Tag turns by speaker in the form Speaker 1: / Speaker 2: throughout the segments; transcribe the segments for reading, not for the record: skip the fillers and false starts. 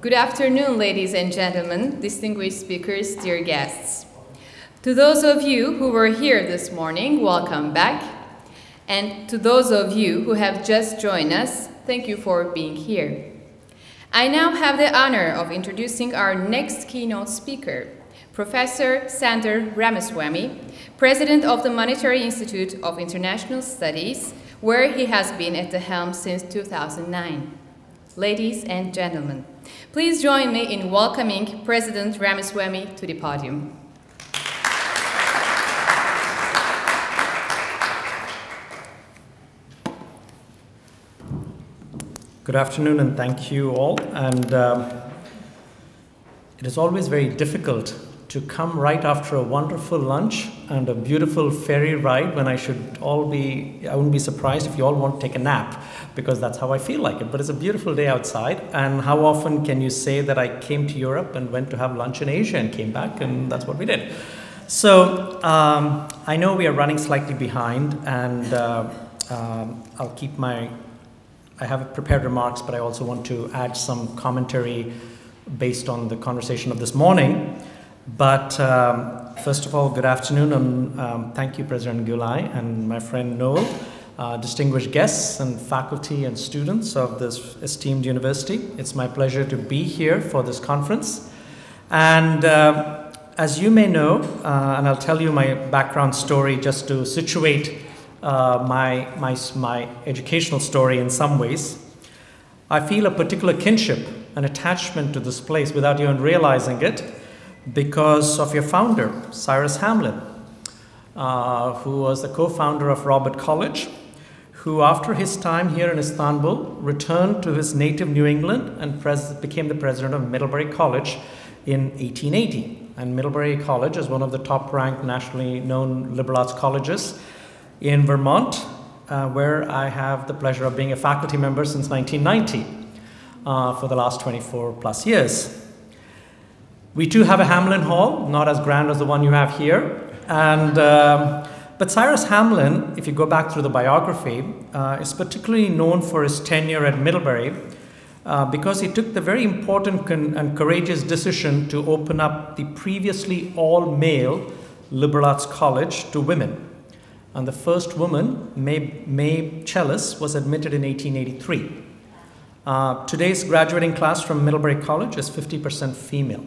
Speaker 1: Good afternoon, ladies and gentlemen, distinguished speakers, dear guests. To those of you who were here this morning, welcome back. And to those of you who have just joined us, thank you for being here. I now have the honor of introducing our next keynote speaker, Professor Sander Ramaswamy, President of the Monetary Institute of International Studies, where he has been at the helm since 2009. Ladies and gentlemen, please join me in welcoming President Ramaswamy to the podium.
Speaker 2: Good afternoon and thank you all. And it is always very difficult to come right after a wonderful lunch and a beautiful ferry ride when I wouldn't be surprised if you all want to take a nap, because that's how I feel like it. But it's a beautiful day outside, and how often can you say that I came to Europe and went to have lunch in Asia and came back, and that's what we did. So I know we are running slightly behind, and I have prepared remarks, but I also want to add some commentary based on the conversation of this morning. But first of all, good afternoon, and thank you, President Gulai and my friend Noel, distinguished guests and faculty and students of this esteemed university. It's my pleasure to be here for this conference. And as you may know, and I'll tell you my background story just to situate my educational story in some ways. I feel a particular kinship, an attachment to this place without even realizing it, because of your founder, Cyrus Hamlin, who was the co-founder of Robert College, who after his time here in Istanbul returned to his native New England and became the president of Middlebury College in 1880. And Middlebury College is one of the top-ranked nationally known liberal arts colleges in Vermont, where I have the pleasure of being a faculty member since 1990 for the last 24 plus years. We too have a Hamlin Hall, not as grand as the one you have here. But Cyrus Hamlin, if you go back through the biography, is particularly known for his tenure at Middlebury because he took the very important and courageous decision to open up the previously all-male liberal arts college to women. And the first woman, May Chellis, was admitted in 1883. Today's graduating class from Middlebury College is 50% female.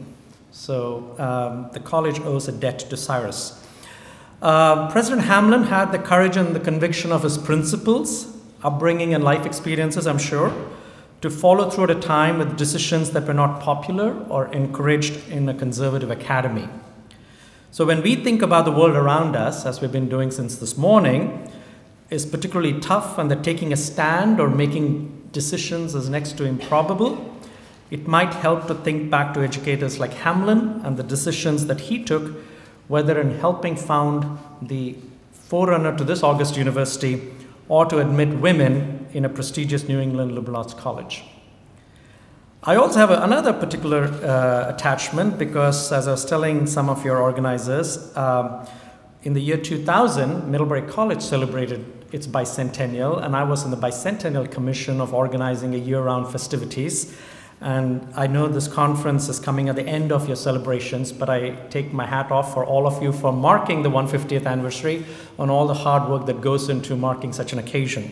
Speaker 2: So the college owes a debt to Cyrus. President Hamlin had the courage and the conviction of his principles, upbringing and life experiences, I'm sure, to follow through at a time with decisions that were not popular or encouraged in a conservative academy. So when we think about the world around us, as we've been doing since this morning, is particularly tough, and that taking a stand or making decisions is next to improbable, it might help to think back to educators like Hamlin and the decisions that he took, whether in helping found the forerunner to this august university or to admit women in a prestigious New England liberal arts college. I also have another particular attachment because, as I was telling some of your organizers, in the year 2000, Middlebury College celebrated its bicentennial, and I was in the bicentennial commission of organizing a year-round festivities. And I know this conference is coming at the end of your celebrations, but I take my hat off for all of you for marking the 150th anniversary on all the hard work that goes into marking such an occasion.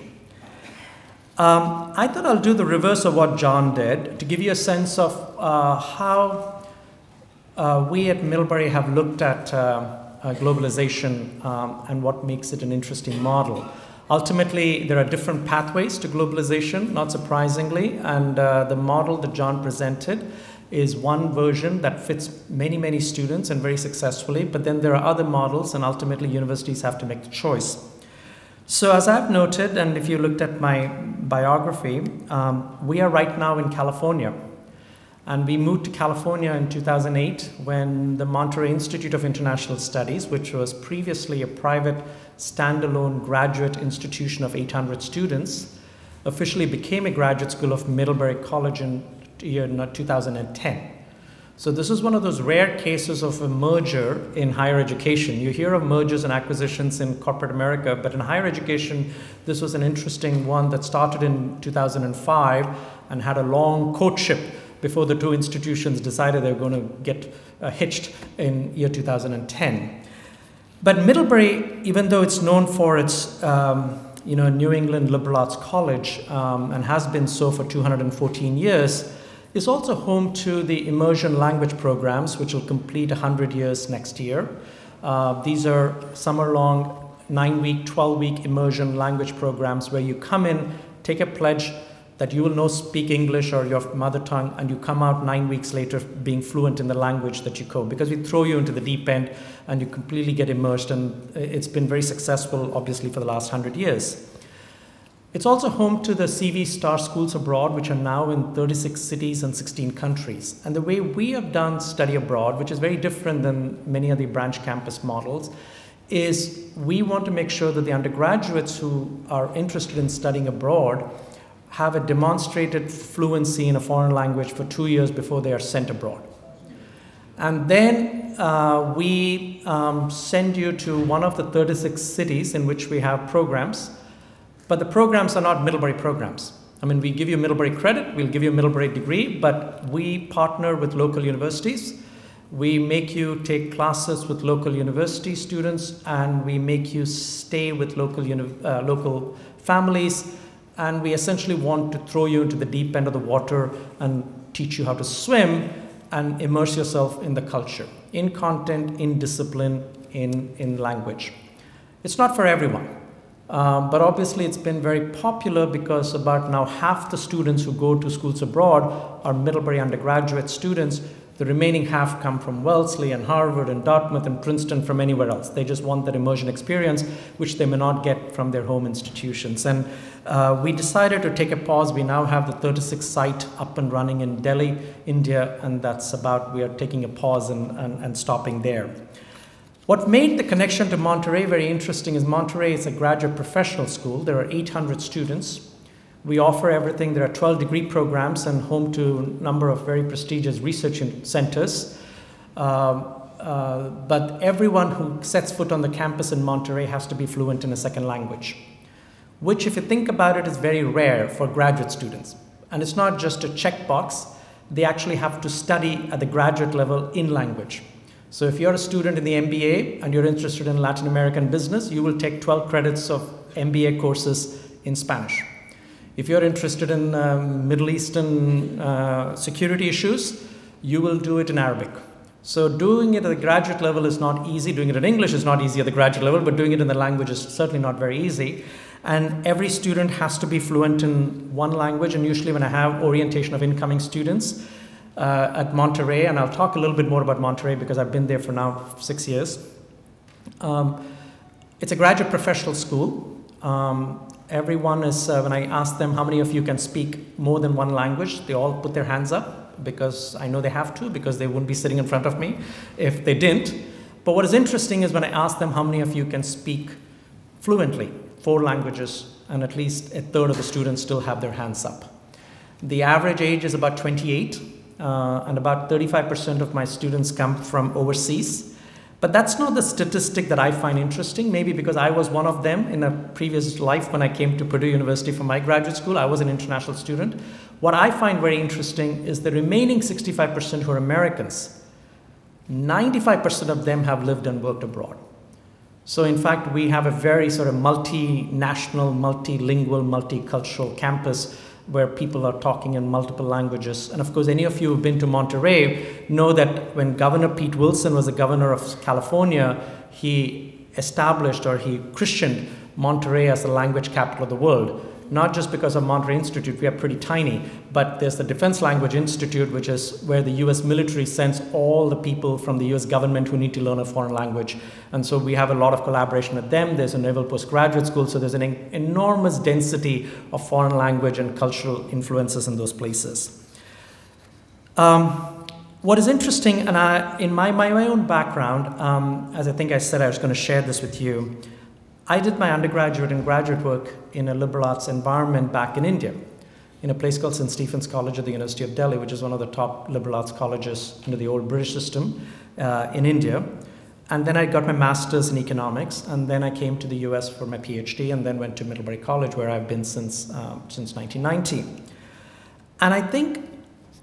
Speaker 2: I thought I'll do the reverse of what John did to give you a sense of how we at Middlebury have looked at globalization and what makes it an interesting model. Ultimately, there are different pathways to globalization, not surprisingly, and the model that John presented is one version that fits many, many students and very successfully, but then there are other models, and ultimately universities have to make the choice. So as I've noted, and if you looked at my biography, we are right now in California. And we moved to California in 2008 when the Monterey Institute of International Studies, which was previously a private standalone graduate institution of 800 students, officially became a graduate school of Middlebury College in year 2010. So this is one of those rare cases of a merger in higher education. You hear of mergers and acquisitions in corporate America, but in higher education, this was an interesting one that started in 2005 and had a long courtship before the two institutions decided they were going to get hitched in year 2010. But Middlebury, even though it's known for its New England liberal arts college and has been so for 214 years, is also home to the immersion language programs, which will complete 100 years next year. These are summer-long, 9-week, 12-week immersion language programs where you come in, take a pledge that you will speak English or your mother tongue, and you come out 9 weeks later being fluent in the language that you go, because we throw you into the deep end and you completely get immersed, and it's been very successful, obviously, for the last 100 years. It's also home to the CV Star Schools Abroad, which are now in 36 cities and 16 countries. And the way we have done study abroad, which is very different than many of the branch campus models, is we want to make sure that the undergraduates who are interested in studying abroad have a demonstrated fluency in a foreign language for 2 years before they are sent abroad. And then we send you to one of the 36 cities in which we have programs. But the programs are not Middlebury programs. I mean, we give you Middlebury credit, we'll give you a Middlebury degree, but we partner with local universities. We make you take classes with local university students, and we make you stay with local families. And we essentially want to throw you into the deep end of the water and teach you how to swim and immerse yourself in the culture, in content, in discipline, in language. It's not for everyone. But obviously it's been very popular because about now half the students who go to schools abroad are Middlebury undergraduate students. The remaining half come from Wellesley and Harvard and Dartmouth and Princeton, from anywhere else. They just want that immersion experience, which they may not get from their home institutions. And we decided to take a pause. We now have the 36th site up and running in Delhi, India, and we are taking a pause and stopping there. What made the connection to Monterey very interesting is Monterey is a graduate professional school. There are 800 students. We offer everything. There are 12 degree programs and home to a number of very prestigious research centers. But everyone who sets foot on the campus in Monterey has to be fluent in a second language, which, if you think about it, is very rare for graduate students. And it's not just a checkbox. They actually have to study at the graduate level in language. So if you're a student in the MBA and you're interested in Latin American business, you will take 12 credits of MBA courses in Spanish. If you're interested in Middle Eastern security issues, you will do it in Arabic. So doing it at the graduate level is not easy. Doing it in English is not easy at the graduate level, but doing it in the language is certainly not very easy. And every student has to be fluent in one language. And usually when I have orientation of incoming students, at Monterey, and I'll talk a little bit more about Monterey because I've been there for now 6 years. It's a graduate professional school. Everyone is, when I ask them how many of you can speak more than one language, they all put their hands up because I know they have to, because they wouldn't be sitting in front of me if they didn't. But what is interesting is when I ask them how many of you can speak fluently, 4 languages, and at least a third of the students still have their hands up. The average age is about 28. And about 35% of my students come from overseas. But that's not the statistic that I find interesting, maybe because I was one of them in a previous life when I came to Purdue University for my graduate school. I was an international student. What I find very interesting is the remaining 65% who are Americans. 95% of them have lived and worked abroad. So in fact, we have a very sort of multinational, multilingual, multicultural campus where people are talking in multiple languages. And of course, any of you who've been to Monterey know that when Governor Pete Wilson was the governor of California, he established, or he christened, Monterey as the language capital of the world. Not just because of Monterey Institute, we are pretty tiny, but there's the Defense Language Institute, which is where the US military sends all the people from the US government who need to learn a foreign language. And so we have a lot of collaboration with them. There's a Naval Postgraduate School, so there's an enormous density of foreign language and cultural influences in those places. What is interesting, and in my own background, as I think I said I was going to share this with you, I did my undergraduate and graduate work in a liberal arts environment back in India, in a place called St. Stephen's College at the University of Delhi, which is one of the top liberal arts colleges under the old British system in India. And then I got my master's in economics, and then I came to the US for my PhD, and then went to Middlebury College, where I've been since 1990. And I think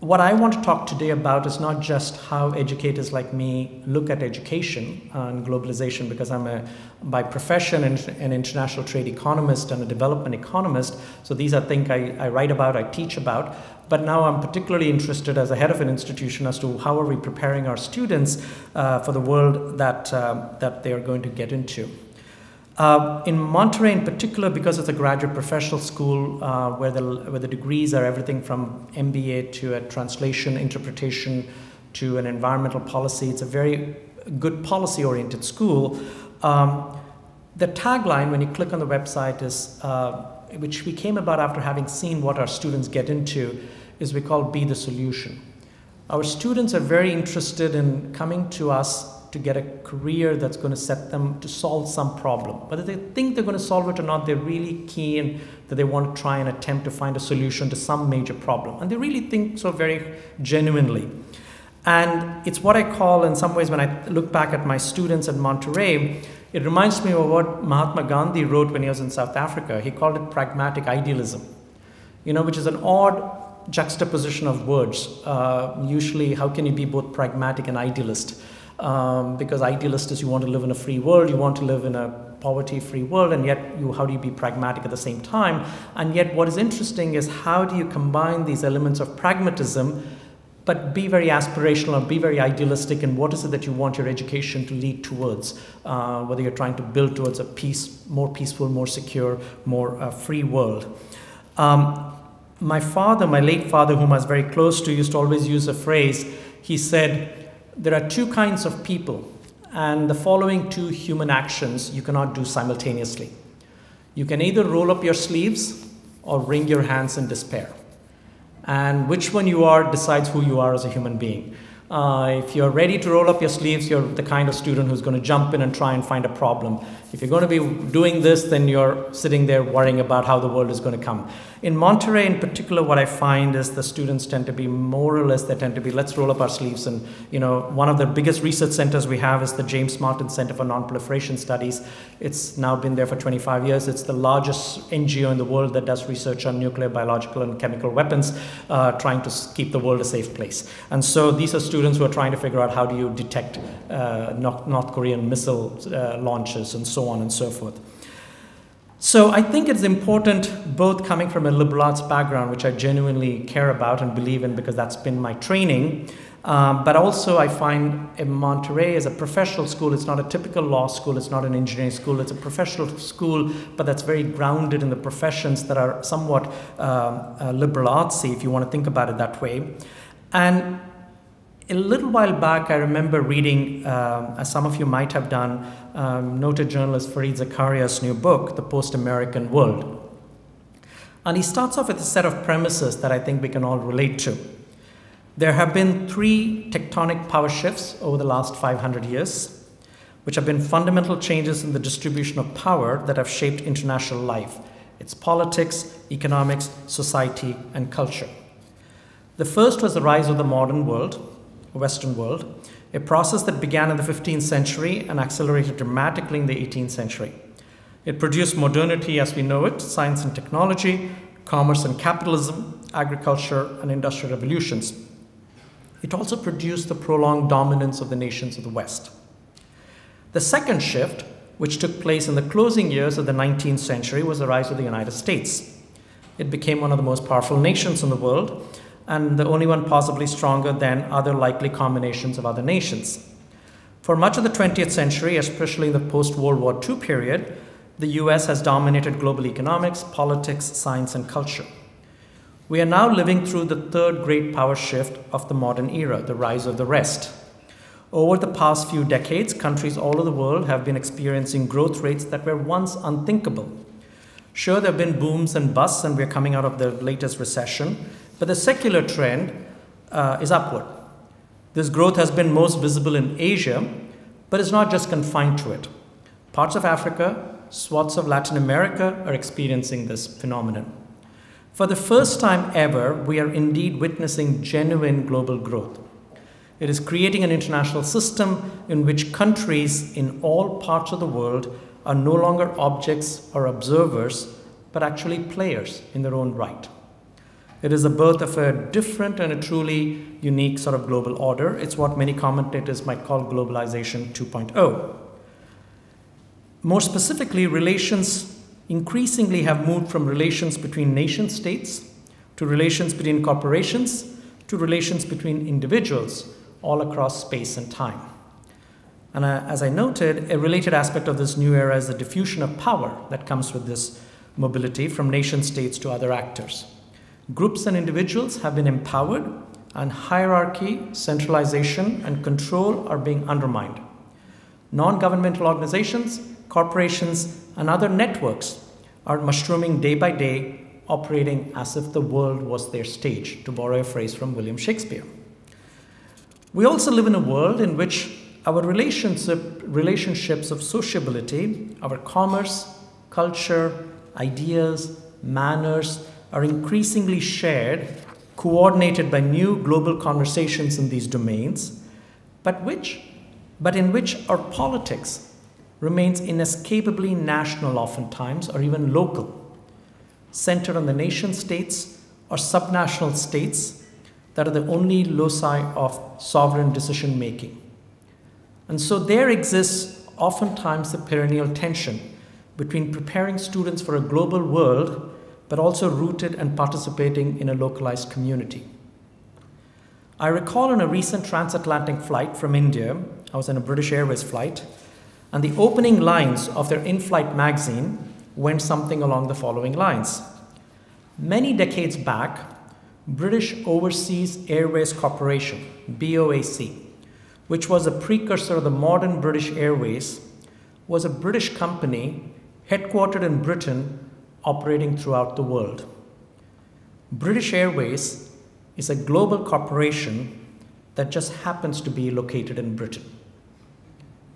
Speaker 2: What I want to talk today about is not just how educators like me look at education and globalization, because I'm by profession an international trade economist and a development economist. So these are things I write about, I teach about. But now I'm particularly interested as a head of an institution as to how are we preparing our students for the world that they are going to get into. In Monterey in particular, because it's a graduate professional school where the degrees are everything from MBA to a translation interpretation to an environmental policy, it's a very good policy-oriented school. The tagline, when you click on the website, is which we came about after having seen what our students get into, is we call Be the Solution. Our students are very interested in coming to us to get a career that's going to set them to solve some problem. Whether they think they're going to solve it or not, they're really keen that they want to try and attempt to find a solution to some major problem. And they really think so very genuinely. And it's what I call, in some ways, when I look back at my students at Monterey, it reminds me of what Mahatma Gandhi wrote when he was in South Africa. He called it pragmatic idealism, which is an odd juxtaposition of words. Usually, how can you be both pragmatic and idealist? Because idealist is you want to live in a free world, you want to live in a poverty-free world, and yet how do you be pragmatic at the same time? And yet what is interesting is how do you combine these elements of pragmatism but be very aspirational or be very idealistic in what is it that you want your education to lead towards, whether you're trying to build towards a more peaceful, more secure, more free world. My late father, whom I was very close to, used to always use a phrase. He said, there are two kinds of people, and the following two human actions you cannot do simultaneously. You can either roll up your sleeves or wring your hands in despair. And which one you are decides who you are as a human being. If you're ready to roll up your sleeves, you're the kind of student who's going to jump in and try and find a problem. If you're going to be doing this, then you're sitting there worrying about how the world is going to come. In Monterey in particular, what I find is the students tend to be more or less, they tend to be, let's roll up our sleeves. And one of the biggest research centers we have is the James Martin Center for Non-Proliferation Studies. It's now been there for 25 years. It's the largest NGO in the world that does research on nuclear, biological, and chemical weapons, trying to keep the world a safe place. And so these are students who are trying to figure out how do you detect North Korean missile launches and so on and so forth. So I think it's important, both coming from a liberal arts background, which I genuinely care about and believe in because that's been my training, but also I find in Monterey as a professional school, it's not a typical law school, it's not an engineering school, it's a professional school, but that's very grounded in the professions that are somewhat liberal artsy, if you want to think about it that way. And a little while back, I remember reading, as some of you might have done, noted journalist Fareed Zakaria's new book, The Post-American World. And he starts off with a set of premises that I think we can all relate to. There have been 3 tectonic power shifts over the last 500 years, which have been fundamental changes in the distribution of power that have shaped international life, its politics, economics, society, and culture. The first was the rise of the modern world, Western world, a process that began in the 15th century and accelerated dramatically in the 18th century. It produced modernity as we know it, science and technology, commerce and capitalism, agriculture and industrial revolutions. It also produced the prolonged dominance of the nations of the West. The second shift, which took place in the closing years of the 19th century, was the rise of the United States. It became one of the most powerful nations in the world, and the only one possibly stronger than other likely combinations of other nations. For much of the 20th century, especially in the post-World War II period, the US has dominated global economics, politics, science, and culture. We are now living through the third great power shift of the modern era, the rise of the rest. Over the past few decades, countries all over the world have been experiencing growth rates that were once unthinkable. Sure, there have been booms and busts, and we're coming out of the latest recession, but the secular trend is upward. This growth has been most visible in Asia, but it's not just confined to it. Parts of Africa, swaths of Latin America are experiencing this phenomenon. For the first time ever, we are indeed witnessing genuine global growth. It is creating an international system in which countries in all parts of the world are no longer objects or observers, but actually players in their own right. It is the birth of a different and a truly unique sort of global order. It's what many commentators might call globalization 2.0. More specifically, relations increasingly have moved from relations between nation states to relations between corporations to relations between individuals all across space and time. And as I noted, a related aspect of this new era is the diffusion of power that comes with this mobility from nation states to other actors. Groups and individuals have been empowered, and hierarchy, centralization, and control are being undermined. Non-governmental organizations, corporations, and other networks are mushrooming day by day, operating as if the world was their stage, to borrow a phrase from William Shakespeare. We also live in a world in which our relationships of sociability, our commerce, culture, ideas, manners, are increasingly shared, coordinated by new global conversations in these domains, but in which our politics remains inescapably national oftentimes, or even local, centered on the nation states or subnational states that are the only loci of sovereign decision making. And so there exists oftentimes the perennial tension between preparing students for a global world but also rooted and participating in a localized community. I recall on a recent transatlantic flight from India, I was on a British Airways flight, and the opening lines of their in-flight magazine went something along the following lines. Many decades back, British Overseas Airways Corporation, BOAC, which was a precursor of the modern British Airways, was a British company headquartered in Britain, operating throughout the world. British Airways is a global corporation that just happens to be located in Britain.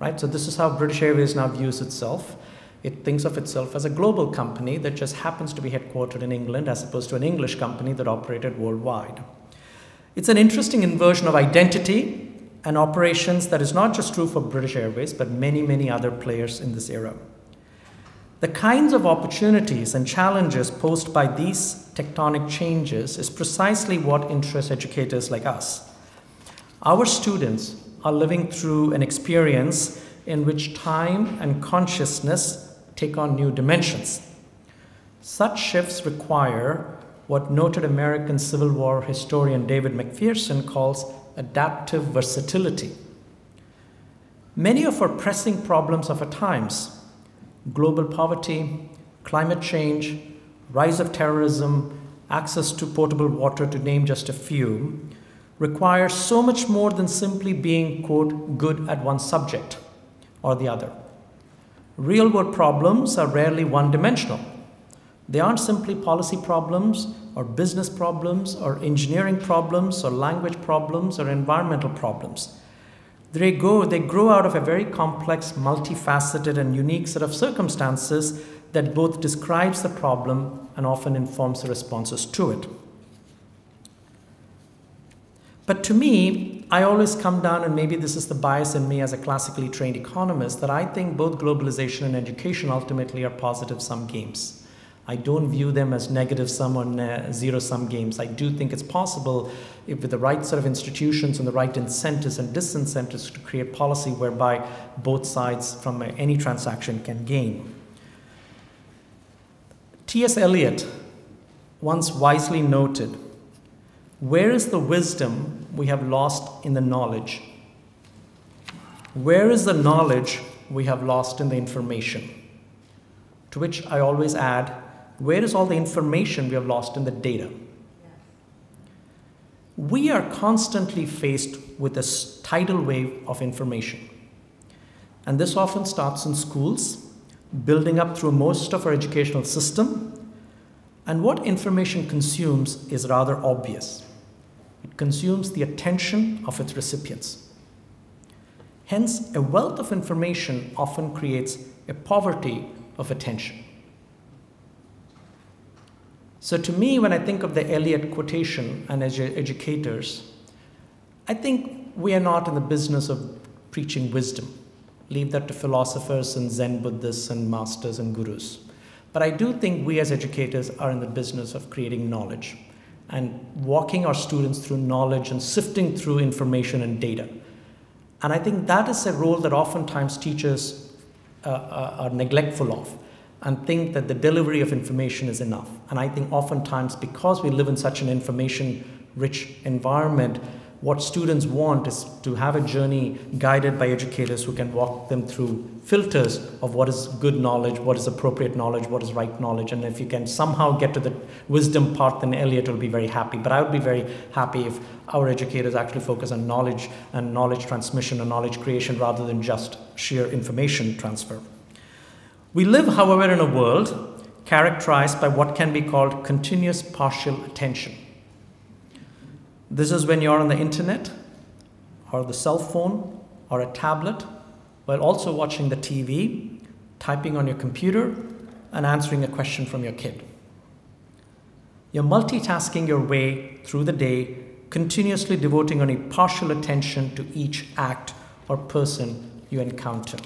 Speaker 2: Right? So this is how British Airways now views itself. It thinks of itself as a global company that just happens to be headquartered in England as opposed to an English company that operated worldwide. It's an interesting inversion of identity and operations that is not just true for British Airways, but many, many other players in this era. The kinds of opportunities and challenges posed by these tectonic changes is precisely what interests educators like us. Our students are living through an experience in which time and consciousness take on new dimensions. Such shifts require what noted American Civil War historian David McPherson calls adaptive versatility. Many of our pressing problems of our times, global poverty, climate change, rise of terrorism, access to potable water, to name just a few, require so much more than simply being, quote, good at one subject or the other. Real-world problems are rarely one-dimensional. They aren't simply policy problems or business problems or engineering problems or language problems or environmental problems. They grow out of a very complex, multifaceted, and unique set of circumstances that both describes the problem and often informs the responses to it. But to me, I always come down, and maybe this is the bias in me as a classically trained economist, that I think both globalization and education ultimately are positive-sum games. I don't view them as negative-sum or zero-sum games. I do think it's possible, if with the right sort of institutions and the right incentives and disincentives, to create policy whereby both sides from any transaction can gain. T.S. Eliot once wisely noted, "Where is the wisdom we have lost in the knowledge? Where is the knowledge we have lost in the information?" To which I always add, where is all the information we have lost in the data? We are constantly faced with a tidal wave of information. And this often starts in schools, building up through most of our educational system. And what information consumes is rather obvious. It consumes the attention of its recipients. Hence, a wealth of information often creates a poverty of attention. So to me, when I think of the Eliot quotation and as educators, I think we are not in the business of preaching wisdom. Leave that to philosophers and Zen Buddhists and masters and gurus. But I do think we as educators are in the business of creating knowledge. and walking our students through knowledge and sifting through information and data. And I think that is a role that oftentimes teachers are neglectful of and think that the delivery of information is enough. And I think oftentimes, because we live in such an information-rich environment, what students want is to have a journey guided by educators who can walk them through filters of what is good knowledge, what is appropriate knowledge, what is right knowledge. And if you can somehow get to the wisdom part, then Elliot will be very happy. But I would be very happy if our educators actually focus on knowledge and knowledge transmission and knowledge creation rather than just sheer information transfer. We live, however, in a world characterized by what can be called continuous partial attention. This is when you're on the internet or the cell phone or a tablet while also watching the TV, typing on your computer, and answering a question from your kid. You're multitasking your way through the day, continuously devoting only partial attention to each act or person you encounter.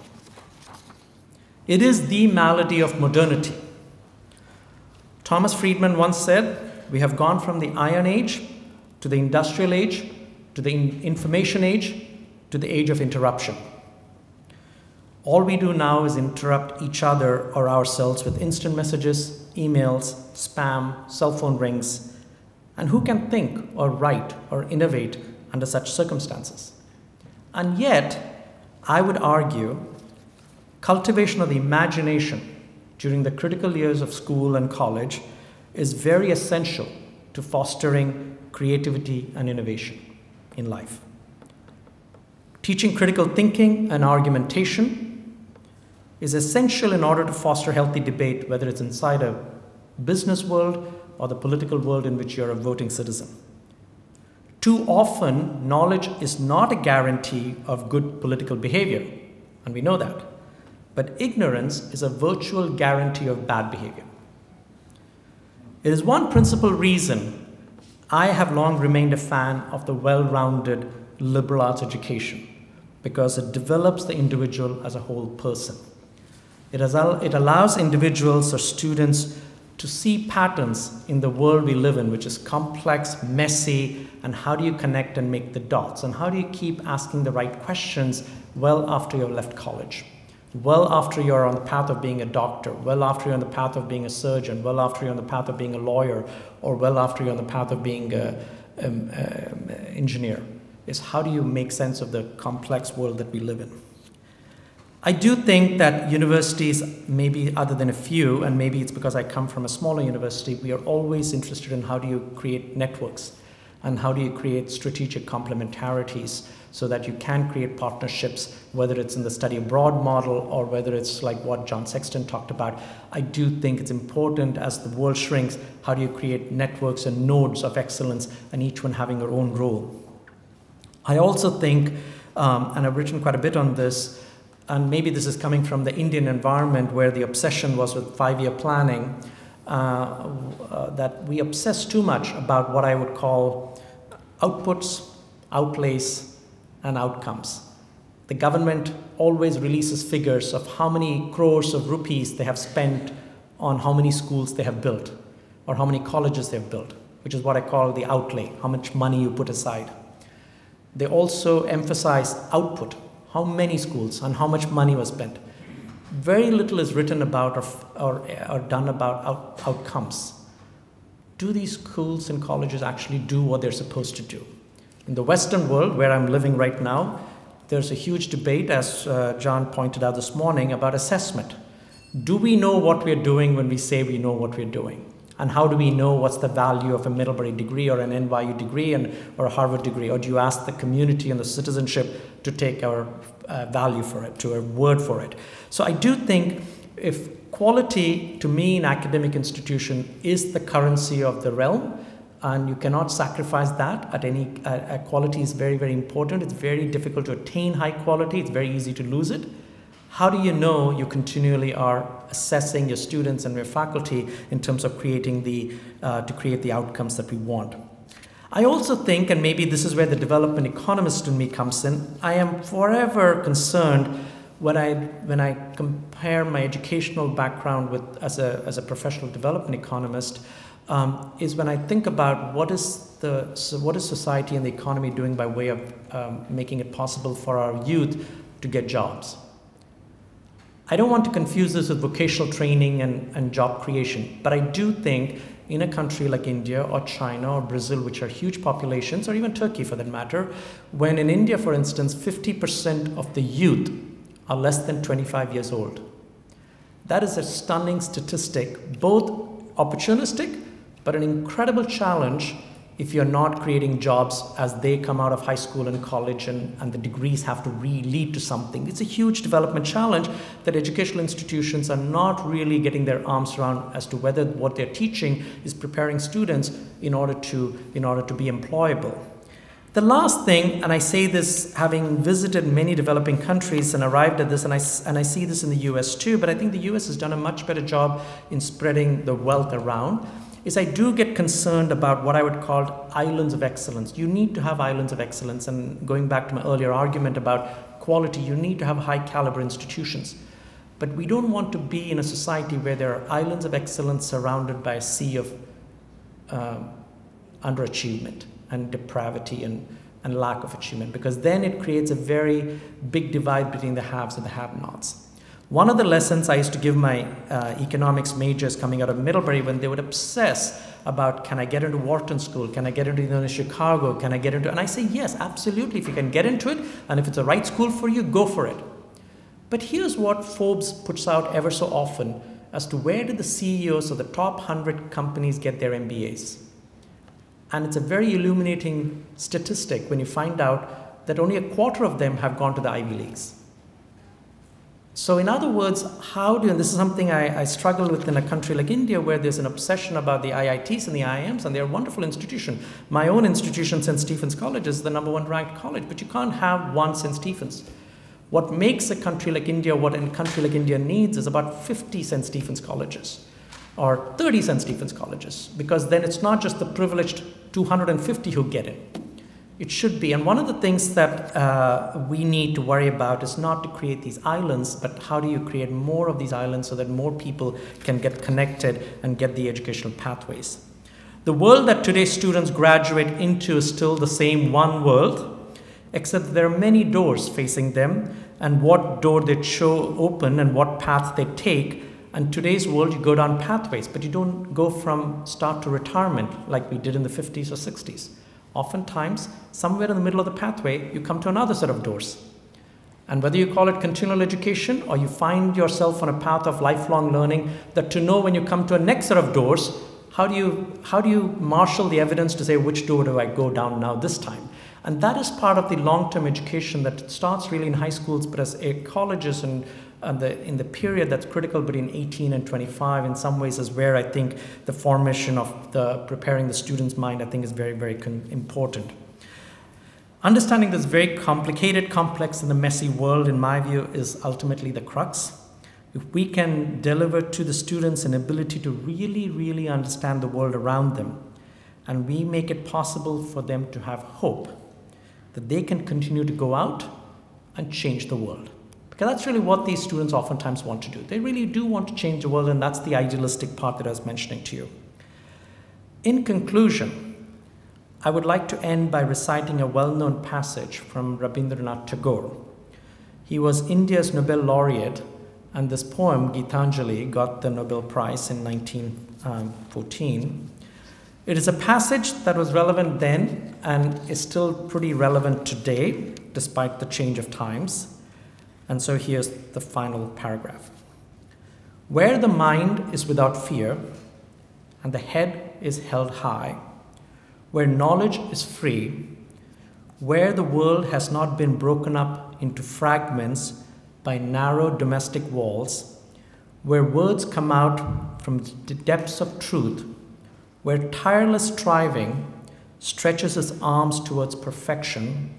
Speaker 2: It is the malady of modernity. Thomas Friedman once said, "We have gone from the Iron Age to the Industrial Age, to the Information Age, to the age of interruption. All we do now is interrupt each other or ourselves with instant messages, emails, spam, cell phone rings. And who can think or write or innovate under such circumstances?" And yet, I would argue, cultivation of the imagination during the critical years of school and college is very essential to fostering creativity and innovation in life. Teaching critical thinking and argumentation is essential in order to foster healthy debate, whether it's inside a business world or the political world in which you're a voting citizen. Too often, knowledge is not a guarantee of good political behavior, and we know that. But ignorance is a virtual guarantee of bad behavior. It is one principal reason I have long remained a fan of the well-rounded liberal arts education, because it develops the individual as a whole person. It allows individuals or students to see patterns in the world we live in, which is complex, messy, and how do you connect and make the dots? And how do you keep asking the right questions well after you've left college? Well after you're on the path of being a doctor, well after you're on the path of being a surgeon, well after you're on the path of being a lawyer, or well after you're on the path of being an engineer, is how do you make sense of the complex world that we live in? I do think that universities, maybe other than a few, and maybe it's because I come from a smaller university, we are always interested in how do you create networks and how do you create strategic complementarities so that you can create partnerships, whether it's in the study abroad model or whether it's like what John Sexton talked about. I do think it's important as the world shrinks, how do you create networks and nodes of excellence and each one having their own role. I also think, and I've written quite a bit on this, and maybe this is coming from the Indian environment where the obsession was with 5-year planning, that we obsess too much about what I would call outputs, outlays, and outcomes. The government always releases figures of how many crores of rupees they have spent on how many schools they have built or how many colleges they have built, which is what I call the outlay, how much money you put aside. They also emphasize output, how many schools and how much money was spent. Very little is written about or done about outcomes. Do these schools and colleges actually do what they're supposed to do? In the Western world, where I'm living right now, there's a huge debate, as John pointed out this morning, about assessment. Do we know what we're doing when we say we know what we're doing? And how do we know what's the value of a Middlebury degree or an NYU degree or a Harvard degree? Or do you ask the community and the citizenship to take our value for it, to a word for it? So I do think if quality, to me, in academic institution is the currency of the realm, and you cannot sacrifice that at any, quality is very, very important. It's very difficult to attain high quality. It's very easy to lose it. How do you know you continually are assessing your students and your faculty in terms of creating to create the outcomes that we want? I also think, and maybe this is where the development economist in me comes in, I am forever concerned when I compare my educational background with as a professional development economist is when I think about what is society and the economy doing by way of making it possible for our youth to get jobs. I don't want to confuse this with vocational training and job creation, but I do think in a country like India or China or Brazil, which are huge populations, or even Turkey for that matter, when in India, for instance, 50% of the youth are less than 25 years old. That is a stunning statistic, both opportunistic, but an incredible challenge if you're not creating jobs as they come out of high school and college and the degrees have to lead to something. It's a huge development challenge that educational institutions are not really getting their arms around as to whether what they're teaching is preparing students in order to be employable. The last thing, and I say this having visited many developing countries and arrived at this, and I see this in the US too, but I think the US has done a much better job in spreading the wealth around, is I do get concerned about what I would call islands of excellence. You need to have islands of excellence, and going back to my earlier argument about quality, you need to have high caliber institutions. But we don't want to be in a society where there are islands of excellence surrounded by a sea of underachievement and depravity and lack of achievement, because then it creates a very big divide between the haves and the have-nots. One of the lessons I used to give my economics majors coming out of Middlebury, when they would obsess about, can I get into Wharton School? Can I get into the University of Chicago? Can I get into, and I say, yes, absolutely. If you can get into it, and if it's the right school for you, go for it. But here's what Forbes puts out ever so often as to where did the CEOs of the top 100 companies get their MBAs. And it's a very illuminating statistic when you find out that only a quarter of them have gone to the Ivy Leagues. So in other words, and this is something I struggle with in a country like India, where there's an obsession about the IITs and the IIMs, and they're a wonderful institution. My own institution, St. Stephen's College, is the #1 ranked college, but you can't have one St. Stephen's. What makes a country like India, what a country like India needs, is about 50 St. Stephen's colleges, or 30 St. Stephen's colleges, because then it's not just the privileged 250 who get it. It should be. And one of the things that we need to worry about is not to create these islands, but how do you create more of these islands so that more people can get connected and get the educational pathways. The world that today's students graduate into is still the same one world, except there are many doors facing them, and what door they open and what path they take. And today's world, you go down pathways, but you don't go from start to retirement like we did in the 50s or 60s. Oftentimes, somewhere in the middle of the pathway, you come to another set of doors. And whether you call it continual education or you find yourself on a path of lifelong learning, that to know when you come to a next set of doors, how do you marshal the evidence to say which door do I go down now this time? And that is part of the long-term education that starts really in high schools, but as colleges and in the period that's critical between 18 and 25, in some ways is where I think the formation of preparing the student's mind, I think, is very, very important. Understanding this very complicated, complex, and the messy world, in my view, is ultimately the crux. If we can deliver to the students an ability to really, really understand the world around them, and we make it possible for them to have hope that they can continue to go out and change the world. Because that's really what these students oftentimes want to do. They really do want to change the world, and that's the idealistic part that I was mentioning to you. In conclusion, I would like to end by reciting a well-known passage from Rabindranath Tagore. He was India's Nobel laureate, and this poem, Gitanjali, got the Nobel Prize in 1914. It is a passage that was relevant then and is still pretty relevant today, despite the change of times. And so here's the final paragraph. Where the mind is without fear and the head is held high, where knowledge is free, where the world has not been broken up into fragments by narrow domestic walls, where words come out from the depths of truth, where tireless striving stretches its arms towards perfection,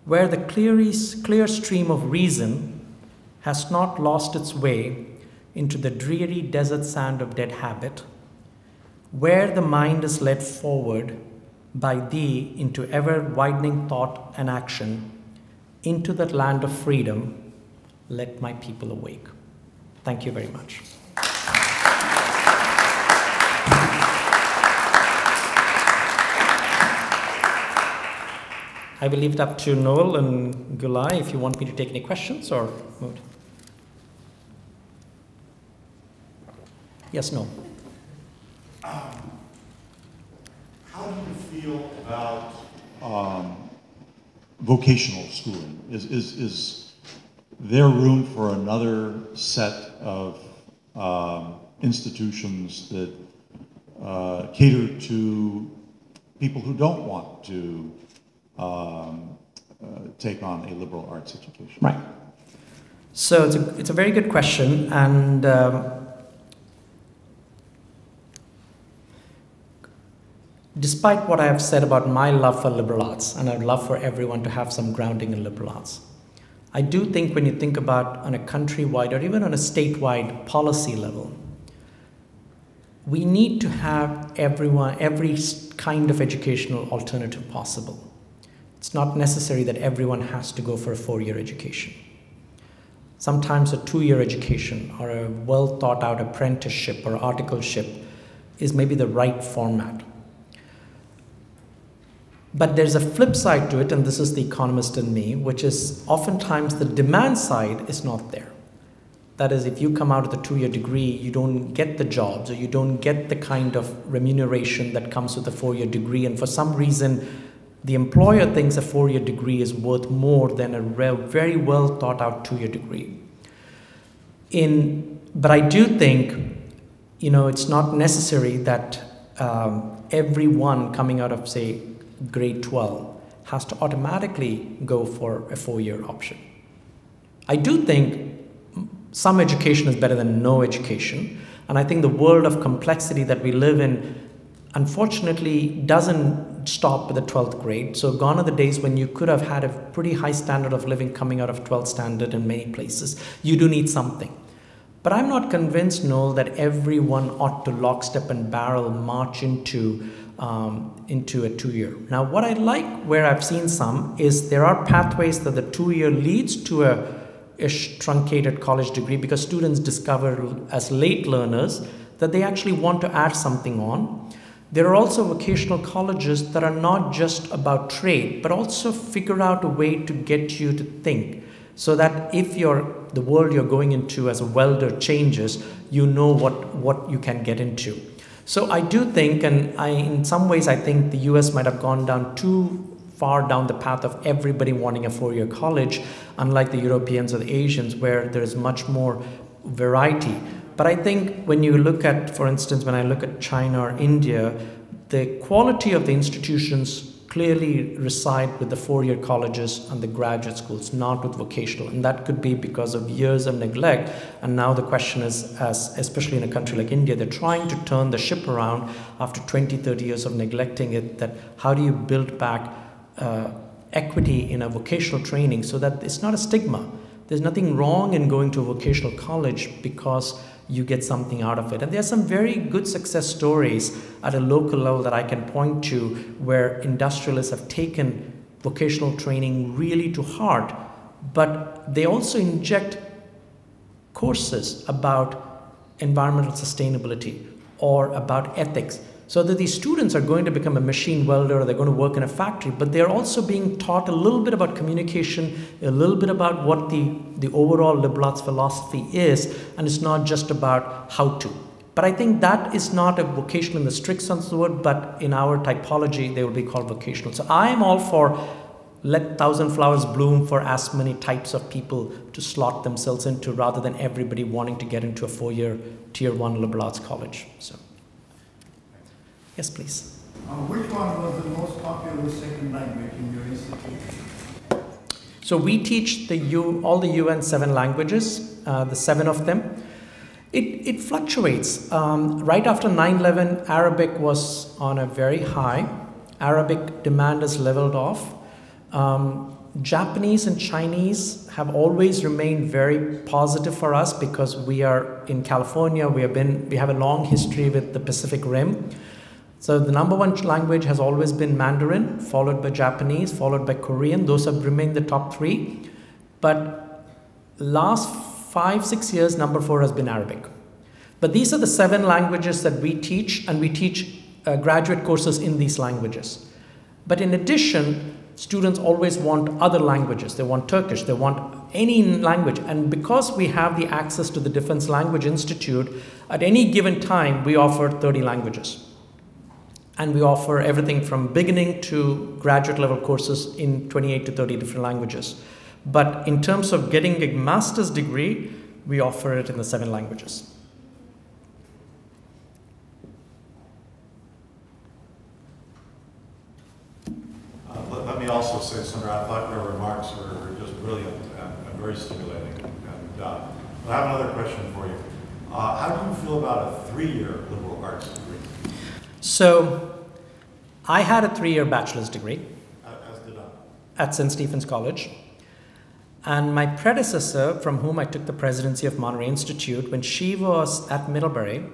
Speaker 2: where the clear stream of reason has not lost its way into the dreary desert sand of dead habit, where the mind is led forward by thee into ever-widening thought and action, into that land of freedom, let my people awake. Thank you very much. I will leave it up to Noel and Gulai if you want me to take any questions or move. Yes, no.
Speaker 3: How do you feel about vocational schooling? Is there room for another set of institutions that cater to people who don't want to take on a liberal arts education?
Speaker 2: Right. So it's a very good question, and despite what I have said about my love for liberal arts, and I'd love for everyone to have some grounding in liberal arts, I do think when you think about on a countrywide or even on a statewide policy level, we need to have every kind of educational alternative possible. It's not necessary that everyone has to go for a 4-year education. Sometimes a 2-year education or a well thought out apprenticeship or articleship is maybe the right format. But there's a flip side to it, and this is the economist in me, which is oftentimes the demand side is not there. That is, if you come out with a 2-year degree, you don't get the jobs or you don't get the kind of remuneration that comes with a 4-year degree. And for some reason, the employer thinks a 4-year degree is worth more than a very well thought out 2-year degree. But I do think, it's not necessary that everyone coming out of, say, grade 12 has to automatically go for a 4-year option. I do think some education is better than no education, and I think the world of complexity that we live in unfortunately doesn't stop with the 12th grade. So gone are the days when you could have had a pretty high standard of living coming out of 12th standard in many places. You do need something. But I'm not convinced, Noel, that everyone ought to lockstep and barrel march into a 2-year. Now, what I like where I've seen some is there are pathways that the 2-year leads to a truncated college degree because students discover as late learners that they actually want to add something on. There are also vocational colleges that are not just about trade, but also figure out a way to get you to think so that if the world you're going into as a welder changes, you know what you can get into. So I do think, and in some ways I think the US might have gone down too far down the path of everybody wanting a 4-year college, unlike the Europeans or the Asians where there is much more variety. But I think when you look at, for instance, when I look at China or India, the quality of the institutions clearly reside with the 4-year colleges and the graduate schools, not with vocational. And that could be because of years of neglect. And now the question is, especially in a country like India, they're trying to turn the ship around after 20, 30 years of neglecting it, that how do you build back equity in a vocational training so that it's not a stigma. There's nothing wrong in going to a vocational college because you get something out of it. And there are some very good success stories at a local level that I can point to where industrialists have taken vocational training really to heart, but they also inject courses about environmental sustainability or about ethics so that these students are going to become a machine welder or they're going to work in a factory, but they're also being taught a little bit about communication, a little bit about what the overall liberal arts philosophy is, and it's not just about how to. But I think that is not a vocational in the strict sense of the word, but in our typology, they will be called vocational. So I am all for let 1,000 flowers bloom for as many types of people to slot themselves into rather than everybody wanting to get into a 4-year tier 1 liberal arts college. So. Yes, please.
Speaker 4: Which one was the most popular second language in your institute?
Speaker 2: So we teach all the UN 7 languages, the 7 of them. It fluctuates. Right after 9/11, Arabic was on a very high. Arabic demand has leveled off. Japanese and Chinese have always remained very positive for us because we are in California. We have a long history with the Pacific Rim. So the number 1 language has always been Mandarin, followed by Japanese, followed by Korean. Those have remained the top 3. But last 5-6 years, number 4 has been Arabic. But these are the 7 languages that we teach, and we teach graduate courses in these languages. But in addition, students always want other languages. They want Turkish, they want any language. And because we have the access to the Defense Language Institute, at any given time, we offer 30 languages. And we offer everything from beginning to graduate level courses in 28 to 30 different languages. But in terms of getting a master's degree, we offer it in the 7 languages.
Speaker 5: Let me also say, Sundar, I thought your remarks were just brilliant and very stimulating. And I have another question for you. How do you feel about a 3-year liberal arts degree?
Speaker 2: So, I had a 3-year bachelor's degree.
Speaker 5: As did I.
Speaker 2: At St. Stephen's College. And my predecessor, from whom I took the presidency of Monterey Institute, when she was at Middlebury,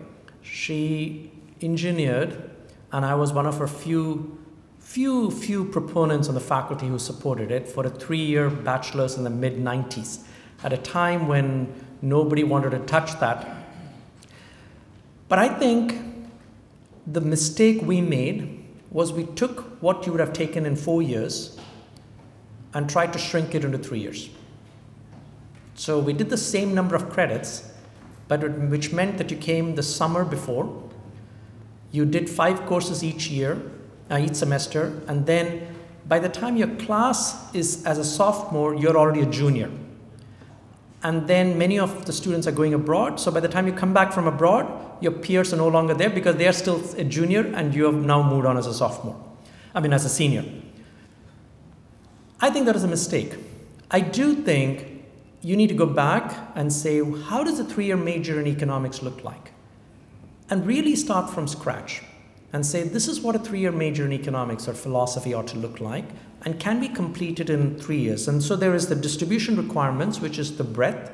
Speaker 2: she engineered, and I was one of her few proponents on the faculty who supported it for a 3-year bachelor's in the mid-90s, at a time when nobody wanted to touch that. But I think the mistake we made was we took what you would have taken in 4 years and tried to shrink it into 3 years. So we did the same number of credits, but which meant that you came the summer before, you did 5 courses each year, each semester, and then by the time your class is as a sophomore, you're already a junior. And then many of the students are going abroad, so by the time you come back from abroad, your peers are no longer there because they are still a junior and you have now moved on as a sophomore. As a senior. I think that is a mistake. I do think you need to go back and say, how does a 3-year major in economics look like? And really start from scratch and say, this is what a 3-year major in economics or philosophy ought to look like and can be completed in 3 years. And so there is the distribution requirements, which is the breadth.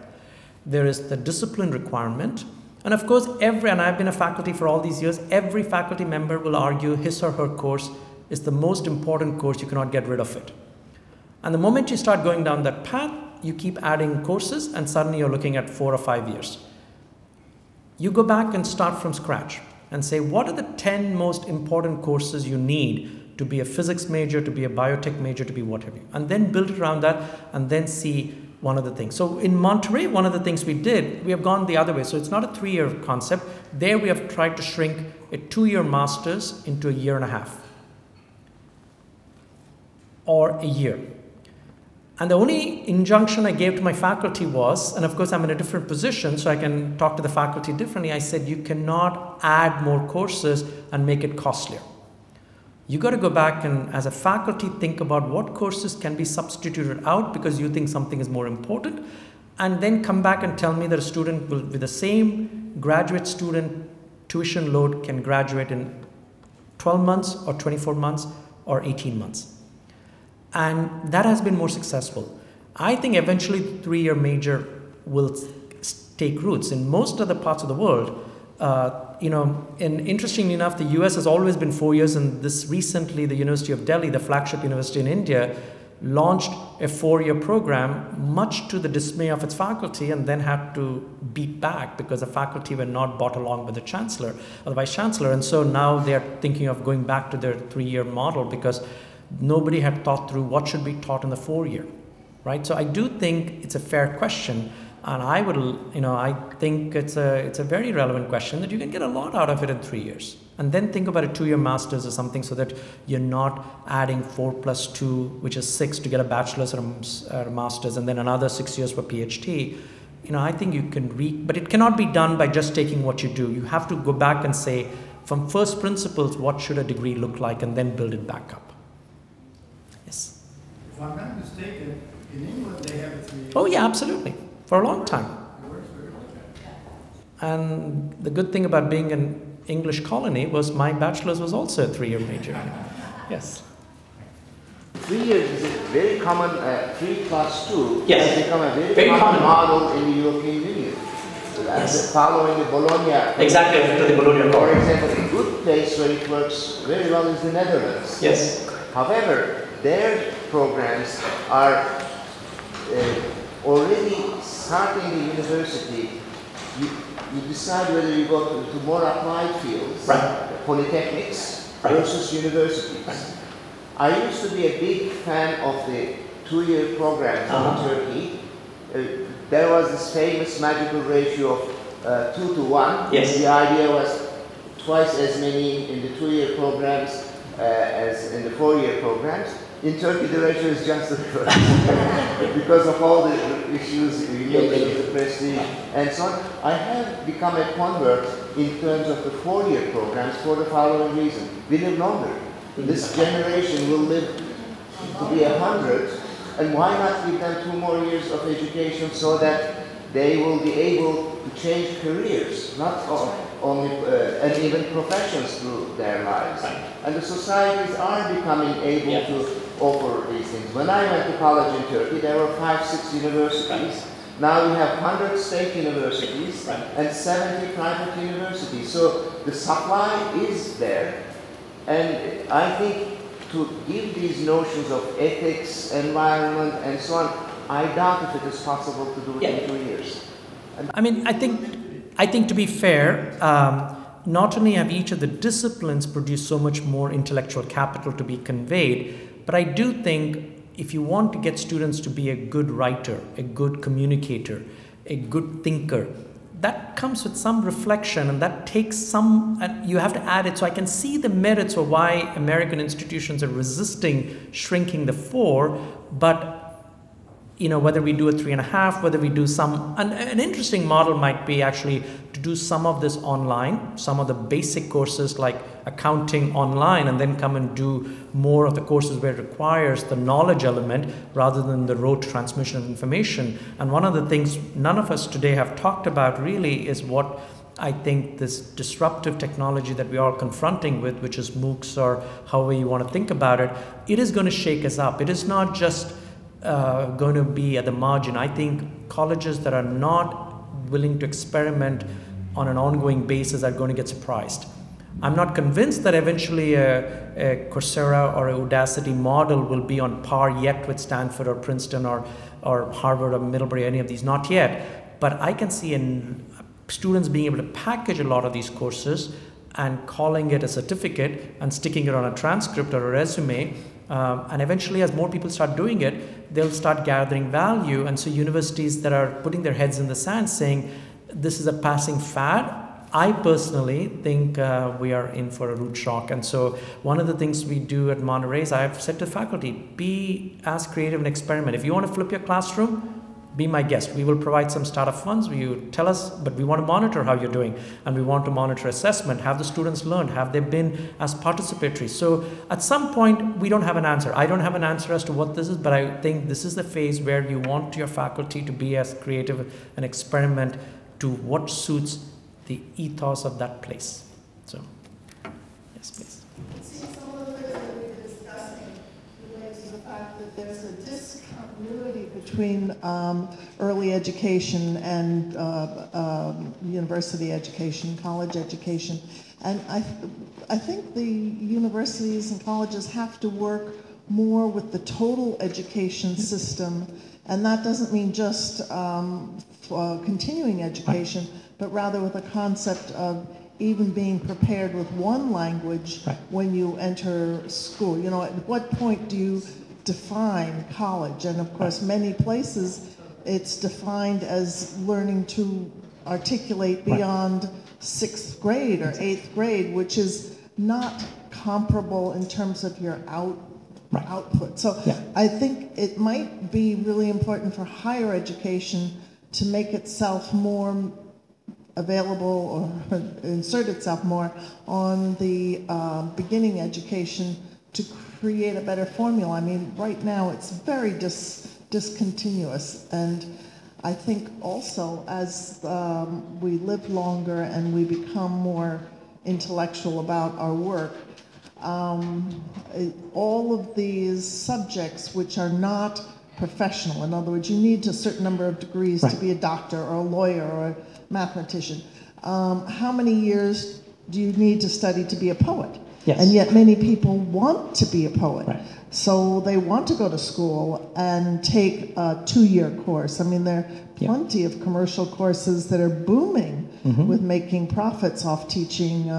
Speaker 2: There is the discipline requirement. And of course, and I've been a faculty for all these years, every faculty member will argue his or her course is the most important course, you cannot get rid of it. And the moment you start going down that path, you keep adding courses and suddenly you're looking at 4 or 5 years. You go back and start from scratch and say, what are the 10 most important courses you need to be a physics major, to be a biotech major, to be whatever. And then build it around that and then see one of the things. So in Monterey, one of the things we did, we have gone the other way. So it's not a 3-year concept. There we have tried to shrink a 2-year master's into a 1.5 years. Or a year. And the only injunction I gave to my faculty was, and of course I'm in a different position so I can talk to the faculty differently, I said you cannot add more courses and make it costlier. You got to go back and as a faculty think about what courses can be substituted out because you think something is more important, and then come back and tell me that a student will, with the same graduate student tuition load can graduate in 12 months or 24 months or 18 months. And that has been more successful. I think eventually the 3-year major will take roots in most other parts of the world. And interestingly enough, the US has always been 4 years, and this recently the University of Delhi, the flagship university in India, launched a 4-year program, much to the dismay of its faculty, and then had to beat back because the faculty were not brought along with the chancellor or the vice chancellor. And so now they're thinking of going back to their 3-year model because nobody had thought through what should be taught in the 4-year, right? So I do think it's a fair question, and I think it's a very relevant question that you can get a lot out of it in 3 years, and then think about a 2-year master's or something so that you're not adding 4 plus 2, which is 6, to get a bachelor's or a master's, and then another 6 years for PhD. I think you can but it cannot be done by just taking what you do. You have to go back and say, from first principles, what should a degree look like, and then build it back up. Yes.
Speaker 4: If I'm not mistaken, in England they have a 3-year.
Speaker 2: Oh yeah, absolutely. For a long time.
Speaker 4: It works very well.
Speaker 2: And the good thing about being an English colony was my bachelor's was also a 3-year major. Yes.
Speaker 6: 3 years is a very common, 3 plus 2
Speaker 2: Yes.
Speaker 6: has become a very common model in the European Union. Yes. Following the Bologna.
Speaker 2: Exactly, after the Bologna
Speaker 6: For
Speaker 2: Accord.
Speaker 6: example, a good place where it works very well is the Netherlands.
Speaker 2: Yes.
Speaker 6: However, their programs are already starting the university. You decide whether you go to more applied fields,
Speaker 2: right,
Speaker 6: polytechnics,
Speaker 2: right,
Speaker 6: versus universities.
Speaker 2: Right.
Speaker 6: I used to be a big fan of the two-year programs in Turkey. There was this famous magical ratio of 2 to 1.
Speaker 2: Yes.
Speaker 6: The idea was twice as many in the two-year programs as in the four-year programs. In Turkey, the ratio is just the reverse because of all the issues related to the prestige and so on. I have become a convert in terms of the four-year programs for the following reason. We live longer. This generation will live to be 100, and why not give them 2 more years of education so that they will be able to change careers, not only, and even professions through their lives. And the societies are becoming able to offer these things. When I went to college in Turkey, there were 5, 6 universities. Now we have 100 state universities and 70 private universities. So the supply is there. And I think to give these notions of ethics, environment, and so on, I doubt if it is possible to do it in 2 years.
Speaker 2: I mean, I think to be fair, not only have each of the disciplines produced so much more intellectual capital to be conveyed, but I do think if you want to get students to be a good writer, a good communicator, a good thinker, that comes with some reflection, and that takes some, and you have to add it. So I can see the merits of why American institutions are resisting shrinking the 4, but whether we do a 3.5, whether we do some, an interesting model might be actually to do some of this online, some of the basic courses like accounting online, and then come and do more of the courses where it requires the knowledge element rather than the rote transmission of information. And one of the things none of us today have talked about really is what I think this disruptive technology that we are confronting with, which is MOOCs or however you want to think about it, it is going to shake us up. It is not just going to be at the margin. I think colleges that are not willing to experiment on an ongoing basis are going to get surprised. I'm not convinced that eventually a Coursera or a Udacity model will be on par yet with Stanford or Princeton or Harvard or Middlebury, any of these, not yet. But I can see students being able to package a lot of these courses and calling it a certificate and sticking it on a transcript or a resume. And eventually, as more people start doing it, they'll start gathering value. And so universities that are putting their heads in the sand saying, this is a passing fad, I personally think we are in for a root shock. And so one of the things we do at Monterey is I've said to faculty, be as creative and experiment. If you want to flip your classroom, be my guest. We will provide some startup funds. You tell us, but we want to monitor how you're doing, and we want to monitor assessment. Have the students learned? Have they been as participatory? So at some point, we don't have an answer. I don't have an answer as to what this is, but I think this is the phase where you want your faculty to be as creative and experiment to what suits the ethos of that place. So, yes, please.
Speaker 7: It seems some of the things that we've been discussing relate to the fact that there's a discontinuity between early education and university education, college education. And I think the universities and colleges have to work more with the total education system, and that doesn't mean just continuing education, but rather with a concept of even being prepared with one language when you enter school. You know, at what point do you define college? And of course, many places it's defined as learning to articulate beyond 6th grade or 8th grade, which is not comparable in terms of your output. So I think it might be really important for higher education to make itself more available or insert itself more on the beginning education to create a better formula. I mean, right now it's very discontinuous, and I think also as we live longer and we become more intellectual about our work, all of these subjects which are not professional, in other words, you need a certain number of degrees to be a doctor or a lawyer or a mathematician. How many years do you need to study to be a poet? Yes. And yet many people want to be a poet. So they want to go to school and take a 2-year course. I mean, there are plenty of commercial courses that are booming with making profits off teaching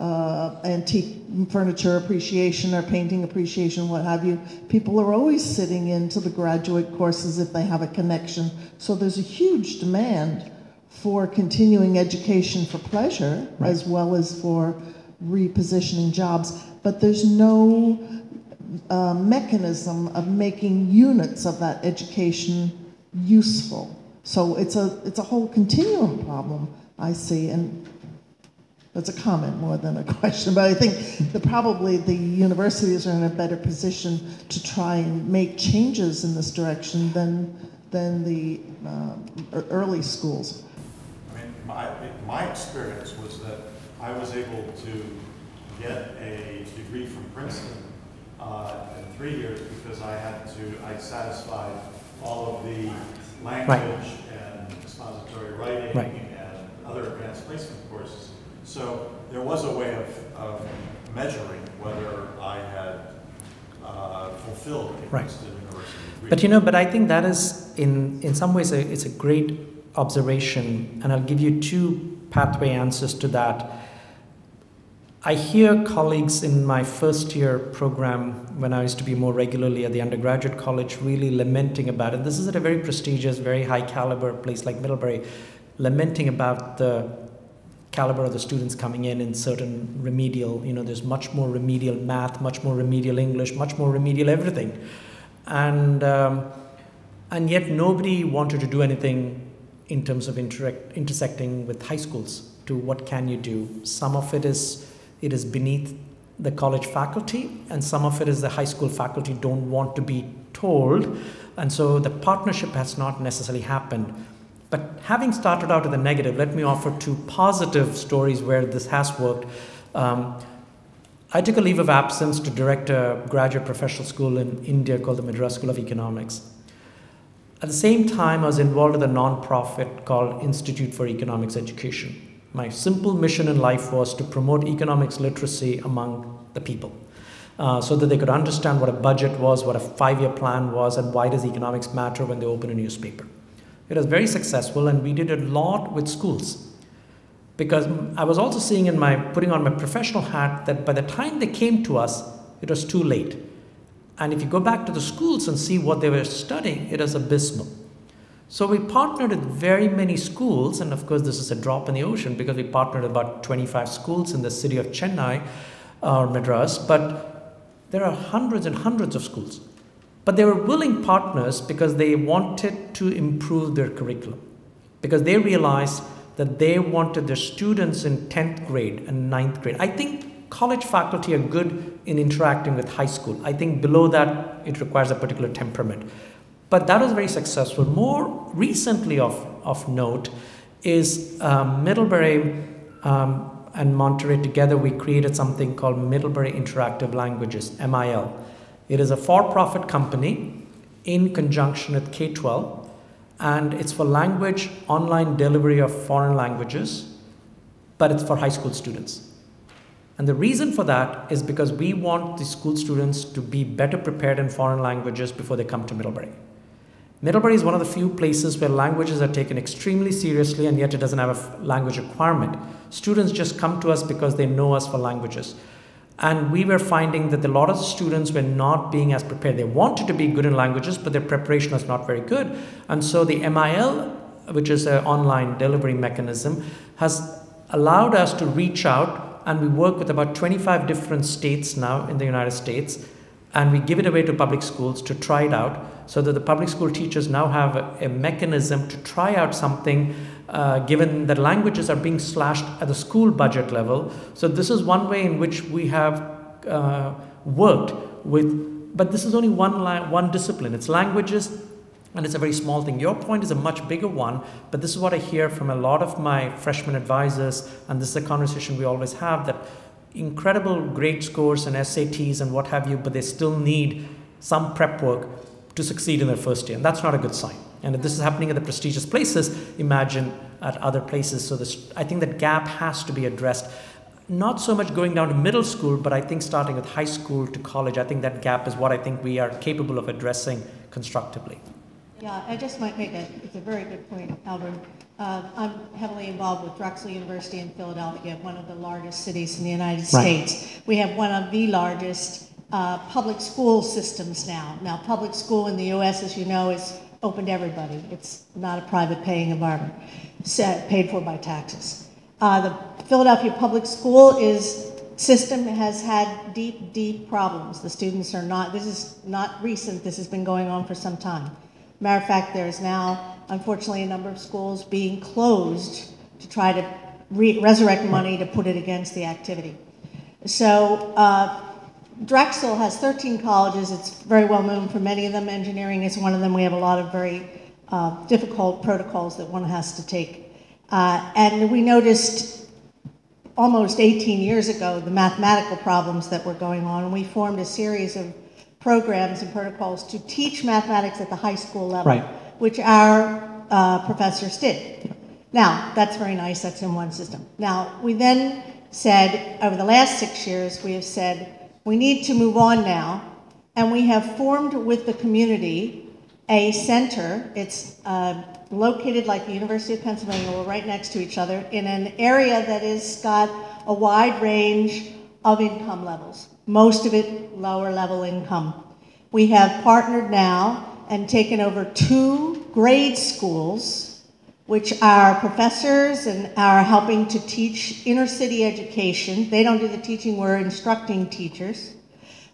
Speaker 7: antique furniture appreciation or painting appreciation, what have you, people are always sitting into the graduate courses if they have a connection. So there's a huge demand for continuing education for pleasure, right, as well as for repositioning jobs. But there's no mechanism of making units of that education useful. So it's a whole continuum problem, I see, and that's a comment more than a question, but I think probably the universities are in a better position to try and make changes in this direction than the early schools.
Speaker 5: I mean, my experience was that I was able to get a degree from Princeton in 3 years because I satisfied all of the language and expository writing and other advanced placement courses. So there was a way of measuring whether I had fulfilled a Princeton University degree.
Speaker 2: But I think that is in some ways it's a great observation, and I'll give you two pathway answers to that. I hear colleagues in my first year program, when I used to be more regularly at the undergraduate college, really lamenting about it. This is at a very prestigious, very high caliber place like Middlebury, lamenting about the caliber of the students coming in certain remedial, there's much more remedial math, much more remedial English, much more remedial everything. And yet nobody wanted to do anything in terms of intersecting with high schools to what can you do. Some of it is beneath the college faculty, and some of it is the high school faculty don't want to be told, and so the partnership has not necessarily happened. But having started out with the negative, let me offer two positive stories where this has worked. I took a leave of absence to direct a graduate professional school in India called the Madras School of Economics. At the same time, I was involved with a non-profit called Institute for Economics Education. My simple mission in life was to promote economics literacy among the people, so that they could understand what a budget was, what a 5-year plan was, and why does economics matter when they open a newspaper. It was very successful, and we did a lot with schools. Because I was also seeing putting on my professional hat that by the time they came to us, it was too late. And if you go back to the schools and see what they were studying, it was abysmal. So we partnered with very many schools, and of course this is a drop in the ocean because we partnered with about 25 schools in the city of Chennai or Madras, but there are hundreds and hundreds of schools. But they were willing partners because they wanted to improve their curriculum, because they realized that they wanted their students in 10th grade and 9th grade. I think college faculty are good in interacting with high school. I think below that it requires a particular temperament. But that was very successful. More recently of note is Middlebury and Monterey together, we created something called Middlebury Interactive Languages, MIL. It is a for-profit company in conjunction with K-12, and it's for language online delivery of foreign languages, but it's for high school students. And the reason for that is because we want the school students to be better prepared in foreign languages before they come to Middlebury. Middlebury is one of the few places where languages are taken extremely seriously, and yet it doesn't have a language requirement. Students just come to us because they know us for languages. And we were finding that a lot of students were not being as prepared. They wanted to be good in languages, but their preparation was not very good. And so the MIL, which is an online delivery mechanism, has allowed us to reach out, and we work with about 25 different states now in the United States, and we give it away to public schools to try it out, so that the public school teachers now have a mechanism to try out something, given that languages are being slashed at the school budget level. So this is one way in which we have worked with, but this is only one discipline. It's languages, and it's a very small thing. Your point is a much bigger one, but this is what I hear from a lot of my freshman advisors, and this is a conversation we always have, that incredible great scores and SATs and what have you, but they still need some prep work to succeed in their first year, and that's not a good sign. And if this is happening at the prestigious places, imagine at other places. So I think that gap has to be addressed. Not so much going down to middle school, but I think starting with high school to college, I think that gap is what I think we are capable of addressing constructively.
Speaker 8: Yeah, I just might make it's a very good point, Albert. I'm heavily involved with Drexel University in Philadelphia, one of the largest cities in the United States. We have one of the largest public school systems now. Now, public school in the U.S., as you know, is open to everybody. It's not a private paying environment, paid for by taxes. The Philadelphia public school system has had deep, deep problems. The students are not, this is not recent, this has been going on for some time. Matter of fact, there's now, unfortunately, a number of schools being closed to try to resurrect money to put it against the activity. So Drexel has 13 colleges. It's very well known for many of them. Engineering is one of them. We have a lot of very difficult protocols that one has to take. And we noticed almost 18 years ago the mathematical problems that were going on, and we formed a series of programs and protocols to teach mathematics at the high school level, which our professors did. Now, that's very nice, that's in one system. Now, we then said, over the last 6 years, we have said, we need to move on now, and we have formed with the community a center. It's located like the University of Pennsylvania, we're right next to each other, in an area that has got a wide range of income levels. Most of it lower level income. We have partnered now and taken over 2 grade schools, which our professors and are helping to teach inner city education. They don't do the teaching, we're instructing teachers.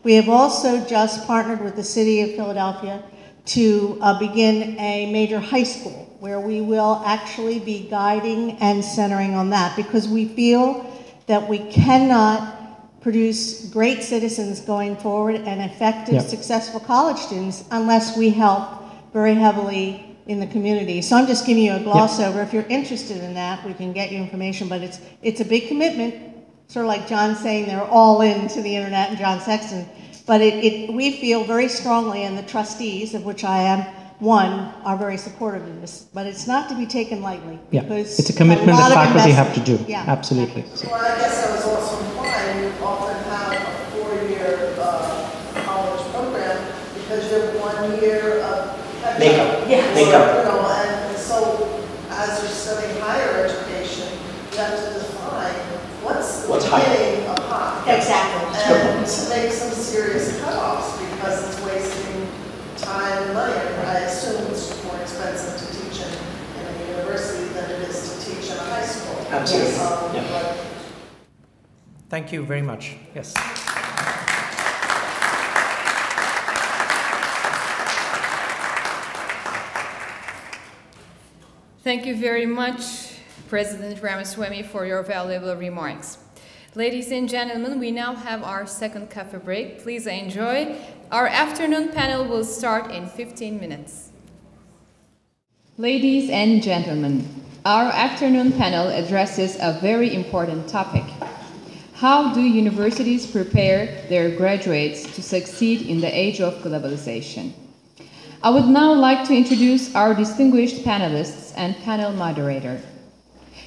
Speaker 8: We have also just partnered with the city of Philadelphia to begin a major high school where we will actually be guiding and centering on that, because we feel that we cannot produce great citizens going forward and effective, successful college students unless we help very heavily in the community. So I'm just giving you a gloss over. If you're interested in that, we can get you information, but it's a big commitment, sort of like John saying they're all into the internet and John Sexton. But we feel very strongly, and the trustees, of which I am one, are very supportive of this. But it's not to be taken lightly. Because
Speaker 2: it's a commitment that faculty have to do. Absolutely.
Speaker 7: Well, I guess I was also implying you often have a 4-year college program because you have 1 year of
Speaker 2: makeup.
Speaker 7: You know, and so as you're studying higher education, you have to define what's the beginning of high.
Speaker 8: Exactly.
Speaker 7: And to make some serious cutoffs, because it's wasting time and money. I assume it's more expensive to teach in a university than it is to teach in a high school.
Speaker 2: Absolutely. Thank you very much. Yes.
Speaker 1: Thank you very much, President Ramaswamy, for your valuable remarks. Ladies and gentlemen, we now have our second coffee break. Please enjoy. Our afternoon panel will start in 15 minutes. Ladies and gentlemen, our afternoon panel addresses a very important topic. How do universities prepare their graduates to succeed in the age of globalization? I would now like to introduce our distinguished panelists and panel moderator.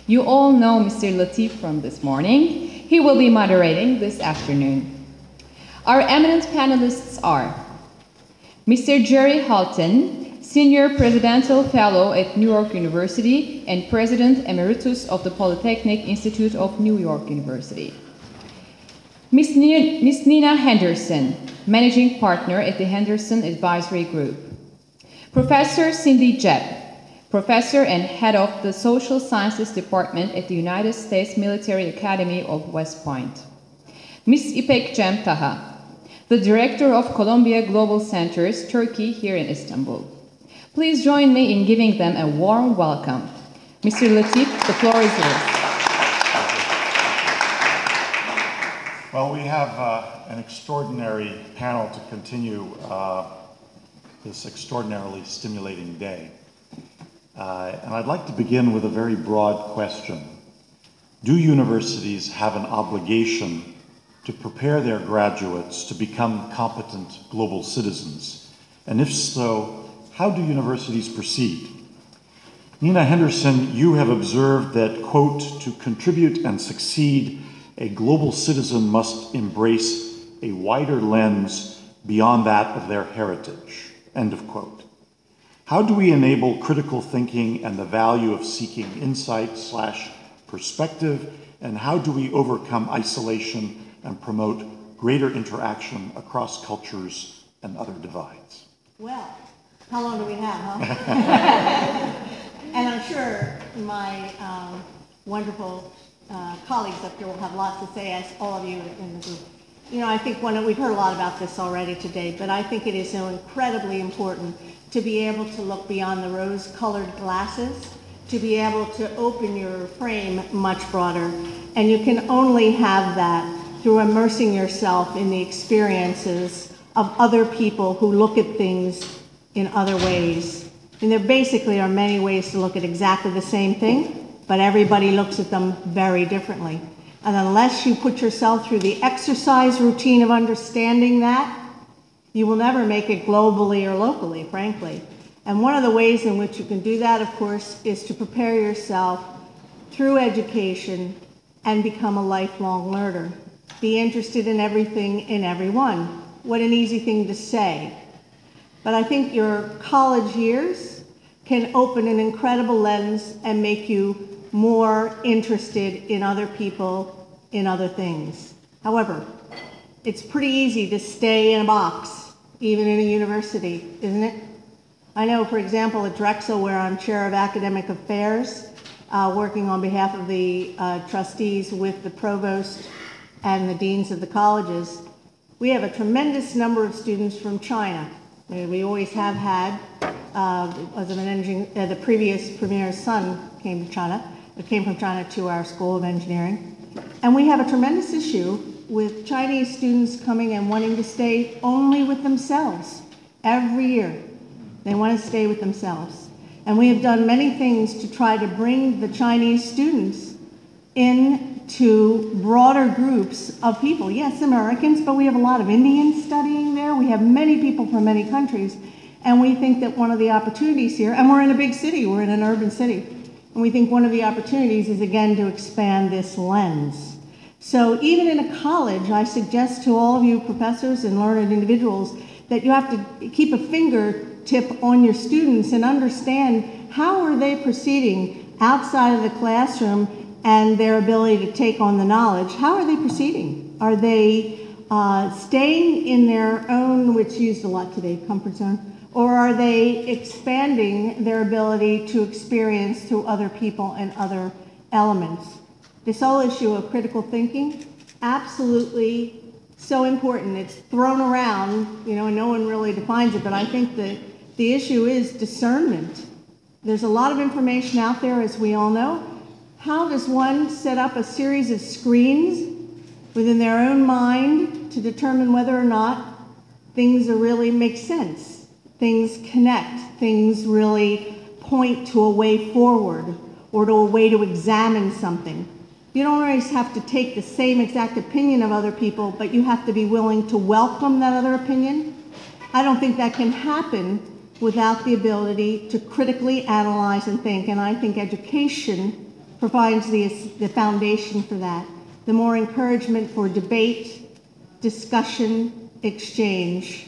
Speaker 1: You all know Mr. Latif from this morning. He will be moderating this afternoon. Our eminent panelists are Mr. Jerry Halton, Senior Presidential Fellow at New York University and President Emeritus of the Polytechnic Institute of New York University. Ms. Nina Henderson, Managing Partner at the Henderson Advisory Group. Professor Cindy Jebb, Professor and Head of the Social Sciences Department at the United States Military Academy of West Point. Ms. İpek Cem Taha, the Director of Columbia Global Centers, Turkey, here in Istanbul. Please join me in giving them a warm welcome. Mr. Latif, the floor is yours.
Speaker 5: Well, we have an extraordinary panel to continue this extraordinarily stimulating day. And I'd like to begin with a very broad question. Do universities have an obligation to prepare their graduates to become competent global citizens? And if so, how do universities proceed? Nina Henderson, you have observed that, quote, to contribute and succeed, a global citizen must embrace a wider lens beyond that of their heritage, end of quote.
Speaker 3: How do we enable critical thinking and the value of seeking insight/perspective? And how do we overcome isolation and promote greater interaction across cultures and other divides?
Speaker 8: Well, how long do we have, huh? And I'm sure my wonderful colleagues up here will have lots to say, as all of you in the group. You know, I think we've heard a lot about this already today, but I think it is so incredibly important to be able to look beyond the rose-colored glasses, to be able to open your frame much broader. And you can only have that through immersing yourself in the experiences of other people who look at things in other ways. And there basically are many ways to look at exactly the same thing, but everybody looks at them very differently. And unless you put yourself through the exercise routine of understanding that, you will never make it globally or locally, frankly. And one of the ways in which you can do that, of course, is to prepare yourself through education and become a lifelong learner. Be interested in everything and everyone. What an easy thing to say. But I think your college years can open an incredible lens and make you more interested in other people, in other things. However, it's pretty easy to stay in a box, even in a university, isn't it? I know, for example, at Drexel, where I'm chair of academic affairs, working on behalf of the trustees with the provost and the deans of the colleges, we have a tremendous number of students from China. We always have had, the previous premier's son came to China. It came from China to our School of Engineering. And we have a tremendous issue with Chinese students coming and wanting to stay only with themselves every year. They want to stay with themselves. And we have done many things to try to bring the Chinese students into broader groups of people. Yes, Americans, but we have a lot of Indians studying there. We have many people from many countries. And we think that one of the opportunities here, and we're in a big city, we're in an urban city, and we think one of the opportunities is, again, to expand this lens. So even in a college, I suggest to all of you professors and learned individuals that you have to keep a fingertip on your students and understand how are they proceeding outside of the classroom and their ability to take on the knowledge. How are they proceeding? Are they staying in their own, which is used a lot today, comfort zone? Or are they expanding their ability to experience through other people and other elements? This whole issue of critical thinking, absolutely so important. It's thrown around, you know, and no one really defines it, but I think that the issue is discernment. There's a lot of information out there, as we all know. How does one set up a series of screens within their own mind to determine whether or not things really make sense? Things connect, things really point to a way forward or to a way to examine something. You don't always have to take the same exact opinion of other people, but you have to be willing to welcome that other opinion. I don't think that can happen without the ability to critically analyze and think, and I think education provides the foundation for that. The more encouragement for debate, discussion, exchange.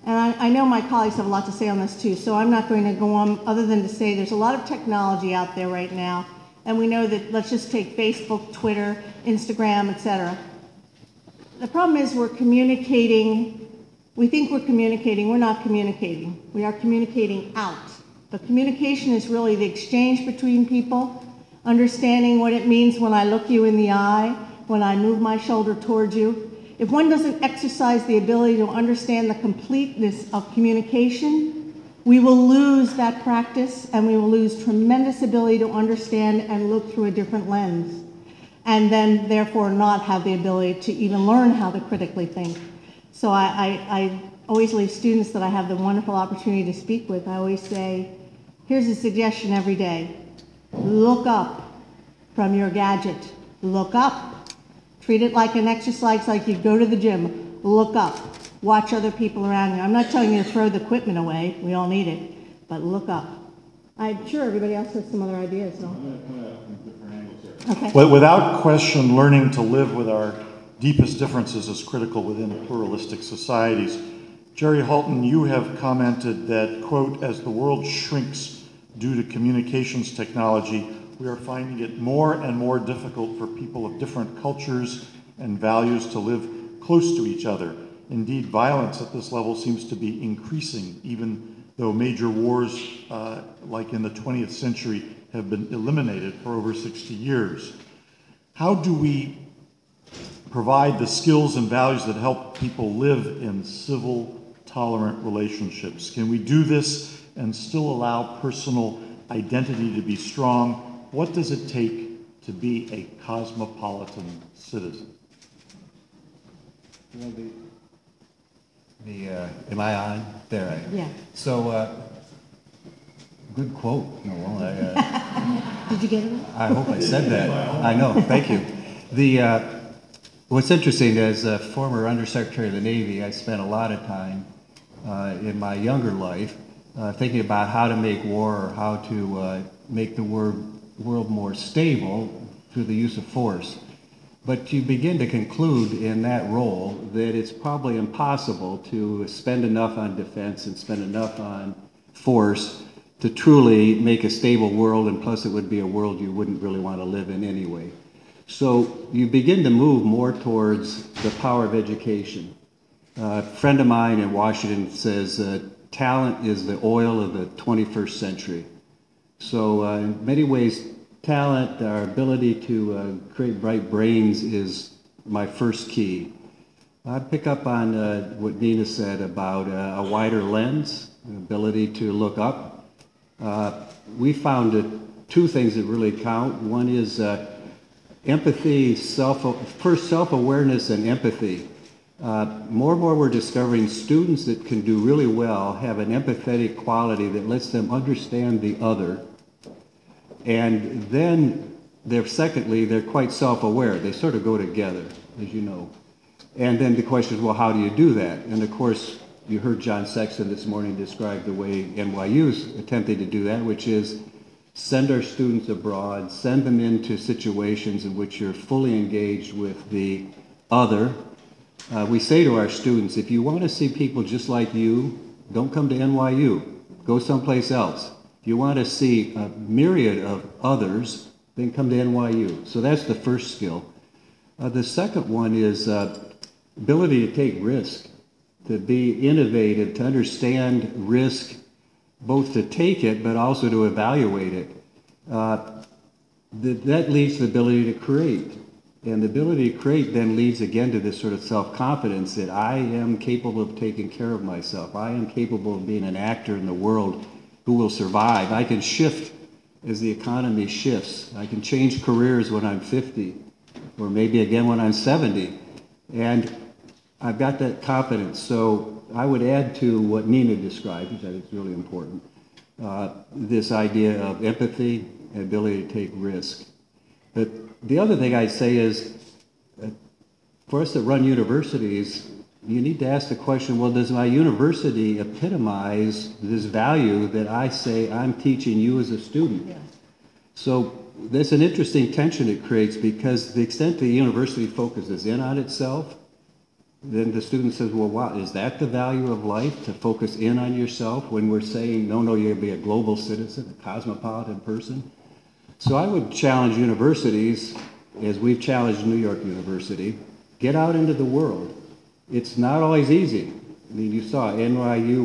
Speaker 8: And I know my colleagues have a lot to say on this too, so I'm not going to go on other than to say there's a lot of technology out there right now, and we know that, let's just take Facebook, Twitter, Instagram, etc. The problem is we're communicating, we think we're communicating, we're not communicating. We are communicating out. But communication is really the exchange between people, understanding what it means when I look you in the eye, when I move my shoulder towards you. If one doesn't exercise the ability to understand the completeness of communication, we will lose that practice and we will lose tremendous ability to understand and look through a different lens, and then therefore not have the ability to even learn how to critically think. So I always leave students that I have the wonderful opportunity to speak with, I always say, here's a suggestion every day. Look up from your gadget. Look up. Treat it like an exercise, like you go to the gym. Look up. Watch other people around you. I'm not telling you to throw the equipment away. We all need it. But look up. I'm sure everybody else has some other ideas. No?
Speaker 3: I'm going to come at it from different angles here.
Speaker 8: Okay.
Speaker 3: Well, without question, learning to live with our deepest differences is critical within pluralistic societies. Jerry Halton, you have commented that, quote, as the world shrinks due to communications technology, we are finding it more and more difficult for people of different cultures and values to live close to each other. Indeed, violence at this level seems to be increasing, even though major wars, like in the 20th century, have been eliminated for over 60 years. How do we provide the skills and values that help people live in civil, tolerant relationships? Can we do this and still allow personal identity to be strong? What does it take to be a cosmopolitan citizen?
Speaker 9: Well, am I on? There I am.
Speaker 8: Yeah.
Speaker 9: So, good quote, Noel.
Speaker 8: Did you get it?
Speaker 9: I hope I said that. I know, thank you. What's interesting, as a former Undersecretary of the Navy, I spent a lot of time in my younger life thinking about how to make war or how to make the world more stable through the use of force. But you begin to conclude in that role that it's probably impossible to spend enough on defense and spend enough on force to truly make a stable world, and plus it would be a world you wouldn't really want to live in anyway. So you begin to move more towards the power of education. A friend of mine in Washington says talent is the oil of the 21st century. So in many ways, talent, our ability to create bright brains is my first key. I pick up on what Nina said about a wider lens, an ability to look up. We found two things that really count. One is empathy, self-awareness and empathy. More and more we're discovering students that can do really well have an empathetic quality that lets them understand the other. And then secondly, they're quite self-aware. They sort of go together, as you know. And then the question is, well, how do you do that? And of course, you heard John Sexton this morning describe the way NYU's attempting to do that, which is send our students abroad, send them into situations in which you're fully engaged with the other. We say to our students, if you want to see people just like you, don't come to NYU. Go someplace else. If you want to see a myriad of others, then come to NYU. So that's the first skill. The second one is ability to take risk, to be innovative, to understand risk, both to take it but also to evaluate it. That leads to the ability to create. And the ability to create then leads again to this sort of self-confidence that I am capable of taking care of myself. I am capable of being an actor in the world who will survive. I can shift as the economy shifts. I can change careers when I'm 50 or maybe again when I'm 70. And I've got that confidence. So I would add to what Nina described, which I think is really important, this idea of empathy and ability to take risk. But the other thing I'd say is, for us that run universities, you need to ask the question, well, does my university epitomize this value that I say I'm teaching you as a student? Yeah. So there's an interesting tension it creates, because the extent the university focuses in on itself, then the student says, well, wow, is that the value of life, to focus in on yourself, when we're saying, no, you're going to be a global citizen, a cosmopolitan person? So I would challenge universities, as we've challenged New York University, get out into the world. It's not always easy. I mean, you saw NYU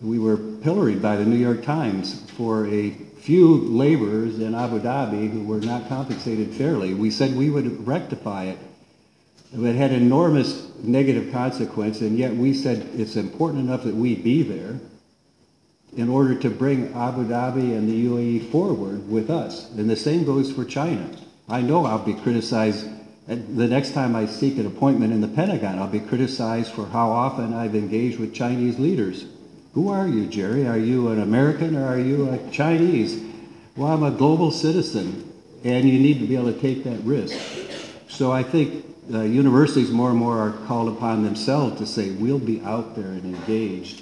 Speaker 9: we were pilloried by the New York Times for a few laborers in Abu Dhabi who were not compensated fairly. We said we would rectify it. It had enormous negative consequence, and yet we said it's important enough that we be there in order to bring Abu Dhabi and the UAE forward with us. And the same goes for China. I know I'll be criticized. The next time I seek an appointment in the Pentagon, I'll be criticized for how often I've engaged with Chinese leaders. Who are you, Jerry? Are you an American or are you a Chinese? Well, I'm a global citizen, and you need to be able to take that risk. So I think universities more and more are called upon themselves to say, we'll be out there and engaged.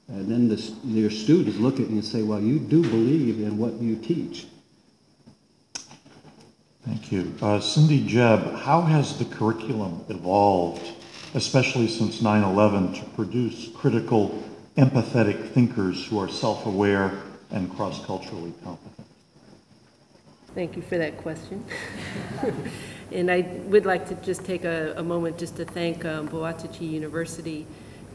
Speaker 9: And then your students look at you and say, well, you do believe in what you teach.
Speaker 3: Thank you. Cindy Jebb, how has the curriculum evolved especially since 9/11, to produce critical, empathetic thinkers who are self-aware and cross-culturally competent?
Speaker 10: Thank you for that question. And I would like to just take a moment just to thank Boğaziçi University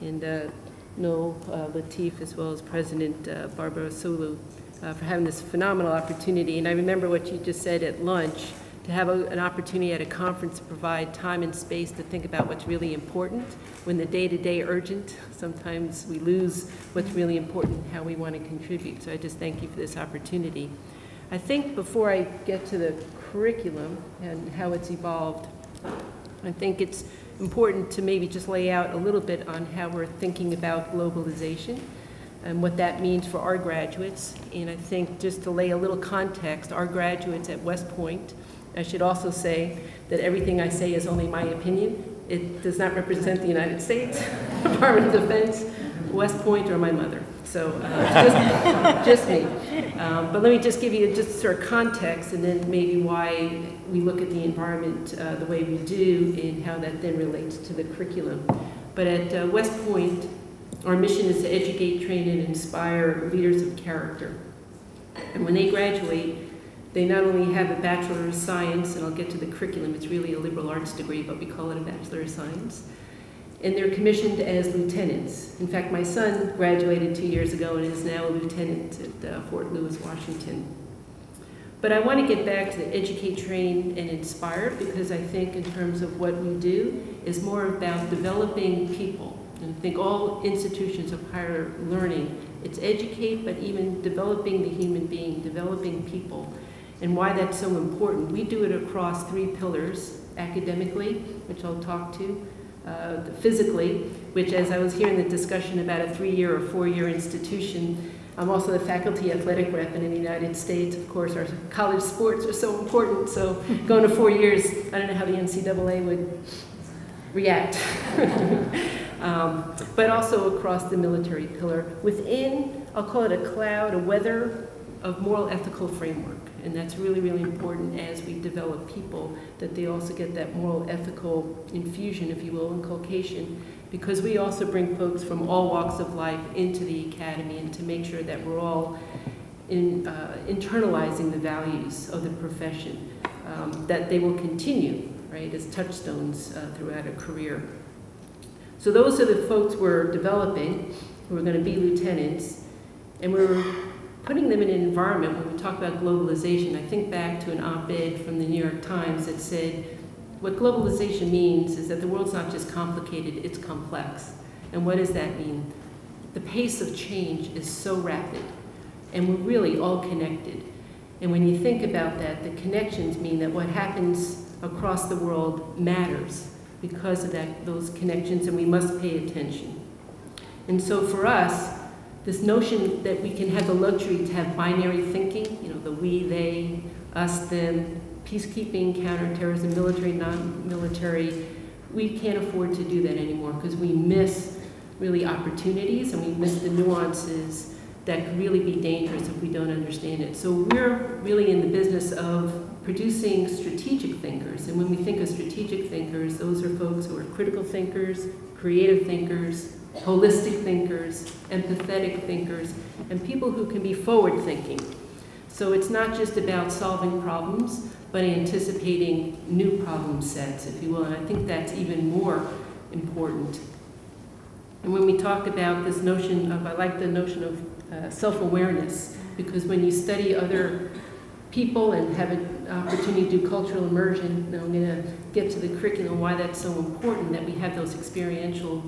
Speaker 10: and Noel Latif, as well as President Barbara Sulu, for having this phenomenal opportunity. And I remember what you just said at lunch, to have an opportunity at a conference to provide time and space to think about what's really important. When the day-to-day urgent, sometimes we lose what's really important, how we want to contribute. So I just thank you for this opportunity. I think before I get to the curriculum and how it's evolved, I think it's important to maybe just lay out a little bit on how we're thinking about globalization and what that means for our graduates. And I think just to lay a little context, our graduates at West Point, I should also say that everything I say is only my opinion. It does not represent the United States, Department of Defense, West Point, or my mother. So just me. But let me just give you just sort of context, and then maybe why we look at the environment the way we do and how that then relates to the curriculum. But at West Point, our mission is to educate, train, and inspire leaders of character. And when they graduate, they not only have a Bachelor of Science, and I'll get to the curriculum, it's really a liberal arts degree, but we call it a Bachelor of Science, and they're commissioned as lieutenants. In fact, my son graduated 2 years ago and is now a lieutenant at Fort Lewis, Washington. But I want to get back to the educate, train, and inspire, because I think in terms of what we do is more about developing people. And I think all institutions of higher learning, it's educate, but even developing the human being, developing people, and why that's so important. We do it across 3 pillars: academically, which I'll talk to, physically, which, as I was hearing the discussion about a 3-year or 4-year institution, I'm also the faculty athletic rep, and in the United States, of course, our college sports are so important, so going to 4 years, I don't know how the NCAA would react. But also across the military pillar. Within, I'll call it a cloud, a weather of moral ethical framework. And that's really, really important as we develop people, that they also get that moral ethical infusion, if you will, inculcation, because we also bring folks from all walks of life into the academy, and to make sure that we're all internalizing the values of the profession, that they will continue, right, as touchstones throughout a career. So those are the folks we're developing, who are going to be lieutenants, and we're putting them in an environment. When we talk about globalization, I think back to an op-ed from the New York Times that said, what globalization means is that the world's not just complicated, it's complex. And what does that mean? The pace of change is so rapid, and we're really all connected. And when you think about that, the connections mean that what happens across the world matters because of those connections, and we must pay attention. And so for us, this notion that we can have the luxury to have binary thinking, you know, the we, they, us, them, peacekeeping, counterterrorism, military, non-military, we can't afford to do that anymore, because we miss really opportunities, and we miss the nuances that could really be dangerous if we don't understand it. So we're really in the business of producing strategic thinkers. And when we think of strategic thinkers, those are folks who are critical thinkers, creative thinkers, holistic thinkers, empathetic thinkers, and people who can be forward-thinking. So it's not just about solving problems, but anticipating new problem sets, if you will, and I think that's even more important. And when we talk about this notion of, I like the notion of self-awareness, because when you study other people and have an opportunity to do cultural immersion, and I'm going to get to the curriculum, why that's so important, that we have those experiential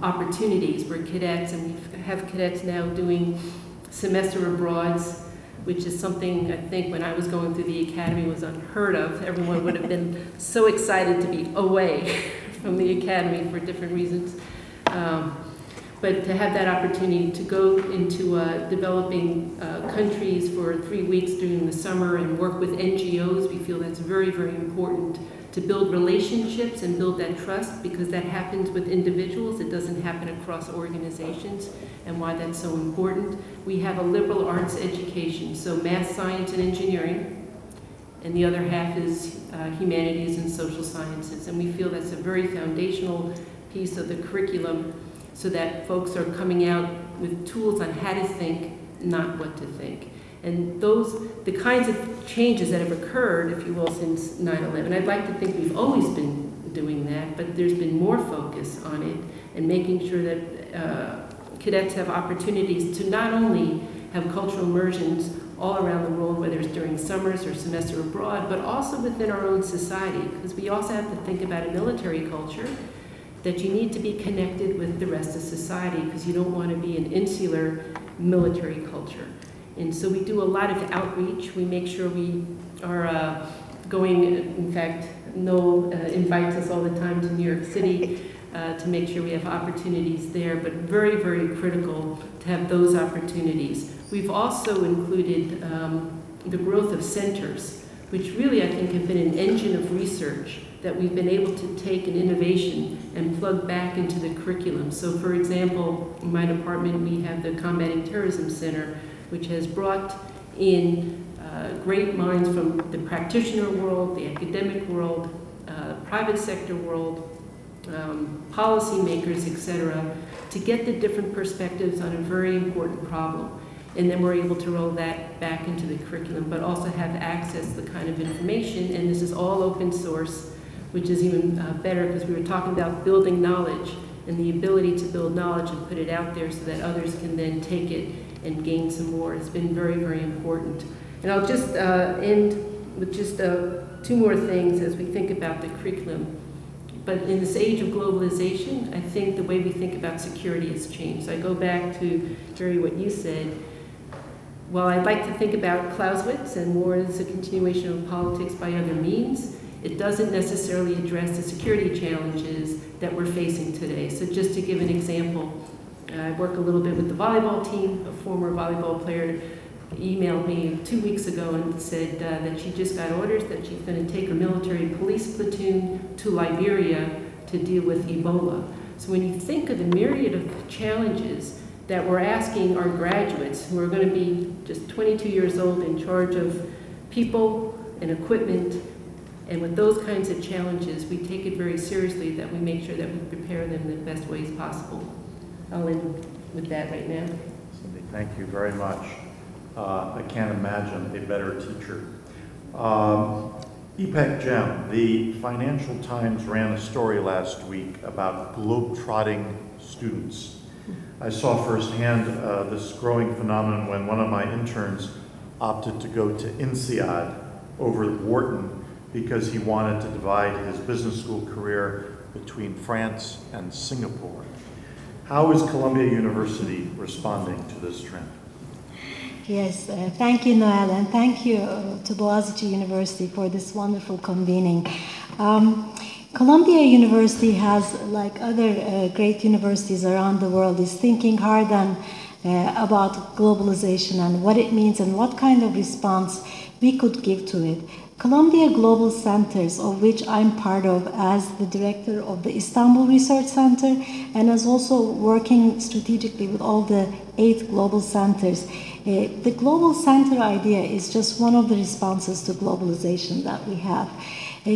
Speaker 10: opportunities where cadets, and we have cadets now doing semester abroads, which is something I think when I was going through the academy was unheard of. Everyone would have been so excited to be away from the academy for different reasons. But to have that opportunity to go into developing countries for 3 weeks during the summer and work with NGOs, we feel that's very, very important to build relationships and build that trust, because that happens with individuals. It doesn't happen across organizations, and why that's so important. We have a liberal arts education, so math, science, and engineering, and the other half is humanities and social sciences, and we feel that's a very foundational piece of the curriculum so that folks are coming out with tools on how to think, not what to think. And the kinds of changes that have occurred, if you will, since 9/11, I'd like to think we've always been doing that, but there's been more focus on it and making sure that cadets have opportunities to not only have cultural immersions all around the world, whether it's during summers or semester abroad, but also within our own society, because we also have to think about a military culture that you need to be connected with the rest of society, because you don't want to be an insular military culture. And so we do a lot of outreach. We make sure we are going, in fact, Noel invites us all the time to New York City to make sure we have opportunities there, but very, very critical to have those opportunities. We've also included the growth of centers, which really I think have been an engine of research that we've been able to take an innovation and plug back into the curriculum. So for example, in my department we have the Combating Terrorism Center, which has brought in great minds from the practitioner world, the academic world, private sector world, policymakers, etc., to get the different perspectives on a very important problem. And then we're able to roll that back into the curriculum, but also have access to the kind of information, and this is all open source, which is even better because we were talking about building knowledge and the ability to build knowledge and put it out there so that others can then take it and gain some more. It's been very, very important. And I'll just end with just 2 more things as we think about the curriculum. But in this age of globalization, I think the way we think about security has changed. So I go back to, Jerry, what you said. While I'd like to think about Clausewitz and war as a continuation of politics by other means, it doesn't necessarily address the security challenges that we're facing today. So just to give an example, I work a little bit with the volleyball team. A former volleyball player emailed me 2 weeks ago and said that she just got orders that she's going to take her military police platoon to Liberia to deal with Ebola. So when you think of the myriad of challenges that we're asking our graduates, who are going to be just 22 years old, in charge of people and equipment, and with those kinds of challenges, we take it very seriously that we make sure that we prepare them in the best ways possible. I'll end with that right now.
Speaker 3: Cindy, thank you very much. I can't imagine a better teacher. Ipek Jem, the Financial Times ran a story last week about globe-trotting students. I saw firsthand this growing phenomenon when one of my interns opted to go to INSEAD over Wharton because he wanted to divide his business school career between France and Singapore. How is Columbia University responding to this trend?
Speaker 11: Yes, thank you, Noel, and thank you to Boğaziçi University for this wonderful convening. Columbia University has, like other great universities around the world, is thinking hard about globalization and what it means and what kind of response we could give to it. Columbia Global Centers, of which I'm part of as the director of the Istanbul Research Center, and as also working strategically with all the 8 global centers. The global center idea is just one of the responses to globalization that we have.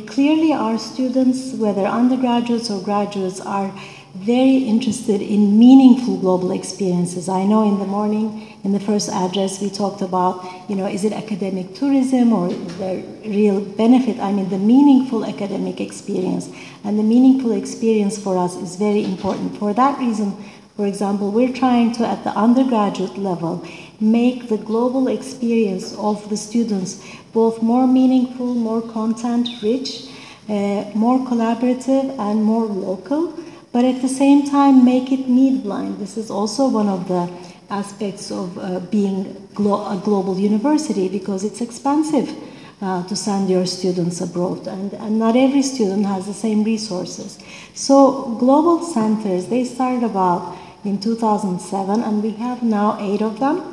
Speaker 11: Clearly our students, whether undergraduates or graduates, are very interested in meaningful global experiences. I know in the morning, in the first address, we talked about, is it academic tourism or the real benefit? I mean, the meaningful academic experience. And the meaningful experience for us is very important. For that reason, for example, we're trying to, at the undergraduate level, make the global experience of the students both more meaningful, more content-rich, more collaborative, and more local, but at the same time make it need-blind. This is also one of the aspects of being a global university, because it's expensive to send your students abroad, and not every student has the same resources. So global centers, they started about in 2007, and we have now 8 of them.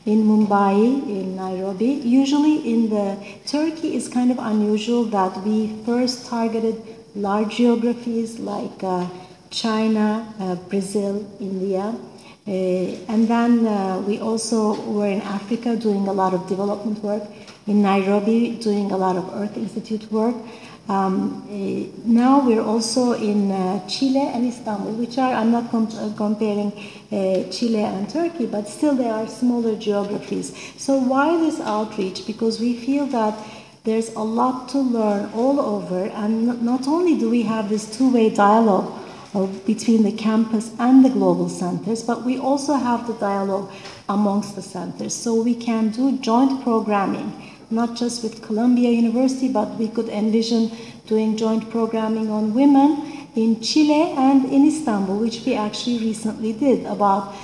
Speaker 11: In Mumbai, in Nairobi. Usually in Turkey is kind of unusual that we first targeted large geographies like China, Brazil, India. And then we also were in Africa doing a lot of development work, in Nairobi doing a lot of Earth Institute work. Now we're also in Chile and Istanbul, which are, I'm not comparing Chile and Turkey, but still they are smaller geographies. So why this outreach? Because we feel that there's a lot to learn all over, and not only do we have this two-way dialogue between the campus and the global centers, but we also have the dialogue amongst the centers. So we can do joint programming, not just with Columbia University, but we could envision doing joint programming on women in Chile and in Istanbul, which we actually recently did about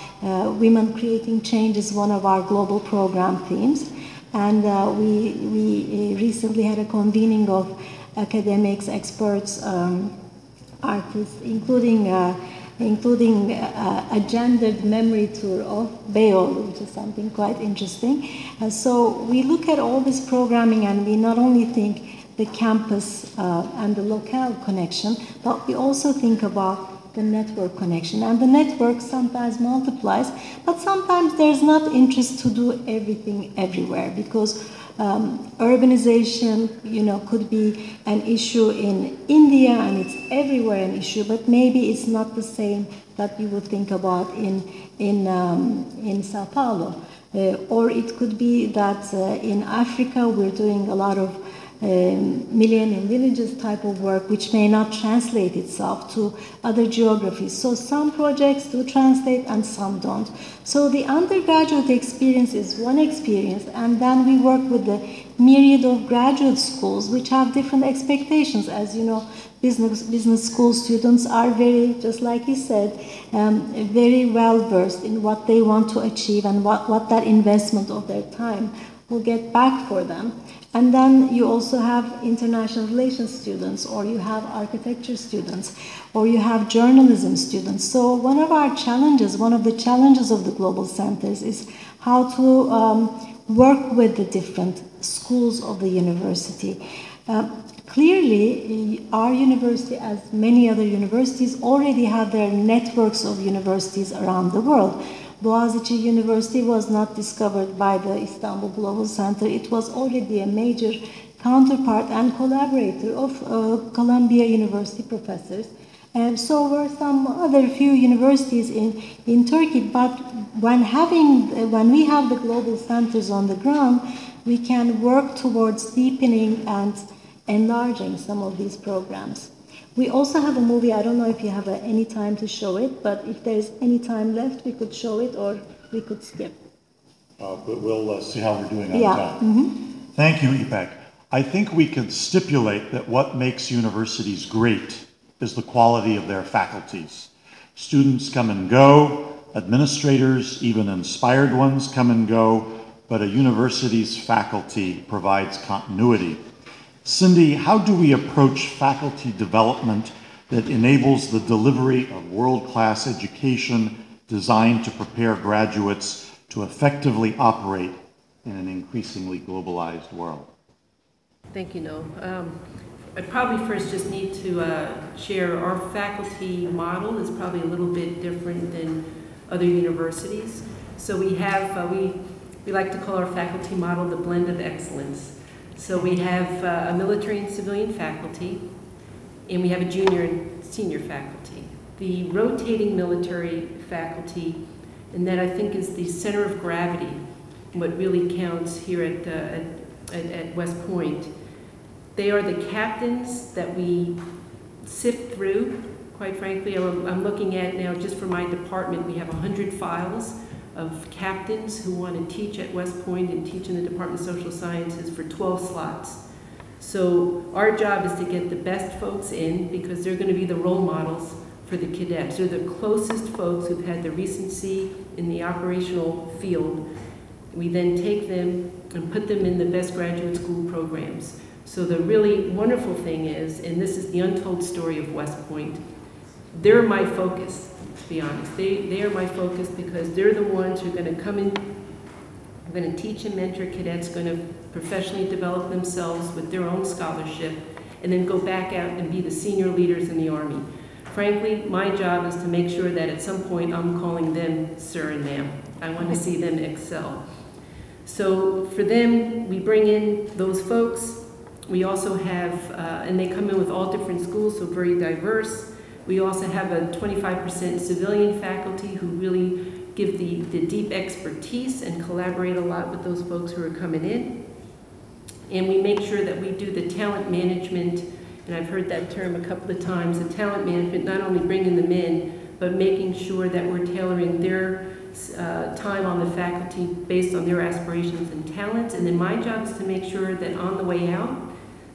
Speaker 11: women creating change is one of our global program themes. And we recently had a convening of academics, experts, artists, including a gendered memory tour of Beyoğlu, which is something quite interesting. So we look at all this programming and we not only think the campus and the locale connection, but we also think about the network connection. And the network sometimes multiplies, but sometimes there's not interest to do everything everywhere, because urbanization, could be an issue in India and it's everywhere an issue, but maybe it's not the same that you would think about in Sao Paulo. Or it could be that in Africa we're doing a lot of Millennium Villages type of work, which may not translate itself to other geographies. So some projects do translate and some don't. So the undergraduate experience is one experience, and then we work with the myriad of graduate schools which have different expectations. As you know, business school students are very, just like you said, very well versed in what they want to achieve and what that investment of their time will get back for them. And then you also have international relations students, or you have architecture students, or you have journalism students. So one of the challenges of the global centers is how to work with the different schools of the university. Clearly, our university, as many other universities, already have their networks of universities around the world. Boğaziçi University was not discovered by the Istanbul Global Center. It was already a major counterpart and collaborator of Columbia University professors. And so were some other few universities in Turkey. But when we have the global centers on the ground, we can work towards deepening and enlarging some of these programs. We also have a movie. I don't know if you have any time to show it, but if there's any time left, we could show it or we could skip.
Speaker 3: But we'll see how we're doing on time.
Speaker 11: Mm-hmm.
Speaker 3: Thank you, Ipek. I think we can stipulate that what makes universities great is the quality of their faculties. Students come and go, administrators, even inspired ones, come and go, but a university's faculty provides continuity. Cindy, how do we approach faculty development that enables the delivery of world-class education designed to prepare graduates to effectively operate in an increasingly globalized world?
Speaker 10: Thank you, Noah. I probably first just need to share our faculty model is probably a little bit different than other universities. So we have, we like to call our faculty model the blend of excellence. So we have a military and civilian faculty, and we have a junior and senior faculty. The rotating military faculty, and that I think is the center of gravity, what really counts here at West Point. They are the captains that we sift through, quite frankly. I'm looking at now, just for my department, we have 100 files of captains who want to teach at West Point and teach in the Department of Social Sciences for 12 slots. So our job is to get the best folks in, because they're going to be the role models for the cadets. They're the closest folks who've had the recency in the operational field. We then take them and put them in the best graduate school programs. So the really wonderful thing is, and this is the untold story of West Point, they're my focus. To be honest, they are my focus, because they're the ones who are going to come in, are going to teach and mentor cadets, going to professionally develop themselves with their own scholarship, and then go back out and be the senior leaders in the Army. Frankly, my job is to make sure that at some point I'm calling them sir and ma'am. I want to see them excel. So for them, we bring in those folks, We also have, and they come in with all different schools, so very diverse. We also have a 25% civilian faculty who really give the deep expertise and collaborate a lot with those folks who are coming in. And we make sure that we do the talent management, and I've heard that term a couple of times, the talent management, not only bringing them in, but making sure that we're tailoring their time on the faculty based on their aspirations and talents. And then my job is to make sure that on the way out,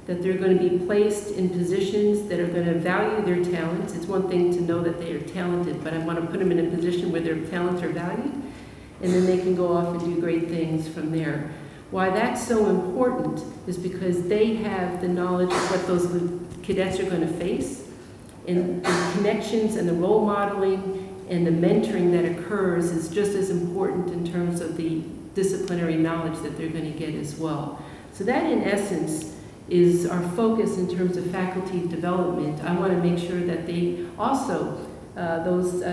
Speaker 10: that they're going to be placed in positions that are going to value their talents. It's one thing to know that they are talented, but I want to put them in a position where their talents are valued, and then they can go off and do great things from there. Why that's so important is because they have the knowledge of what those cadets are going to face, and the connections and the role modeling and the mentoring that occurs is just as important in terms of the disciplinary knowledge that they're going to get as well. So that, in essence, is our focus in terms of faculty development. I want to make sure that they also, those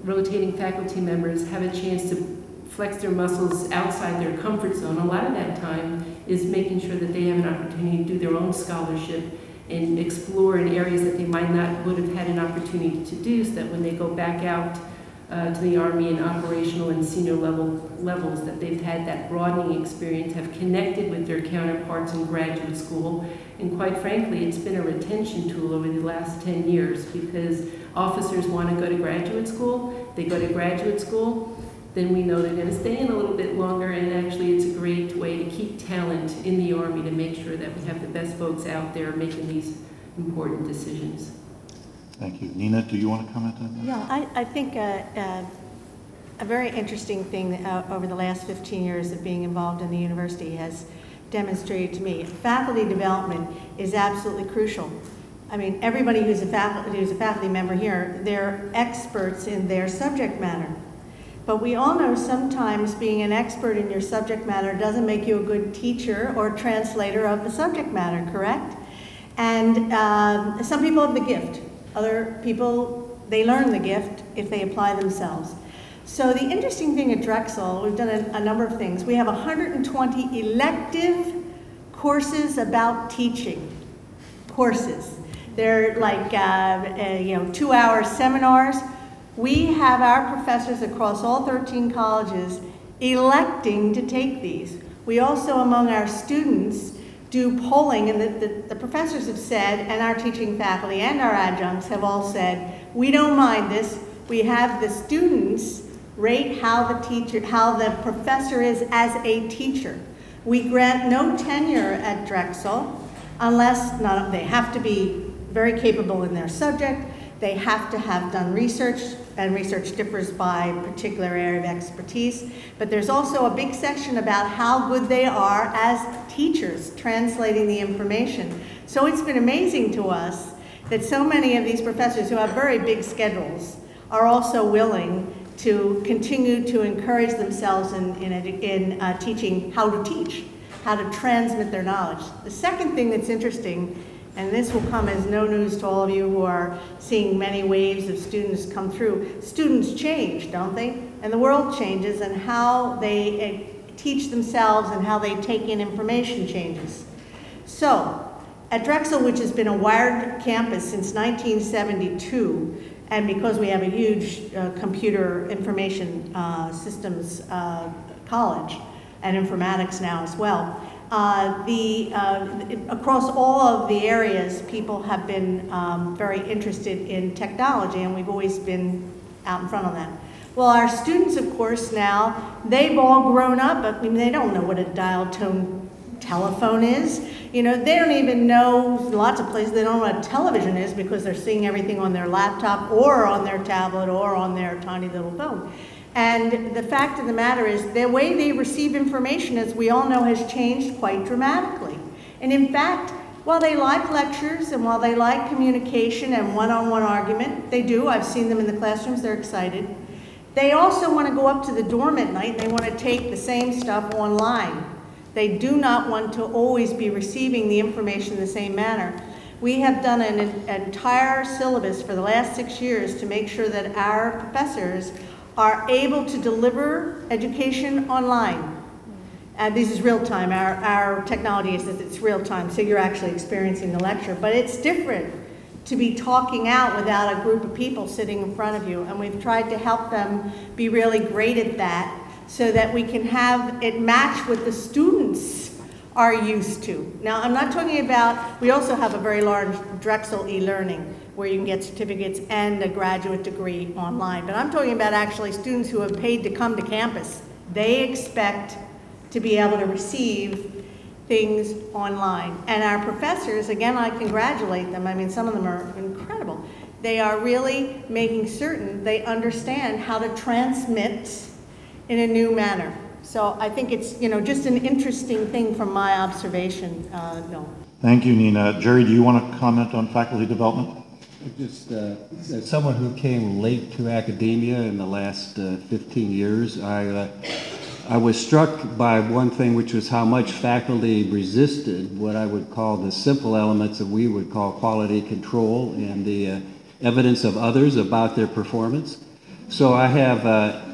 Speaker 10: rotating faculty members, have a chance to flex their muscles outside their comfort zone. A lot of that time is making sure that they have an opportunity to do their own scholarship and explore in areas that they might not would have had an opportunity to do, so that when they go back out to the Army in operational and senior levels, that they've had that broadening experience, have connected with their counterparts in graduate school. And quite frankly, it's been a retention tool over the last 10 years, because officers want to go to graduate school, they go to graduate school, then we know they're going to stay in a little bit longer, and actually it's a great way to keep talent in the Army, to make sure that we have the best folks out there making these important decisions.
Speaker 3: Thank you. Nina, do you want to comment on that?
Speaker 8: Yeah, I think a very interesting thing over the last 15 years of being involved in the university has demonstrated to me, faculty development is absolutely crucial. I mean, everybody who's a faculty member here, they're experts in their subject matter. But we all know sometimes being an expert in your subject matter doesn't make you a good teacher or translator of the subject matter, correct? And some people have the gift. Other people, they learn the gift if they apply themselves. So the interesting thing at Drexel, we've done a number of things. We have 120 elective courses about teaching, courses. They're like 2-hour seminars. We have our professors across all 13 colleges electing to take these. We also, among our students, do polling, and the professors have said, and our teaching faculty and our adjuncts have all said, we don't mind this. We have the students rate how the professor is as a teacher. We grant no tenure at Drexel unless they have to be very capable in their subject. They have to have done research, and research differs by particular area of expertise. But there's also a big section about how good they are as teachers translating the information. So it's been amazing to us that so many of these professors who have very big schedules are also willing to continue to encourage themselves in teaching how to teach, how to transmit their knowledge. The second thing that's interesting, and this will come as no news to all of you who are seeing many waves of students come through. Students change, don't they? And the world changes, and how they teach themselves and how they take in information changes. So, at Drexel, which has been a wired campus since 1972, and because we have a huge computer information systems college, and informatics now as well, across all of the areas, people have been very interested in technology, and we've always been out in front of that. Well, our students, of course, now, they've all grown up, but I mean, they don't know what a dial tone telephone is. You know, they don't even know, lots of places, they don't know what a television is because they're seeing everything on their laptop or on their tablet or on their tiny little phone. And the fact of the matter is, the way they receive information, as we all know, has changed quite dramatically. And in fact, while they like lectures and while they like communication and one-on-one argument, they do, I've seen them in the classrooms, they're excited. They also want to go up to the dorm at night and they want to take the same stuff online. They do not want to always be receiving the information in the same manner. We have done an entire syllabus for the last 6 years to make sure that our professors are able to deliver education online. this is real time. Our technology is that it's real time, so you're actually experiencing the lecture. But it's different to be talking out without a group of people sitting in front of you. And we've tried to help them be really great at that so that we can have it match what the students are used to. Now, I'm not talking about, we also have a very large Drexel e-learning where you can get certificates and a graduate degree online. But I'm talking about actually students who have paid to come to campus. They expect to be able to receive things online. And our professors, again, I congratulate them. I mean, some of them are incredible. They are really making certain they understand how to transmit in a new manner. So I think it's, you know, just an interesting thing from my observation, Bill.
Speaker 3: Thank you, Nina. Jerry, do you want to comment on faculty development?
Speaker 9: Just as someone who came late to academia in the last 15 years, I was struck by one thing, which was how much faculty resisted what I would call the simple elements that we would call quality control and the evidence of others about their performance. So I have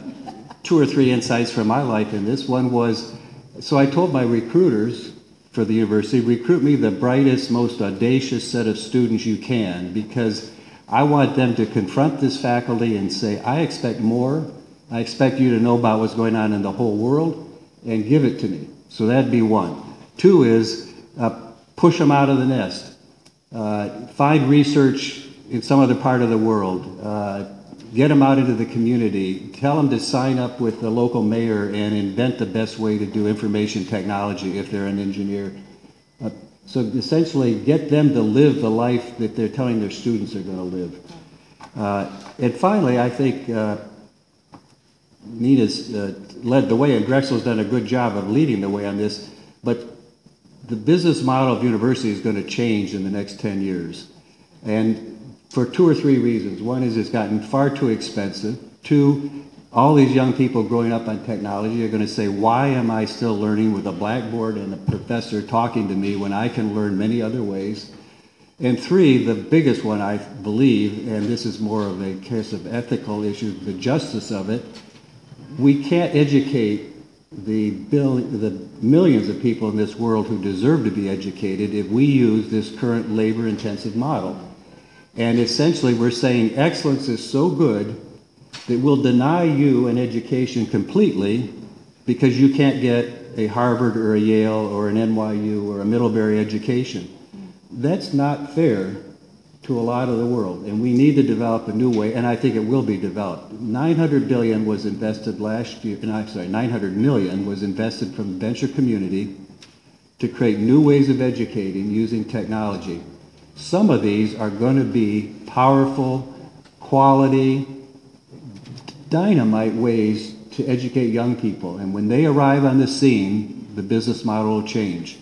Speaker 9: 2 or 3 insights from my life in this. One was, so I told my recruiters for the university, recruit me the brightest, most audacious set of students you can, because I want them to confront this faculty and say, I expect more. I expect you to know about what's going on in the whole world and give it to me. So that'd be one. 2 is push them out of the nest. Find research in some other part of the world. Get them out into the community. Tell them to sign up with the local mayor and invent the best way to do information technology if they're an engineer. So essentially get them to live the life that they're telling their students they're going to live. And finally, I think Nina's led the way, and Drexel's done a good job of leading the way on this, but the business model of university is going to change in the next 10 years. And for 2 or 3 reasons. One is it's gotten far too expensive. 2, all these young people growing up on technology are going to say, why am I still learning with a blackboard and a professor talking to me when I can learn many other ways? And 3, the biggest one I believe, and this is more of a case of ethical issue, the justice of it, we can't educate the millions of people in this world who deserve to be educated if we use this current labor-intensive model. And essentially we're saying excellence is so good that we'll deny you an education completely because you can't get a Harvard or a Yale or an NYU or a Middlebury education. That's not fair to a lot of the world, and we need to develop a new way, and I think it will be developed. $900 billion was invested last year, and I'm sorry, $900 million was invested from the venture community to create new ways of educating using technology. Some of these are going to be powerful, quality, dynamite ways to educate young people. And when they arrive on the scene, the business model will change.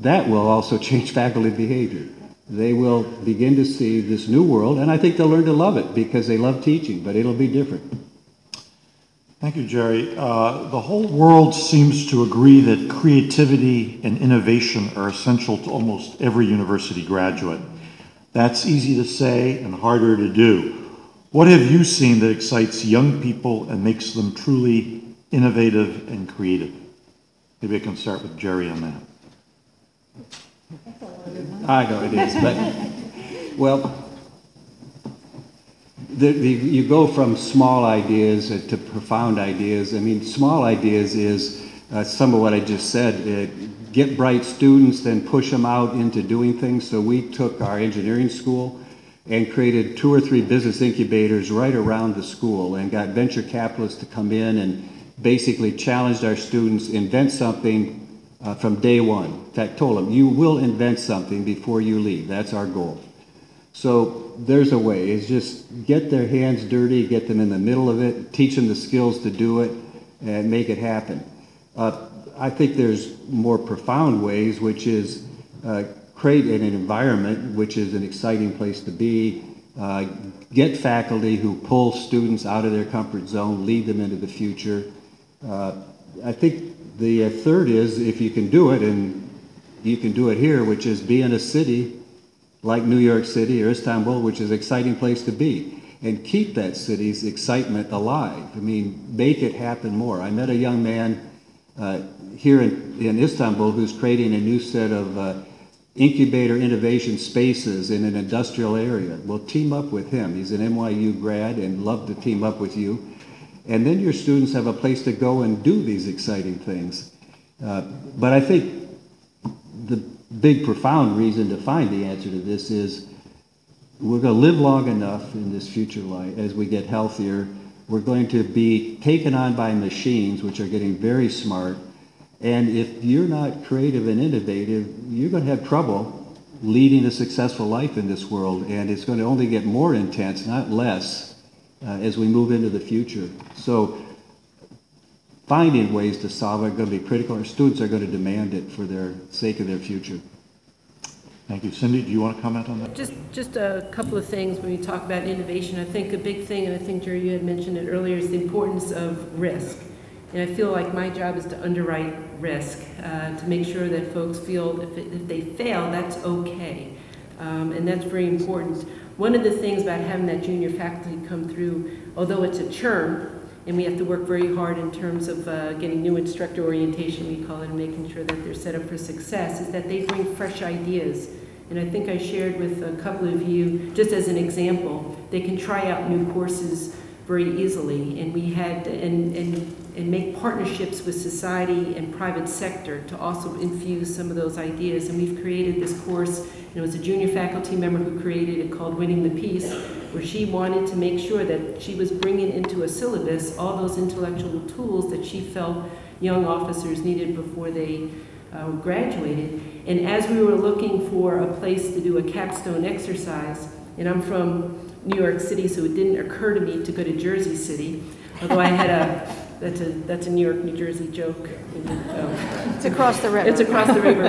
Speaker 9: That will also change faculty behavior. They will begin to see this new world, and I think they'll learn to love it because they love teaching, but it'll be different.
Speaker 3: Thank you, Jerry. The whole world seems to agree that creativity and innovation are essential to almost every university graduate. That's easy to say and harder to do. What have you seen that excites young people and makes them truly innovative and creative? Maybe I can start with Jerry on that.
Speaker 9: I know it is, but, well, you go from small ideas to profound ideas. I mean, small ideas is some of what I just said. Get bright students, then push them out into doing things. So we took our engineering school and created 2 or 3 business incubators right around the school and got venture capitalists to come in and basically challenged our students, invent something from day one. In fact, told them, you will invent something before you leave. That's our goal. So there's a way. It's just get their hands dirty, get them in the middle of it, teach them the skills to do it, and make it happen. I think there's more profound ways, which is create an environment which is an exciting place to be, get faculty who pull students out of their comfort zone, lead them into the future. I think the third is, if you can do it, and you can do it here, which is be in a city like New York City or Istanbul, which is an exciting place to be, and keep that city's excitement alive. I mean, make it happen more. I met a young man here in Istanbul who's creating a new set of incubator innovation spaces in an industrial area. Well, team up with him. He's an NYU grad and love to team up with you. And then your students have a place to go and do these exciting things. But I think the big profound reason to find the answer to this is we're going to live long enough in this future life as we get healthier. We're going to be taken on by machines which are getting very smart. And if you're not creative and innovative, you're going to have trouble leading a successful life in this world. And it's going to only get more intense, not less, as we move into the future. So finding ways to solve it are going to be critical. Our students are going to demand it for their sake of their future.
Speaker 3: Thank you. Cindy, do you want to comment on that?
Speaker 10: Just a couple of things when we talk about innovation. I think a big thing, and I think, Jerry, you had mentioned it earlier, is the importance of risk. And I feel like my job is to underwrite risk, to make sure that folks feel if they fail, that's okay. And that's very important. One of the things about having that junior faculty come through, although it's a churn, and we have to work very hard in terms of getting new instructor orientation, we call it, and making sure that they're set up for success, is that they bring fresh ideas. And I think I shared with a couple of you, just as an example, they can try out new courses very easily, and we had and make partnerships with society and private sector to also infuse some of those ideas. And we've created this course, and it was a junior faculty member who created it, called Winning the Peace, where she wanted to make sure that she was bringing into a syllabus all those intellectual tools that she felt young officers needed before they graduated. And as we were looking for a place to do a capstone exercise, and I'm from New York City, so it didn't occur to me to go to Jersey City, although I had that's a New York, New Jersey joke.
Speaker 8: It's across the river.
Speaker 10: It's across the river.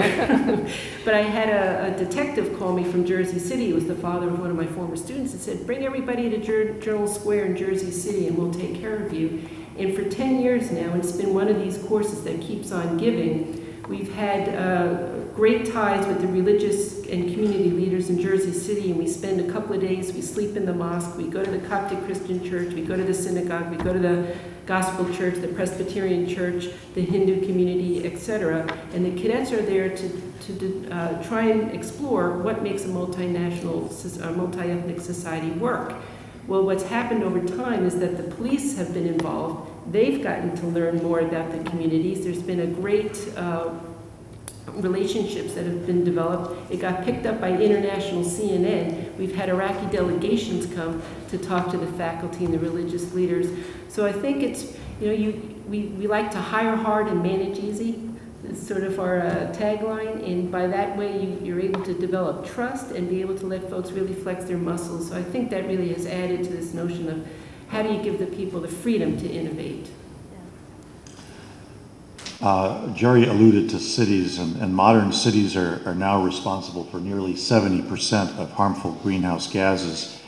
Speaker 10: But I had a detective call me from Jersey City. He was the father of one of my former students, and said, bring everybody to Journal Square in Jersey City and we'll take care of you. And for 10 years now, it's been one of these courses that keeps on giving. We've had great ties with the religious and community leaders in Jersey City, and we spend a couple of days, we sleep in the mosque, we go to the Coptic Christian church, we go to the synagogue, we go to the Gospel church, the Presbyterian church, the Hindu community, etc. And the cadets are there to try and explore what makes a multinational, multi-ethnic society work. Well, what's happened over time is that the police have been involved. They've gotten to learn more about the communities. There's been a great relationships that have been developed. It got picked up by international CNN. We've had Iraqi delegations come to talk to the faculty and the religious leaders. So I think it's, we like to hire hard and manage easy. It's sort of our tagline, and by that way you're able to develop trust and be able to let folks really flex their muscles. So I think that really has added to this notion of how do you give the people the freedom to innovate.
Speaker 3: Jerry alluded to cities, and modern cities are now responsible for nearly 70% of harmful greenhouse gases.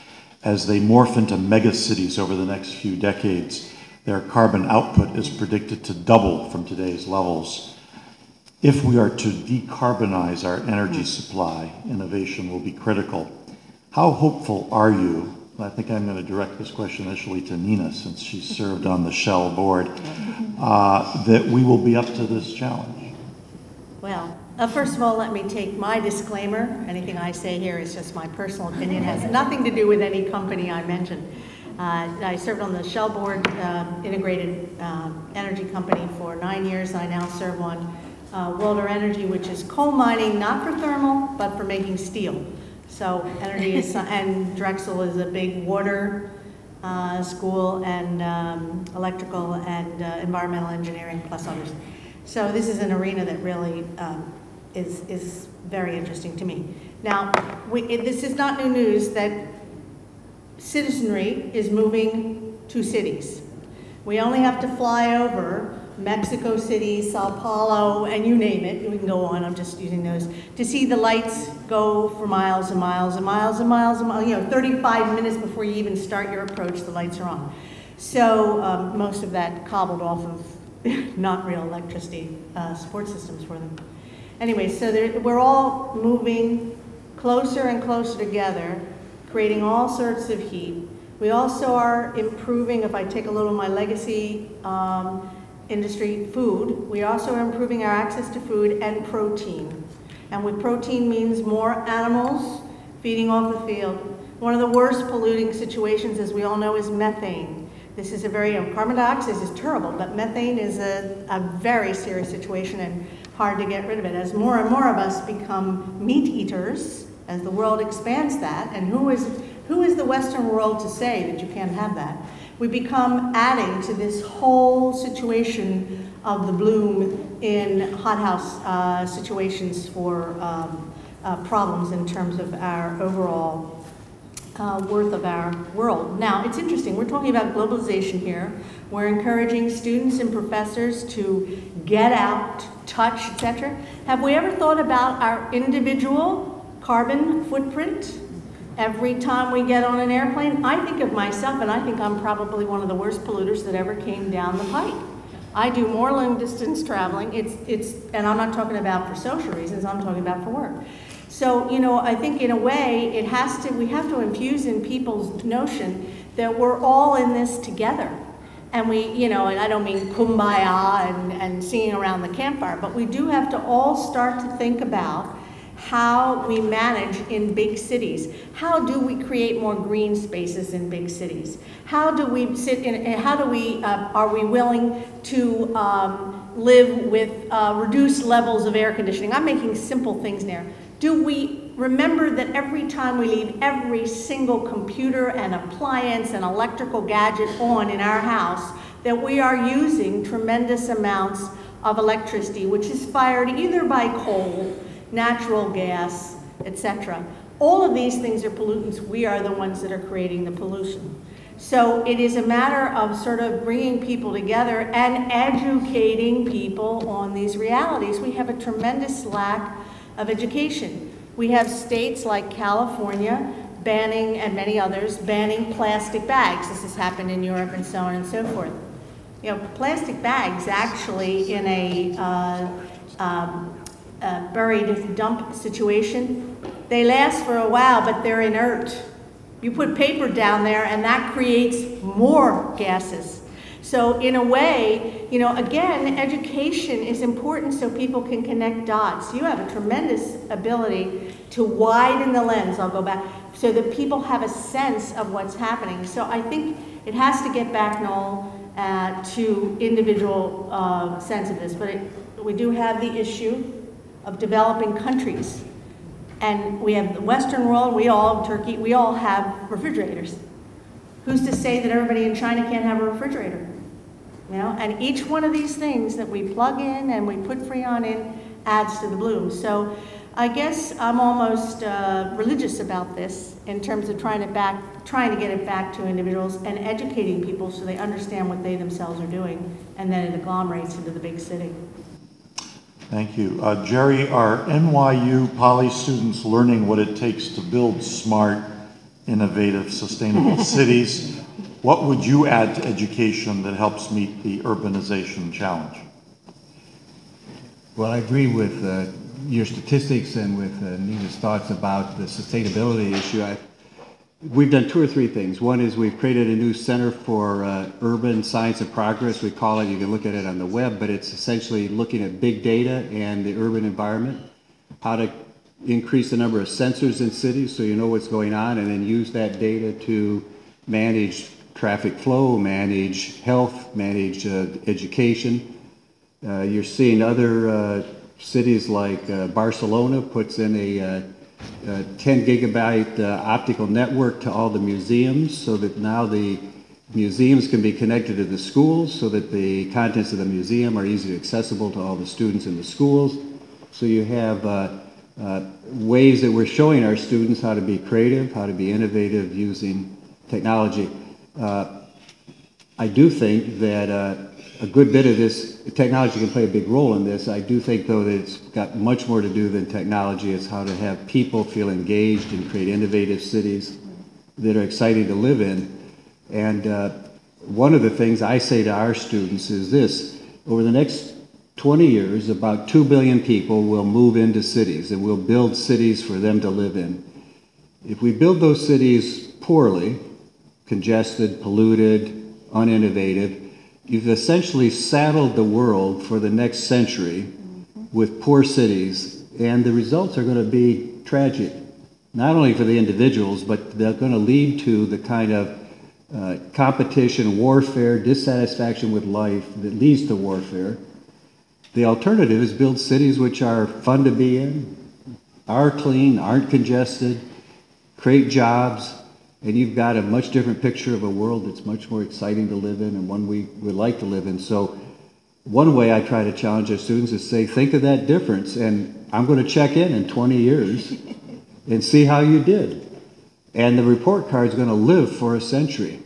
Speaker 3: As they morph into megacities over the next few decades, their carbon output is predicted to double from today's levels. If we are to decarbonize our energy supply, innovation will be critical. How hopeful are you? I think I'm going to direct this question initially to Nina, since she served on the Shell board, that we will be up to this challenge.
Speaker 8: Well, first of all, let me take my disclaimer. Anything I say here is just my personal opinion. It has nothing to do with any company I mentioned. I served on the Shell board, integrated energy company, for 9 years. I now serve on Wilder Energy, which is coal mining, not for thermal, but for making steel. So energy is, and Drexel is a big water school, and electrical and environmental engineering, plus others. So this is an arena that really is very interesting to me. Now, this is not new news that citizenry is moving to cities. We only have to fly over Mexico City, Sao Paulo, and you name it, we can go on, I'm just using those, to see the lights go for miles and miles and miles and miles and miles, 35 minutes before you even start your approach, the lights are on. So most of that cobbled off of not real electricity support systems for them. Anyway, so we're all moving closer and closer together, creating all sorts of heat. We also are improving, if I take a little of my legacy,
Speaker 12: industry, food. We also are improving our access to food and protein. And with protein means more animals feeding off the field. One of the worst polluting situations, as we all know, is methane. This is a very, carbon dioxide is terrible, but methane is a very serious situation and hard to get rid of it. As more and more of us become meat eaters, as the world expands that, and who is the Western world to say that you can't have that? We become adding to this whole situation of the bloom in hothouse situations for problems in terms of our overall worth of our world. Now, it's interesting, we're talking about globalization here. We're encouraging students and professors to get out, touch, etc. Have we ever thought about our individual carbon footprint? Every time we get on an airplane, I think of myself, and I think I'm probably one of the worst polluters that ever came down the pike. I do more long distance traveling, and I'm not talking about for social reasons, I'm talking about for work. So, you know, I think in a way, we have to infuse in people's notion that we're all in this together. And we, you know, and I don't mean kumbaya and singing around the campfire, but we do have to all start to think about how we manage in big cities. How do we create more green spaces in big cities? How do we are we willing to live with reduced levels of air conditioning? I'm making simple things there. Do we remember that every time we leave every single computer and appliance and electrical gadget on in our house, that we are using tremendous amounts of electricity, which is fired either by coal, natural gas, etc. All of these things are pollutants. We are the ones that are creating the pollution. So it is a matter of sort of bringing people together and educating people on these realities. We have a tremendous lack of education. We have states like California banning, and many others, banning plastic bags. This has happened in Europe and so on and so forth. You know, plastic bags actually in a buried dump situation, they last for a while, but they're inert. You put paper down there and that creates more gases. So in a way, you know, again, education is important so people can connect dots. You have a tremendous ability to widen the lens, I'll go back, so that people have a sense of what's happening. So I think it has to get back, Noel, to individual sense of this, but we do have the issue of developing countries. And we have the Western world, Turkey, we all have refrigerators. Who's to say that everybody in China can't have a refrigerator? You know, and each one of these things that we plug in and we put Freon in adds to the bloom. So I guess I'm almost religious about this in terms of trying to get it back to individuals and educating people so they understand what they themselves are doing, and then it agglomerates into the big city.
Speaker 3: Thank you. Jerry, are NYU Poly students learning what it takes to build smart, innovative, sustainable cities? What would you add to education that helps meet the urbanization challenge?
Speaker 9: Well, I agree with your statistics and with Nina's thoughts about the sustainability issue. We've done 2 or 3 things. One is we've created a new Center for Urban Science and Progress. We call it, you can look at it on the web, but it's essentially looking at big data and the urban environment, how to increase the number of sensors in cities so you know what's going on, and then use that data to manage traffic flow, manage health, manage education. You're seeing other cities like Barcelona puts in a 10 gigabyte optical network to all the museums, so that now the museums can be connected to the schools so that the contents of the museum are easily accessible to all the students in the schools. So you have ways that we're showing our students how to be creative, how to be innovative using technology. I do think that a good bit of this, technology can play a big role in this. I do think, though, that it's got much more to do than technology. It's how to have people feel engaged and create innovative cities that are exciting to live in. And one of the things I say to our students is this: over the next 20 years, about 2 billion people will move into cities, and we'll build cities for them to live in. If we build those cities poorly, congested, polluted, uninnovative, you've essentially saddled the world for the next century with poor cities, and the results are going to be tragic, not only for the individuals, but they're going to lead to the kind of competition, warfare, dissatisfaction with life that leads to warfare. The alternative is build cities which are fun to be in, are clean, aren't congested, create jobs, and you've got a much different picture of a world that's much more exciting to live in and one we would like to live in. So one way I try to challenge our students is say, think of that difference, and I'm going to check in 20 years and see how you did. And the report card is going to live for a century.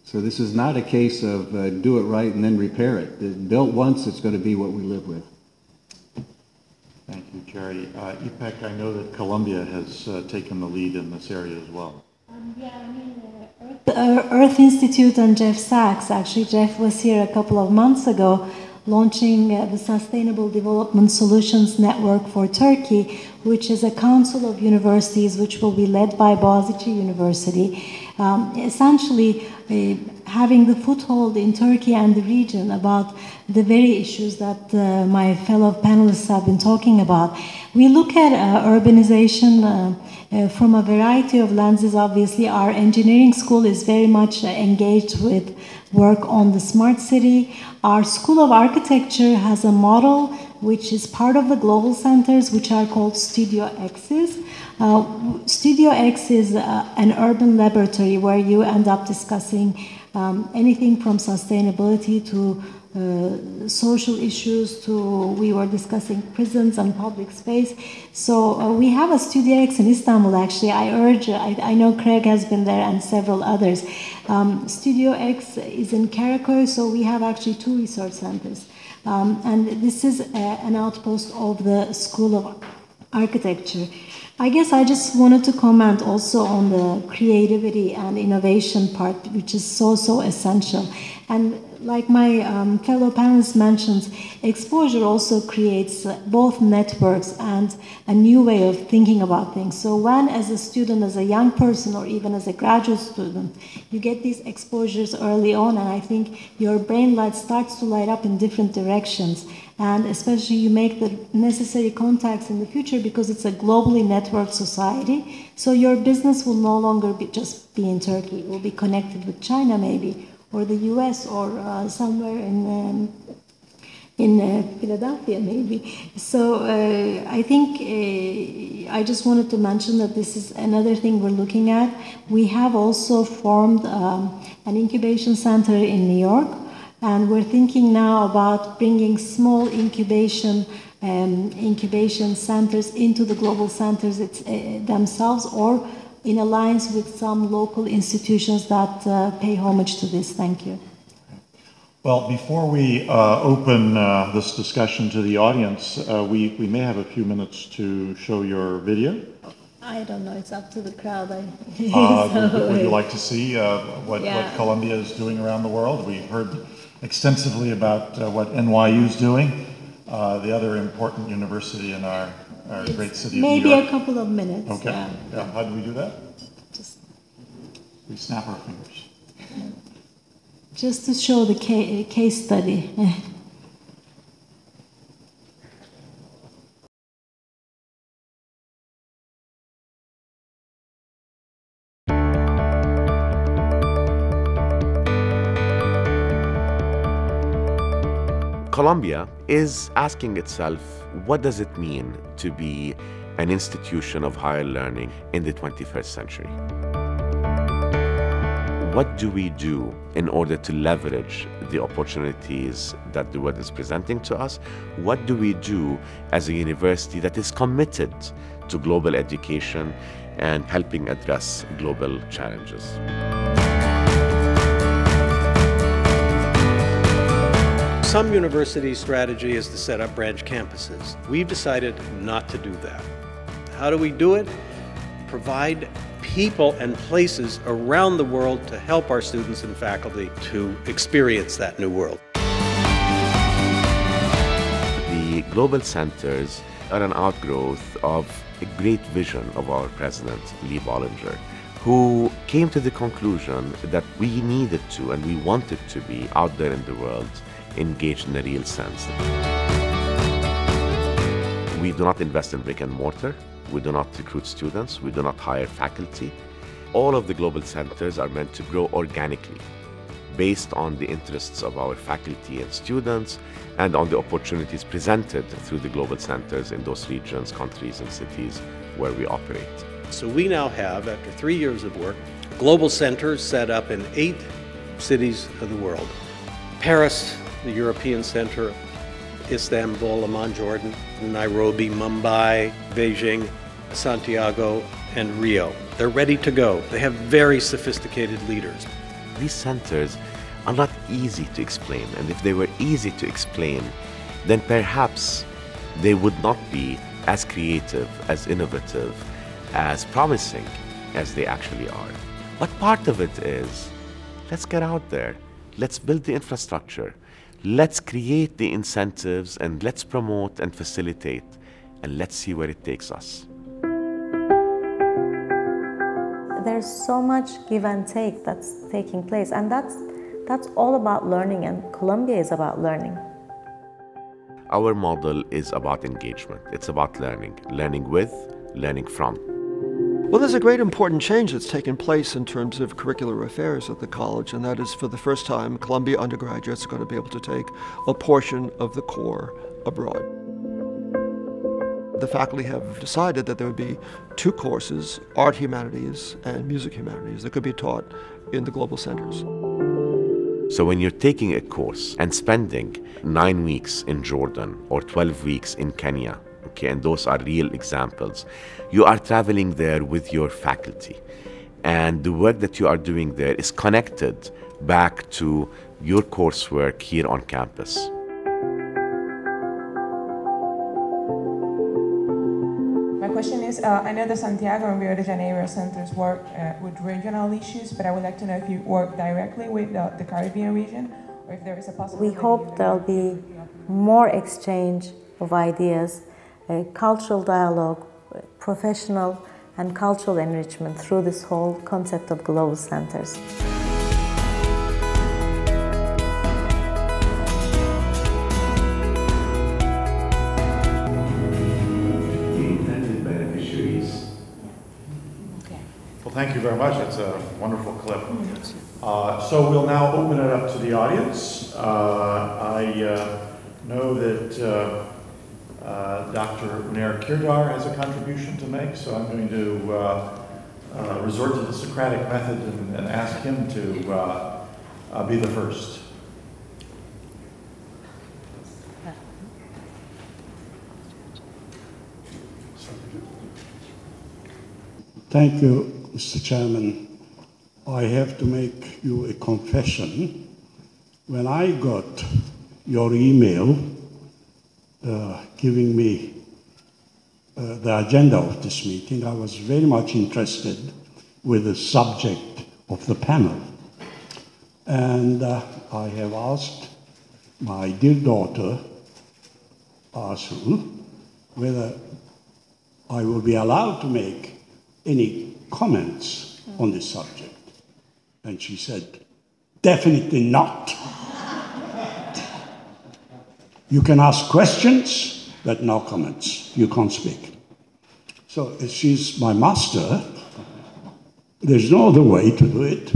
Speaker 9: So this is not a case of do it right and then repair it. Built once, it's going to be what we live with.
Speaker 3: Thank you, Jerry. Ipek, I know that Colombia has taken the lead in this area as well.
Speaker 11: Earth Institute and Jeff Sachs, actually Jeff was here a couple of months ago launching the Sustainable Development Solutions Network for Turkey, which is a council of universities which will be led by Boğaziçi University, essentially having the foothold in Turkey and the region about the very issues that my fellow panelists have been talking about. We look at urbanization from a variety of lenses. Obviously, our engineering school is very much engaged with work on the smart city. Our School of Architecture has a model which is part of the global centers, which are called Studio X's. Studio X is an urban laboratory where you end up discussing anything from sustainability to social issues to, we were discussing prisons and public space. So we have a Studio X in Istanbul, actually. I know Craig has been there and several others. Studio X is in Karaköy, so we have actually 2 research centers. And this is an outpost of the School of Architecture. I guess I just wanted to comment also on the creativity and innovation part, which is so essential. And like my fellow panelists mentioned, exposure also creates both networks and a new way of thinking about things. So when, as a student, as a young person, or even as a graduate student, you get these exposures early on, and I think your brain light starts to light up in different directions. And especially you make the necessary contacts in the future because it's a globally networked society. So your business will no longer just be in Turkey. It will be connected with China maybe, or the US, or somewhere in Philadelphia maybe. So I think I just wanted to mention that this is another thing we're looking at. We have also formed an incubation center in New York, and we're thinking now about bringing small incubation centers into the global centers themselves, or in alliance with some local institutions that pay homage to this. Thank you.
Speaker 3: Well, before we open this discussion to the audience, we may have a few minutes to show your video.
Speaker 11: I don't know, it's up to the crowd.
Speaker 3: Would you like to see what Colombia is doing around the world? We've heard extensively about what NYU is doing, the other important university in our great city of New York.
Speaker 11: Maybe a couple of minutes.
Speaker 3: Okay. Yeah. How do we do that? We snap our fingers.
Speaker 11: Just to show the case study.
Speaker 13: Colombia is asking itself, what does it mean to be an institution of higher learning in the 21st century? What do we do in order to leverage the opportunities that the world is presenting to us? What do we do as a university that is committed to global education and helping address global challenges?
Speaker 14: Some universities' strategy is to set up branch campuses. We've decided not to do that. How do we do it? Provide people and places around the world to help our students and faculty to experience that new world.
Speaker 13: The global centers are an outgrowth of a great vision of our president, Lee Bollinger, who came to the conclusion that we needed to and we wanted to be out there in the world engaged in a real sense. We do not invest in brick and mortar. We do not recruit students. We do not hire faculty. All of the global centers are meant to grow organically, based on the interests of our faculty and students and on the opportunities presented through the global centers in those regions, countries, and cities where we operate.
Speaker 14: So we now have, after 3 years of work, global centers set up in 8 cities of the world. Paris, the European Center, Istanbul, Amman, Jordan, Nairobi, Mumbai, Beijing, Santiago, and Rio. They're ready to go. They have very sophisticated leaders.
Speaker 13: These centers are not easy to explain, and if they were easy to explain, then perhaps they would not be as creative, as innovative, as promising as they actually are. But part of it is, let's get out there, let's build the infrastructure, let's create the incentives, and let's promote and facilitate, and let's see where it takes us.
Speaker 15: There's so much give and take that's taking place, and that's all about learning, and Colombia is about learning.
Speaker 13: Our model is about engagement. It's about learning. Learning with, learning from.
Speaker 16: Well, there's a great important change that's taken place in terms of curricular affairs at the college, and that is for the first time, Columbia undergraduates are going to be able to take a portion of the core abroad. The faculty have decided that there would be 2 courses, art humanities and music humanities, that could be taught in the global centers.
Speaker 13: So when you're taking a course and spending 9 weeks in Jordan or 12 weeks in Kenya, okay, and those are real examples, you are traveling there with your faculty. And the work that you are doing there is connected back to your coursework here on campus.
Speaker 17: My question is, I know the Santiago and Rio de Janeiro centers work with regional issues, but I would like to know if you work directly with the Caribbean region, or if there is a possibility.
Speaker 15: We hope there'll be more exchange of ideas, cultural dialogue, professional and cultural enrichment through this whole concept of global centers.
Speaker 5: Well, thank you very much. It's a wonderful clip. So we'll now open it up to the audience. I know that Dr. Unair Kirdar has a contribution to make, so I'm going to resort to the Socratic method and ask him to be the first.
Speaker 4: Thank you, Mr. Chairman. I have to make you a confession. When I got your email giving me the agenda of this meeting, I was very much interested with the subject of the panel. And I have asked my dear daughter, Asu, whether I will be allowed to make any comments on this subject. And she said, definitely not. You can ask questions, but no comments. You can't speak. So as she's my master, there's no other way to do it.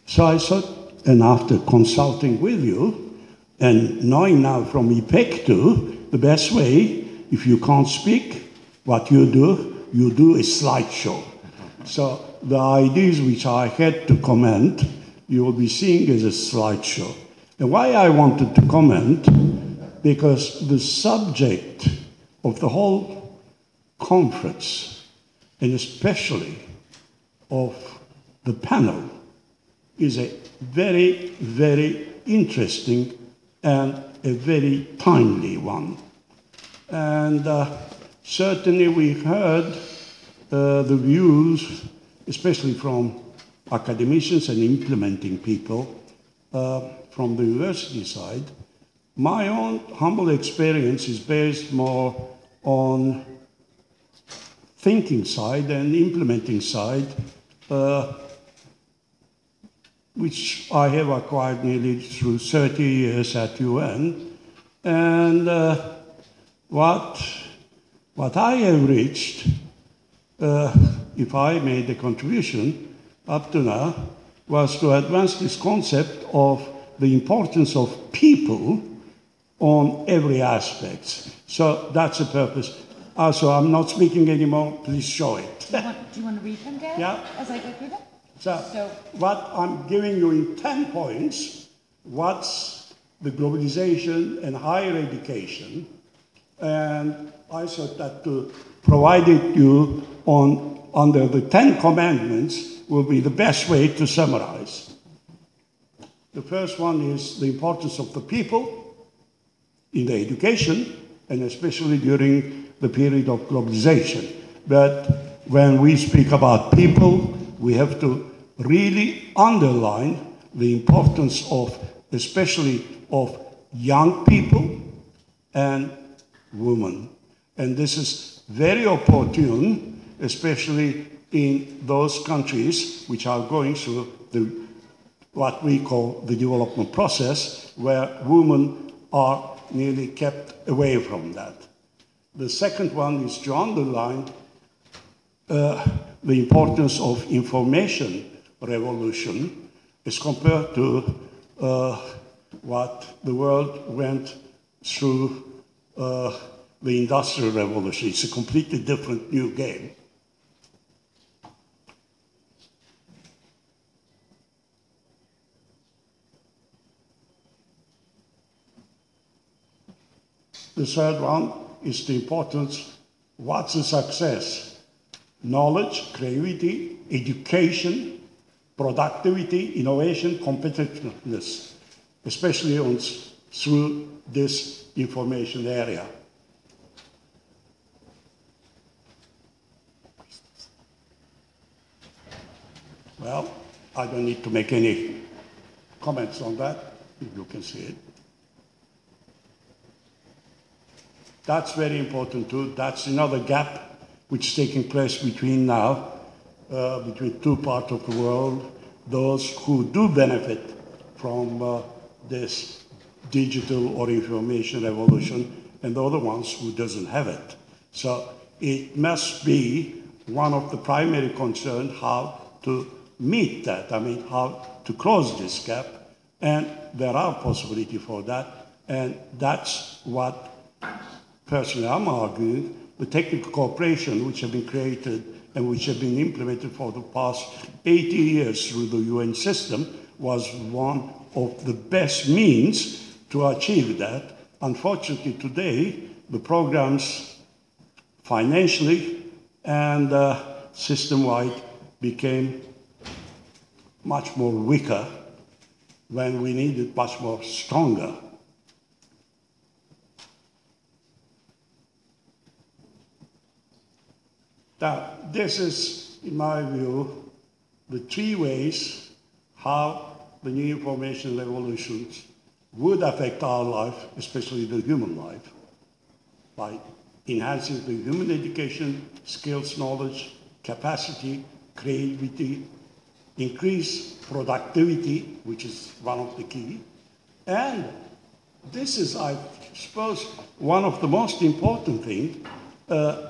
Speaker 4: So I thought, and after consulting with you, and knowing now from Ipektu, the best way, if you can't speak, what you do a slideshow. So the ideas which I had to comment, you will be seeing as a slideshow. And why I wanted to comment, because the subject of the whole conference, and especially of the panel, is a very, very interesting and a very timely one. And certainly we heard the views, especially from academicians and implementing people from the university side. My own humble experience is based more on thinking side and implementing side, which I have acquired nearly through 30 years at UN. And what I have reached, if I made a contribution up to now, was to advance this concept of the importance of people on every aspect. So that's the purpose. Also, I'm not speaking anymore. Please show it.
Speaker 18: Do you want to read them, Gary?
Speaker 4: Yeah.
Speaker 18: As I go through them?
Speaker 4: So what I'm giving you in 10 points, what's the globalization and higher education, and I thought that to provide it you under the 10 commandments will be the best way to summarize. The first one is the importance of the people in the education, and especially during the period of globalization. But when we speak about people, we have to really underline the importance of, especially of young people and women. And this is very opportune, especially in those countries which are going through what we call the development process, where women are nearly kept away from that. The second one is to underline the importance of information revolution as compared to what the world went through the Industrial Revolution. It's a completely different new game. The third one is the importance, what's the success? Knowledge, creativity, education, productivity, innovation, competitiveness, especially through this information area. Well, I don't need to make any comments on that, if you can see it. That's very important too. That's another gap which is taking place between now, between two parts of the world, those who do benefit from this digital or information revolution, and the other ones who doesn't have it. So it must be one of the primary concerns how to meet that, I mean, how to close this gap, and there are possibilities for that, and that's what personally I'm arguing. The technical cooperation which have been created and which have been implemented for the past 80 years through the UN system was one of the best means to achieve that. Unfortunately today, the programs financially and system-wide became much more weaker when we needed much more stronger. Now, this is, in my view, the three ways how the new information revolutions would affect our life, especially the human life, by enhancing the human education, skills, knowledge, capacity, creativity, increase productivity, which is one of the key. And this is, I suppose, one of the most important things,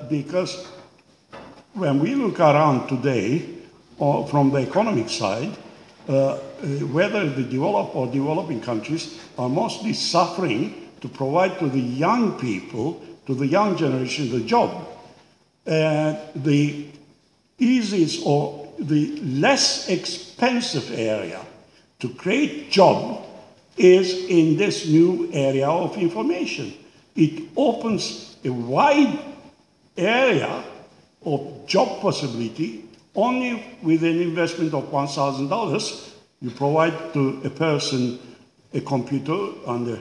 Speaker 4: because when we look around today, or from the economic side, whether the developed or developing countries are mostly suffering to provide to the young people, to the young generation, the job. And the easiest or the less expensive area to create job is in this new area of information. It opens a wide area of job possibility. Only with an investment of $1,000, you provide to a person a computer and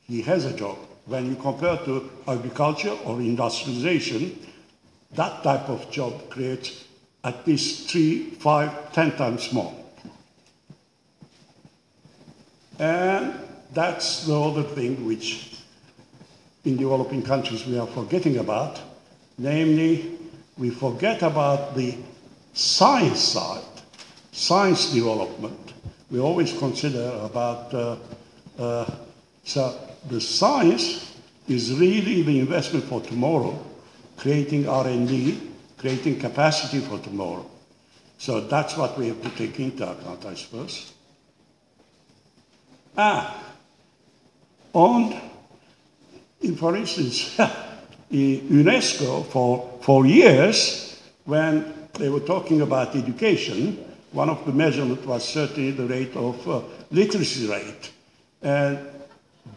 Speaker 4: he has a job. When you compare to agriculture or industrialization, that type of job creates at least 3, 5, 10 times more. And that's the other thing which in developing countries we are forgetting about. Namely, we forget about the science side, science development, we always consider about, so the science is really the investment for tomorrow, creating R&D, creating capacity for tomorrow. So that's what we have to take into account, I suppose. For instance, UNESCO for years, when they were talking about education, one of the measurements was certainly the rate of literacy rate. And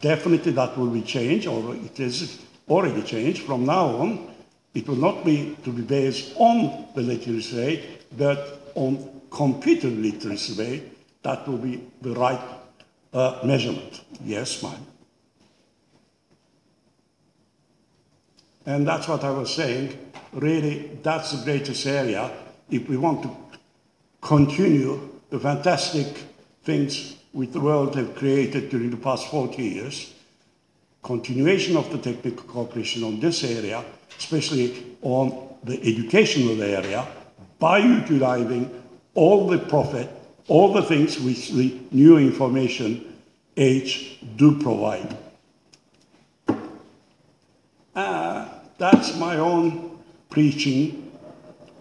Speaker 4: definitely that will be changed, or it is already changed. From now on, it will not be to be based on the literacy rate, but on computer literacy rate. That will be the right measurement. Yes, ma'am. And that's what I was saying. Really, that's the greatest area if we want to continue the fantastic things which the world have created during the past 40 years. Continuation of the technical cooperation on this area, especially on the educational area, by utilizing all the profit, all the things which the new information age do provide. That's my own preaching,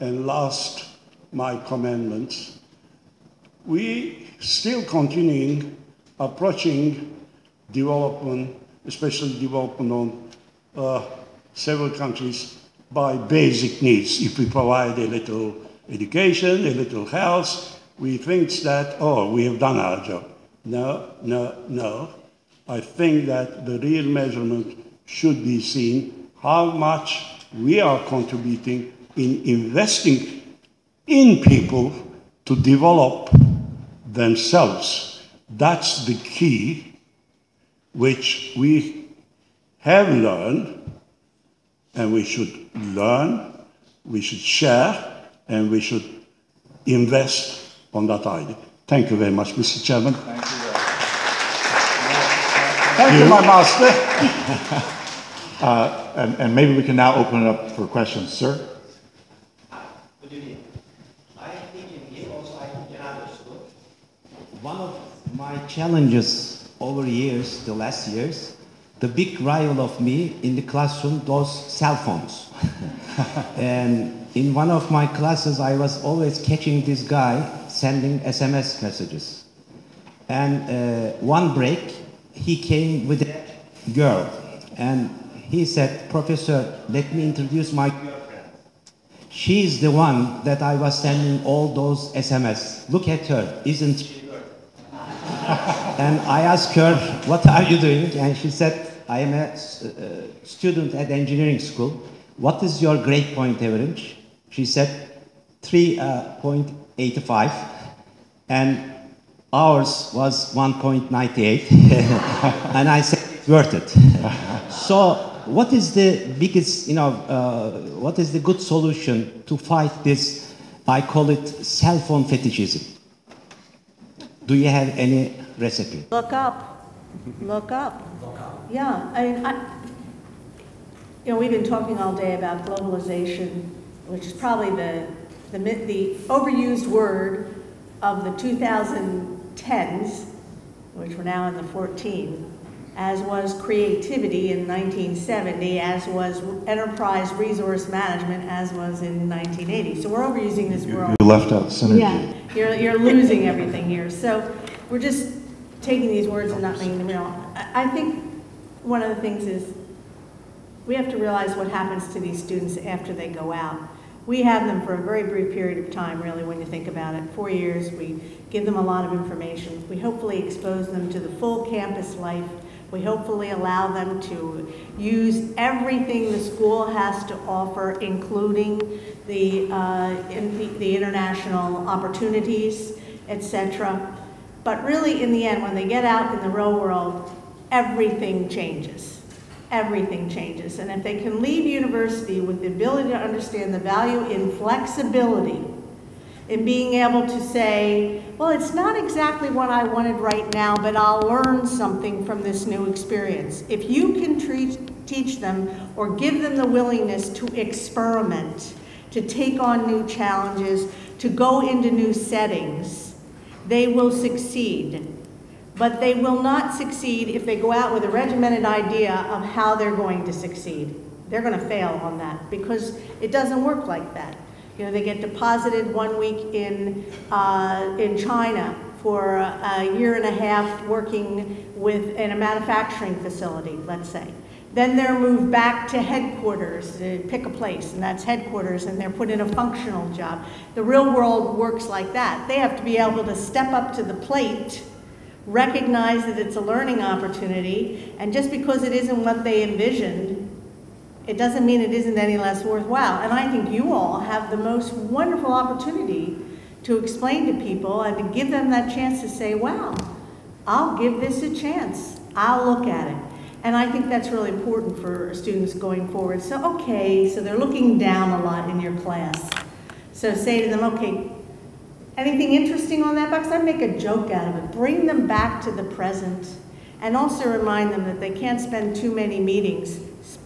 Speaker 4: and last, my commandments. We still continuing approaching development, especially development on several countries, by basic needs. If we provide a little education, a little health, we think that, oh, we have done our job. No, no, no. I think that the real measurement should be seen how much we are contributing in investing in people to develop themselves. That's the key which we have learned, and we should learn, we should share, and we should invest on that idea. Thank you very much, Mr. Chairman.
Speaker 5: Thank you.
Speaker 4: Thank you, my master.
Speaker 5: And maybe we can now open it up for questions. Sir?
Speaker 19: Good evening. I think in here also I think understood. One of my challenges over years, the last years, the big rival of me in the classroom, those cell phones. And in one of my classes, I was always catching this guy sending SMS messages. And one break, he came with a girl. And he said, "Professor, let me introduce my girlfriend. She's the one that I was sending all those SMS. Look at her, isn't she good?" And I asked her, "What are you doing?" And she said, "I am a student at engineering school. What is your grade point average?" She said, 3.85. And ours was 1.98. And I said, "It's worth it." So, what is the biggest, what is the good solution to fight this, I call it cell phone fetishism? Do you have any recipe?
Speaker 12: Look up. Look up. Yeah, I mean, we've been talking all day about globalization, which is probably the overused word of the 2010s, which we're now in the 14. As was creativity in 1970, as was enterprise resource management, as was in 1980. So we're overusing this word.
Speaker 5: You left out synergy.
Speaker 12: Yeah, you're losing everything here. So we're just taking these words and not making them real. I think one of the things is we have to realize what happens to these students after they go out. We have them for a very brief period of time, really, when you think about it. 4 years, we give them a lot of information. We hopefully expose them to the full campus life. We hopefully allow them to use everything the school has to offer, including the international opportunities, etc. But really, in the end, when they get out in the real world, everything changes. Everything changes. And if they can leave university with the ability to understand the value in flexibility, in being able to say, well, it's not exactly what I wanted right now, but I'll learn something from this new experience. If you can teach them or give them the willingness to experiment, to take on new challenges, to go into new settings, they will succeed. But they will not succeed if they go out with a regimented idea of how they're going to succeed. They're going to fail on that because it doesn't work like that. You know, they get deposited 1 week in China for a year and a half working in a manufacturing facility, let's say. Then they're moved back to headquarters, pick a place, and that's headquarters, and they're put in a functional job. The real world works like that. They have to be able to step up to the plate, recognize that it's a learning opportunity, and just because it isn't what they envisioned, it doesn't mean it isn't any less worthwhile. And I think you all have the most wonderful opportunity to explain to people and to give them that chance to say, wow, I'll give this a chance. I'll look at it. And I think that's really important for students going forward. So, okay, so they're looking down a lot in your class. So say to them, okay, anything interesting on that box? I make a joke out of it. Bring them back to the present and also remind them that they can't spend too many meetings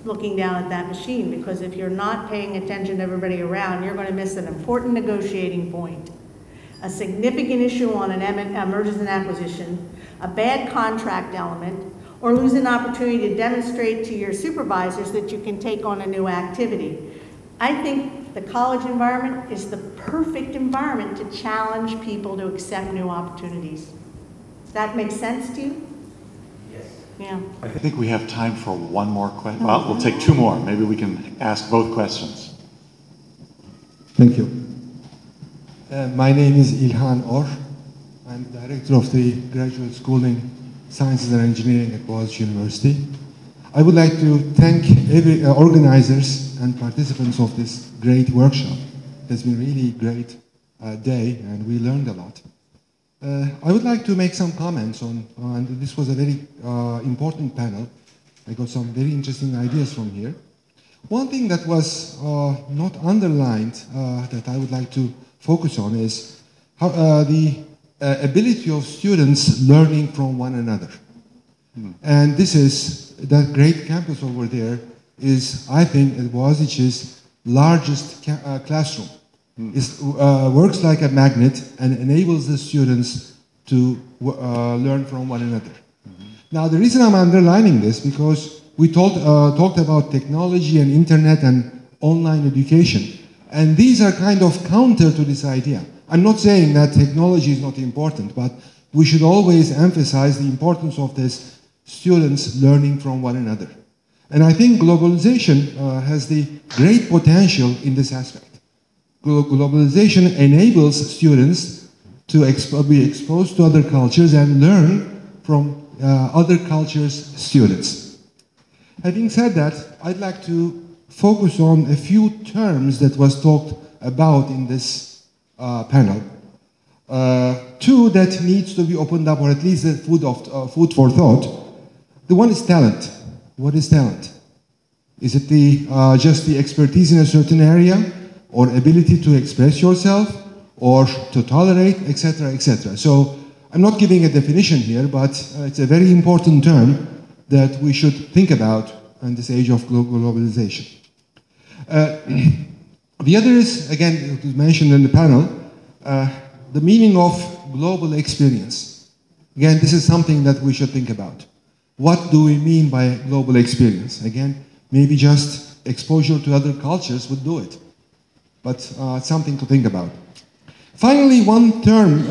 Speaker 12: looking down at that machine, because if you're not paying attention to everybody around, you're going to miss an important negotiating point, a significant issue on an mergers and acquisition, a bad contract element, or lose an opportunity to demonstrate to your supervisors that you can take on a new activity. I think the college environment is the perfect environment to challenge people to accept new opportunities. Does that make sense to you?
Speaker 3: Yes.
Speaker 12: Yeah.
Speaker 3: I think we have time for one more question. Well, we'll take two more. Maybe we can ask both questions.
Speaker 20: Thank you. My name is Ilhan Or. I'm director of the Graduate School in Sciences and Engineering at Boğaziçi University. I would like to thank every organizers and participants of this great workshop. It has been a really great day, and we learned a lot. I would like to make some comments on, and this was a very important panel. I got some very interesting ideas from here. One thing that was not underlined that I would like to focus on is how, the ability of students learning from one another. And this is, that great campus over there is, I think, it was Boğaziçi's largest classroom. It works like a magnet and enables the students to learn from one another. Now, the reason I'm underlining this, because we talked about technology and internet and online education, and these are kind of counter to this idea. I'm not saying that technology is not important, but we should always emphasize the importance of this students learning from one another. And I think globalization has the great potential in this aspect. Globalization enables students to be exposed to other cultures and learn from other cultures' students. Having said that, I'd like to focus on a few terms that was talked about in this panel. Two that needs to be opened up, or at least a food for thought. The one is talent. What is talent? Is it just the expertise in a certain area, or ability to express yourself, or to tolerate, etc., etc.? So I'm not giving a definition here, but it's a very important term that we should think about in this age of globalization. The other is, again, it was mentioned in the panel, the meaning of global experience. Again, this is something that we should think about. What do we mean by global experience? Again, maybe just exposure to other cultures would do it, but it's something to think about. Finally, one term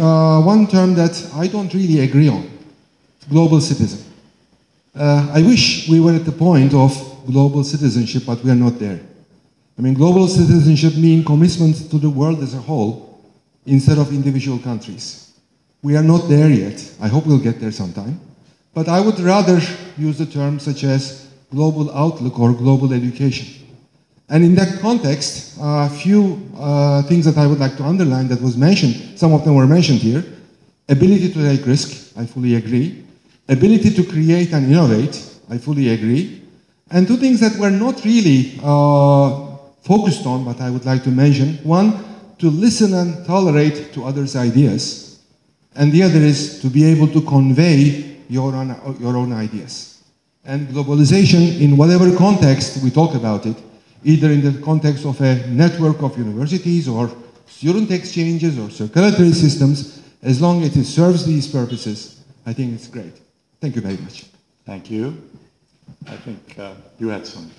Speaker 20: that I don't really agree on, global citizen. I wish we were at the point of global citizenship, but we are not there. I mean, global citizenship means commitment to the world as a whole instead of individual countries. We are not there yet. I hope we'll get there sometime. But I would rather use the term such as global outlook or global education. And in that context, a few things that I would like to underline that was mentioned, some of them were mentioned here. Ability to take risk, I fully agree. Ability to create and innovate, I fully agree. And two things that were not really focused on, but I would like to mention. One, to listen and tolerate to others' ideas. And the other is to be able to convey your own ideas. And globalization, in whatever context we talk about it, either in the context of a network of universities or student exchanges or circulatory systems, as long as it serves these purposes, I think it's great. Thank you very much.
Speaker 3: Thank you. I think you had some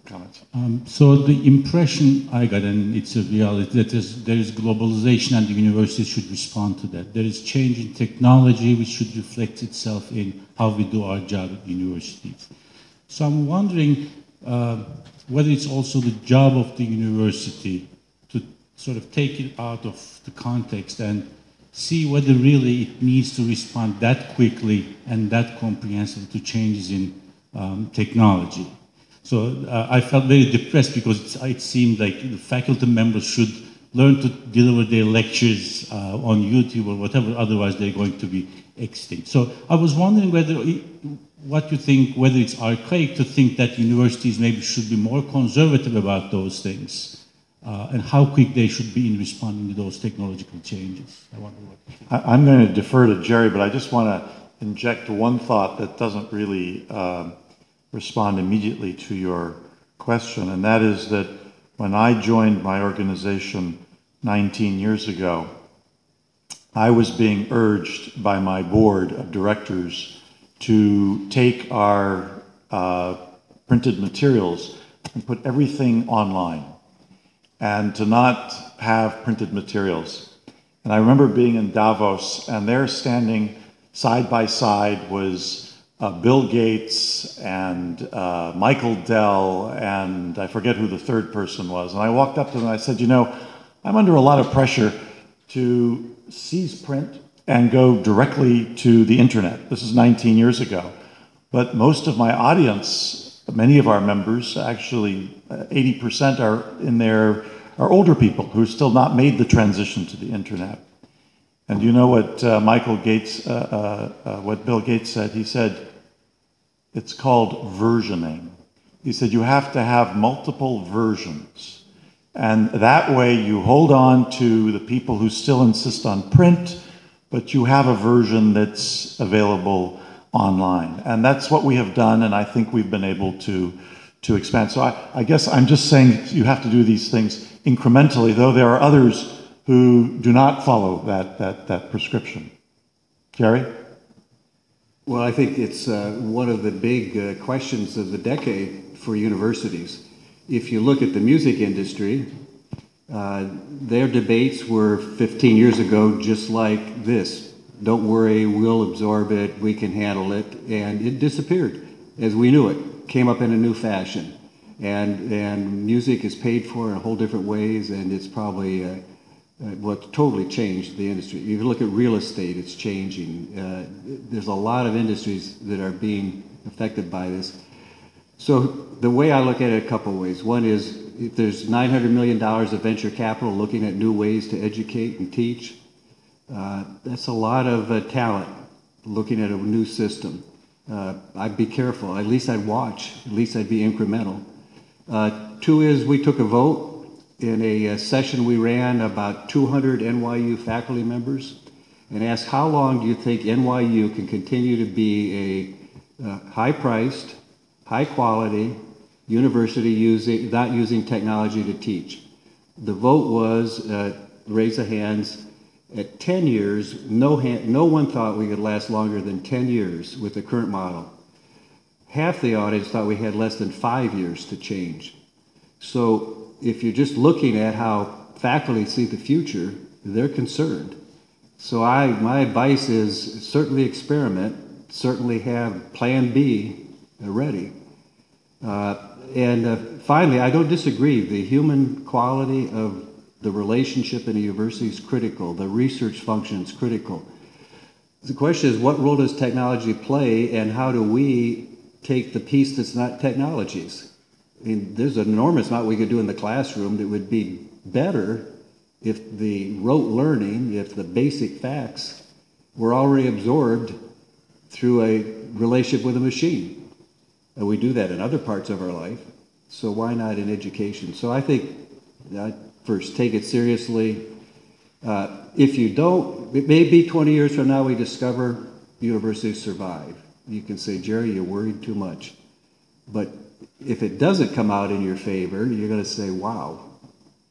Speaker 3: comments.
Speaker 19: So the impression I got, and it's a reality, that there is globalization and the universities should respond to that. There is change in technology which should reflect itself in how we do our job at universities. So I'm wondering whether it's also the job of the university to sort of take it out of the context and see whether really it needs to respond that quickly and that comprehensively to changes in technology. So I felt very depressed because it seemed like the faculty members should learn to deliver their lectures on YouTube or whatever, otherwise they're going to be extinct. So I was wondering what you think, whether it's archaic to think that universities maybe should be more conservative about those things, and how quick they should be in responding to those technological changes.
Speaker 3: I'm going to defer to Jerry, but I just want to inject one thought that doesn't really respond immediately to your question, and that is that when I joined my organization 19 years ago, I was being urged by my board of directors to take our printed materials and put everything online and to not have printed materials. And I remember being in Davos, and there standing side by side was Bill Gates and Michael Dell, and I forget who the third person was. And I walked up to them and I said, you know, I'm under a lot of pressure to seize print and go directly to the internet. This is 19 years ago. But most of my audience, many of our members, actually 80% are older people who have still not made the transition to the internet. And you know what what Bill Gates said? He said, it's called versioning. He said, you have to have multiple versions. And that way you hold on to the people who still insist on print, but you have a version that's available online. And that's what we have done, and I think we've been able to expand. So I guess I'm just saying you have to do these things incrementally, though there are others who do not follow that prescription. Jerry?
Speaker 9: Well, I think it's one of the big questions of the decade for universities. If you look at the music industry, their debates were 15 years ago just like this. Don't worry, we'll absorb it, we can handle it, and it disappeared as we knew it, came up in a new fashion. And music is paid for in a whole different ways, and it's probably what totally changed the industry. If you look at real estate, it's changing. There's a lot of industries that are being affected by this. So the way I look at it a couple of ways. One is, if there's $900 million of venture capital looking at new ways to educate and teach, that's a lot of talent looking at a new system. I'd be careful. At least I'd watch. At least I'd be incremental. Two is, we took a vote in a session we ran, about 200 NYU faculty members, and asked, how long do you think NYU can continue to be a high-priced, high-quality university not using technology to teach? The vote was, raise of hands, at 10 years, no one thought we could last longer than 10 years with the current model. Half the audience thought we had less than 5 years to change. So if you're just looking at how faculty see the future, they're concerned. So my advice is certainly experiment, certainly have plan B ready. And finally, I don't disagree. The human quality of the relationship in a university is critical. The research function is critical. The question is, what role does technology play, and how do we take the piece that's not technologies? I mean, there's an enormous amount we could do in the classroom that would be better if the rote learning, if the basic facts were already absorbed through a relationship with a machine. And we do that in other parts of our life, so why not in education? So I think, first, take it seriously. If you don't, it may be 20 years from now we discover universities survive. You can say, Jerry, you're worried too much. But if it doesn't come out in your favor, you're going to say, wow,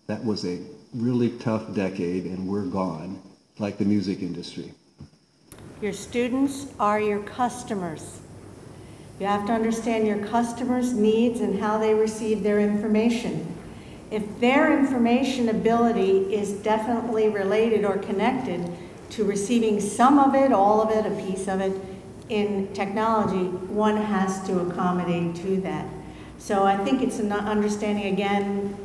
Speaker 9: that was a really tough decade and we're gone, like the music industry.
Speaker 12: Your students are your customers. You have to understand your customers' needs and how they receive their information. If their information ability is definitely related or connected to receiving some of it, all of it, a piece of it, in technology, one has to accommodate to that. So I think it's an understanding, again,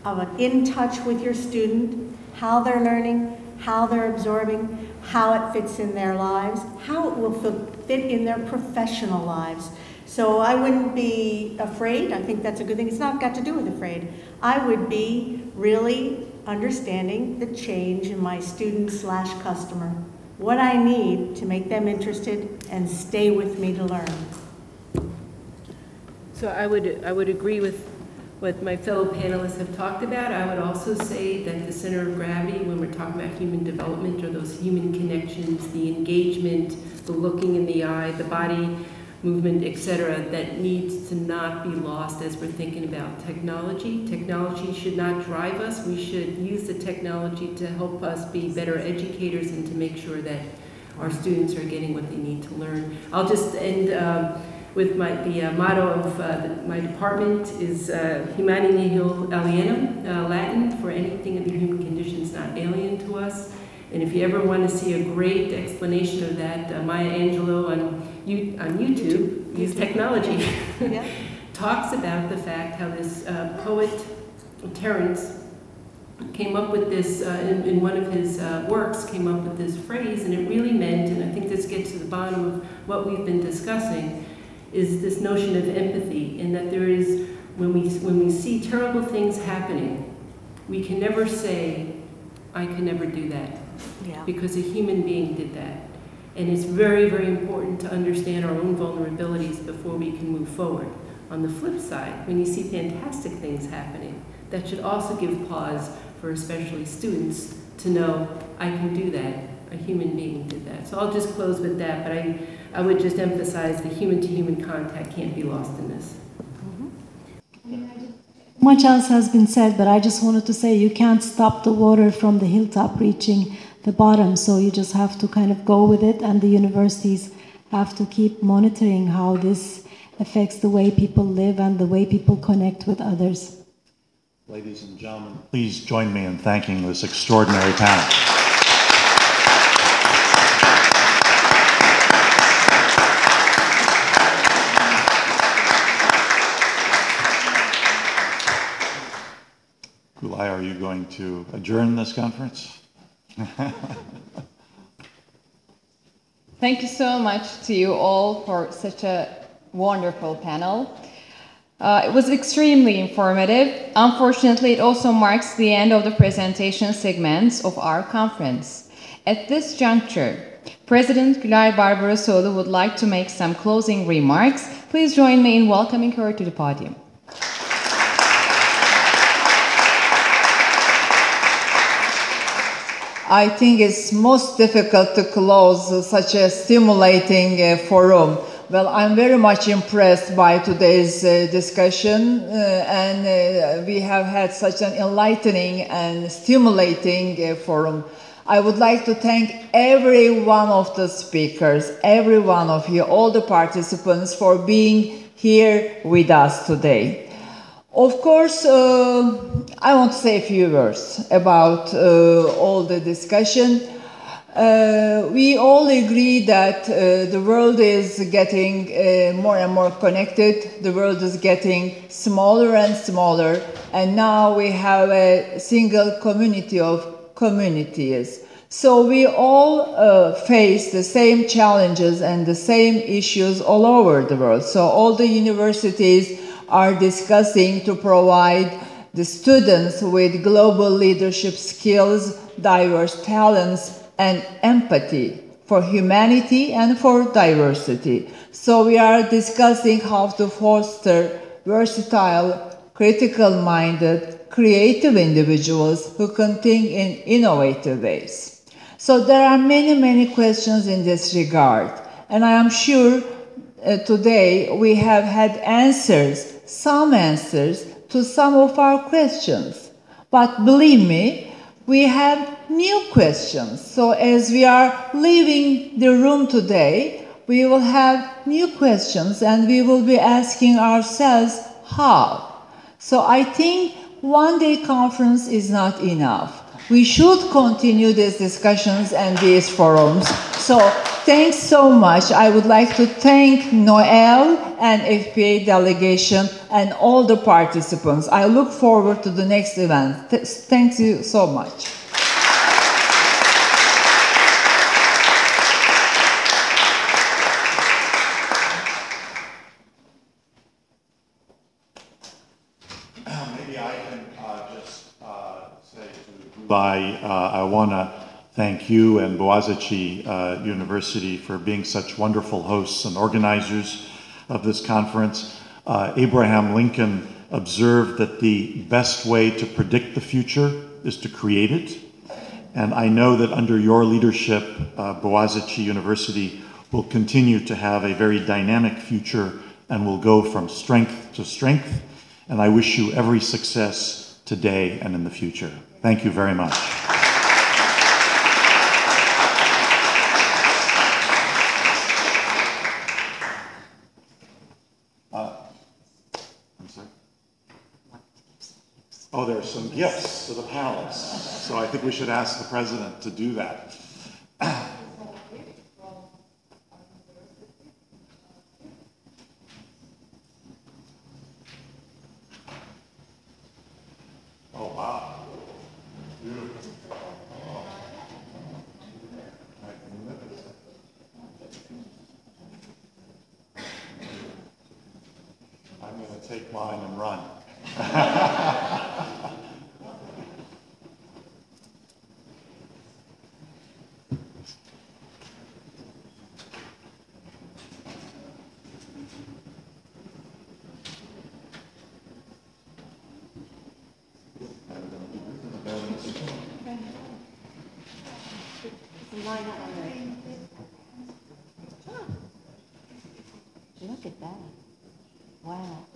Speaker 12: of an in touch with your student, how they're learning, how they're absorbing, how it fits in their lives, how it will fit in their professional lives. So I wouldn't be afraid. I think that's a good thing. It's not got to do with afraid. I would be really understanding the change in my student/customer, what I need to make them interested and stay with me to learn.
Speaker 10: So I would agree with what my fellow panelists have talked about. I would also say that the center of gravity when we're talking about human development are those human connections, the engagement, the looking in the eye, the body movement, etc., that needs to not be lost as we're thinking about technology. Technology should not drive us. We should use the technology to help us be better educators and to make sure that our students are getting what they need to learn. I'll just end with the motto of my department is Humani Nihil Alienum, Latin, for anything in the human condition is not alien to us. And if you ever want to see a great explanation of that, Maya Angelou on YouTube, use technology, yeah. Talks about the fact how this poet, Terence, came up with this, in one of his works, came up with this phrase, and it really meant, and I think this gets to the bottom of what we've been discussing, is this notion of empathy, and that there is, when we see terrible things happening, we can never say, I can never do that, yeah. Because a human being did that. And it's very, very important to understand our own vulnerabilities before we can move forward. On the flip side, when you see fantastic things happening, that should also give pause for especially students to know, I can do that. A human being did that. So I'll just close with that, but I would just emphasize the human-to-human contact can't be lost in this.
Speaker 11: Much else has been said, but I just wanted to say you can't stop the water from the hilltop reaching the bottom, so you just have to kind of go with it, and the universities have to keep monitoring how this affects the way people live and the way people connect with others.
Speaker 3: Ladies and gentlemen, please join me in thanking this extraordinary panel. Gulay, are you going to adjourn this conference?
Speaker 1: Thank you so much to you all for such a wonderful panel. It was extremely informative. Unfortunately, it also marks the end of the presentation segments of our conference. At this juncture, President Gülay Barbarosoğlu would like to make some closing remarks. Please join me in welcoming her to the podium.
Speaker 19: I think it's most difficult to close such a stimulating forum. Well, I'm very much impressed by today's discussion, and we have had such an enlightening and stimulating forum. I would like to thank every one of the speakers, every one of you, all the participants for being here with us today. Of course, I want to say a few words about all the discussion. We all agree that the world is getting more and more connected. The world is getting smaller and smaller. And now we have a single community of communities. So we all face the same challenges and the same issues all over the world. So all the universities are discussing to provide the students with global leadership skills, diverse talents, and empathy for humanity and for diversity. So we are discussing how to foster versatile, critical-minded, creative individuals who can think in innovative ways. So there are many, many questions in this regard. And I am sure today we have had answers, some answers to some of our questions. But believe me, we have new questions. So as we are leaving the room today, we will have new questions and we will be asking ourselves how. So I think one-day conference is not enough. We should continue these discussions and these forums. So thanks so much. I would like to thank Noel and FPA delegation and all the participants. I look forward to the next event. Thank you so much.
Speaker 3: I want to thank you and Boğaziçi University for being such wonderful hosts and organizers of this conference. Abraham Lincoln observed that the best way to predict the future is to create it. And I know that under your leadership, Boğaziçi University will continue to have a very dynamic future and will go from strength to strength. And I wish you every success today and in the future. Thank you very much. I'm sorry. Oh, there are some gifts to the panelists. So I think we should ask the president to do that. Oh, wow. Beautiful. I'm going to take mine and run.
Speaker 8: Line up on there. Look at that. Wow.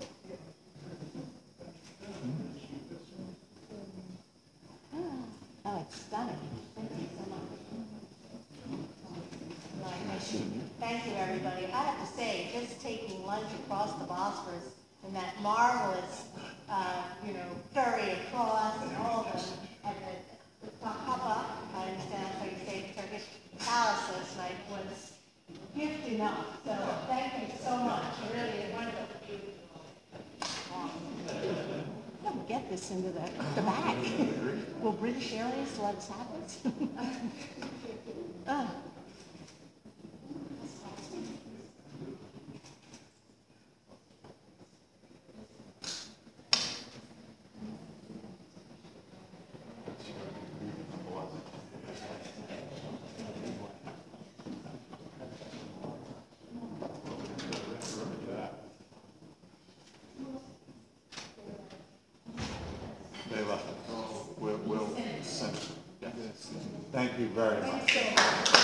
Speaker 8: Oh, it's stunning. Thank you so much. Thank you, everybody. I have to say, just taking lunch across the Bosphorus and that marvelous, ferry across and all of them, and the Hapa, I understand that's how you say it, Turkish palace last night was gift enough. So thank you so much. It really is wonderful. Don't get this into the back. Will British Airways let us have this?
Speaker 3: We'll send it. Yes. Thank you very much.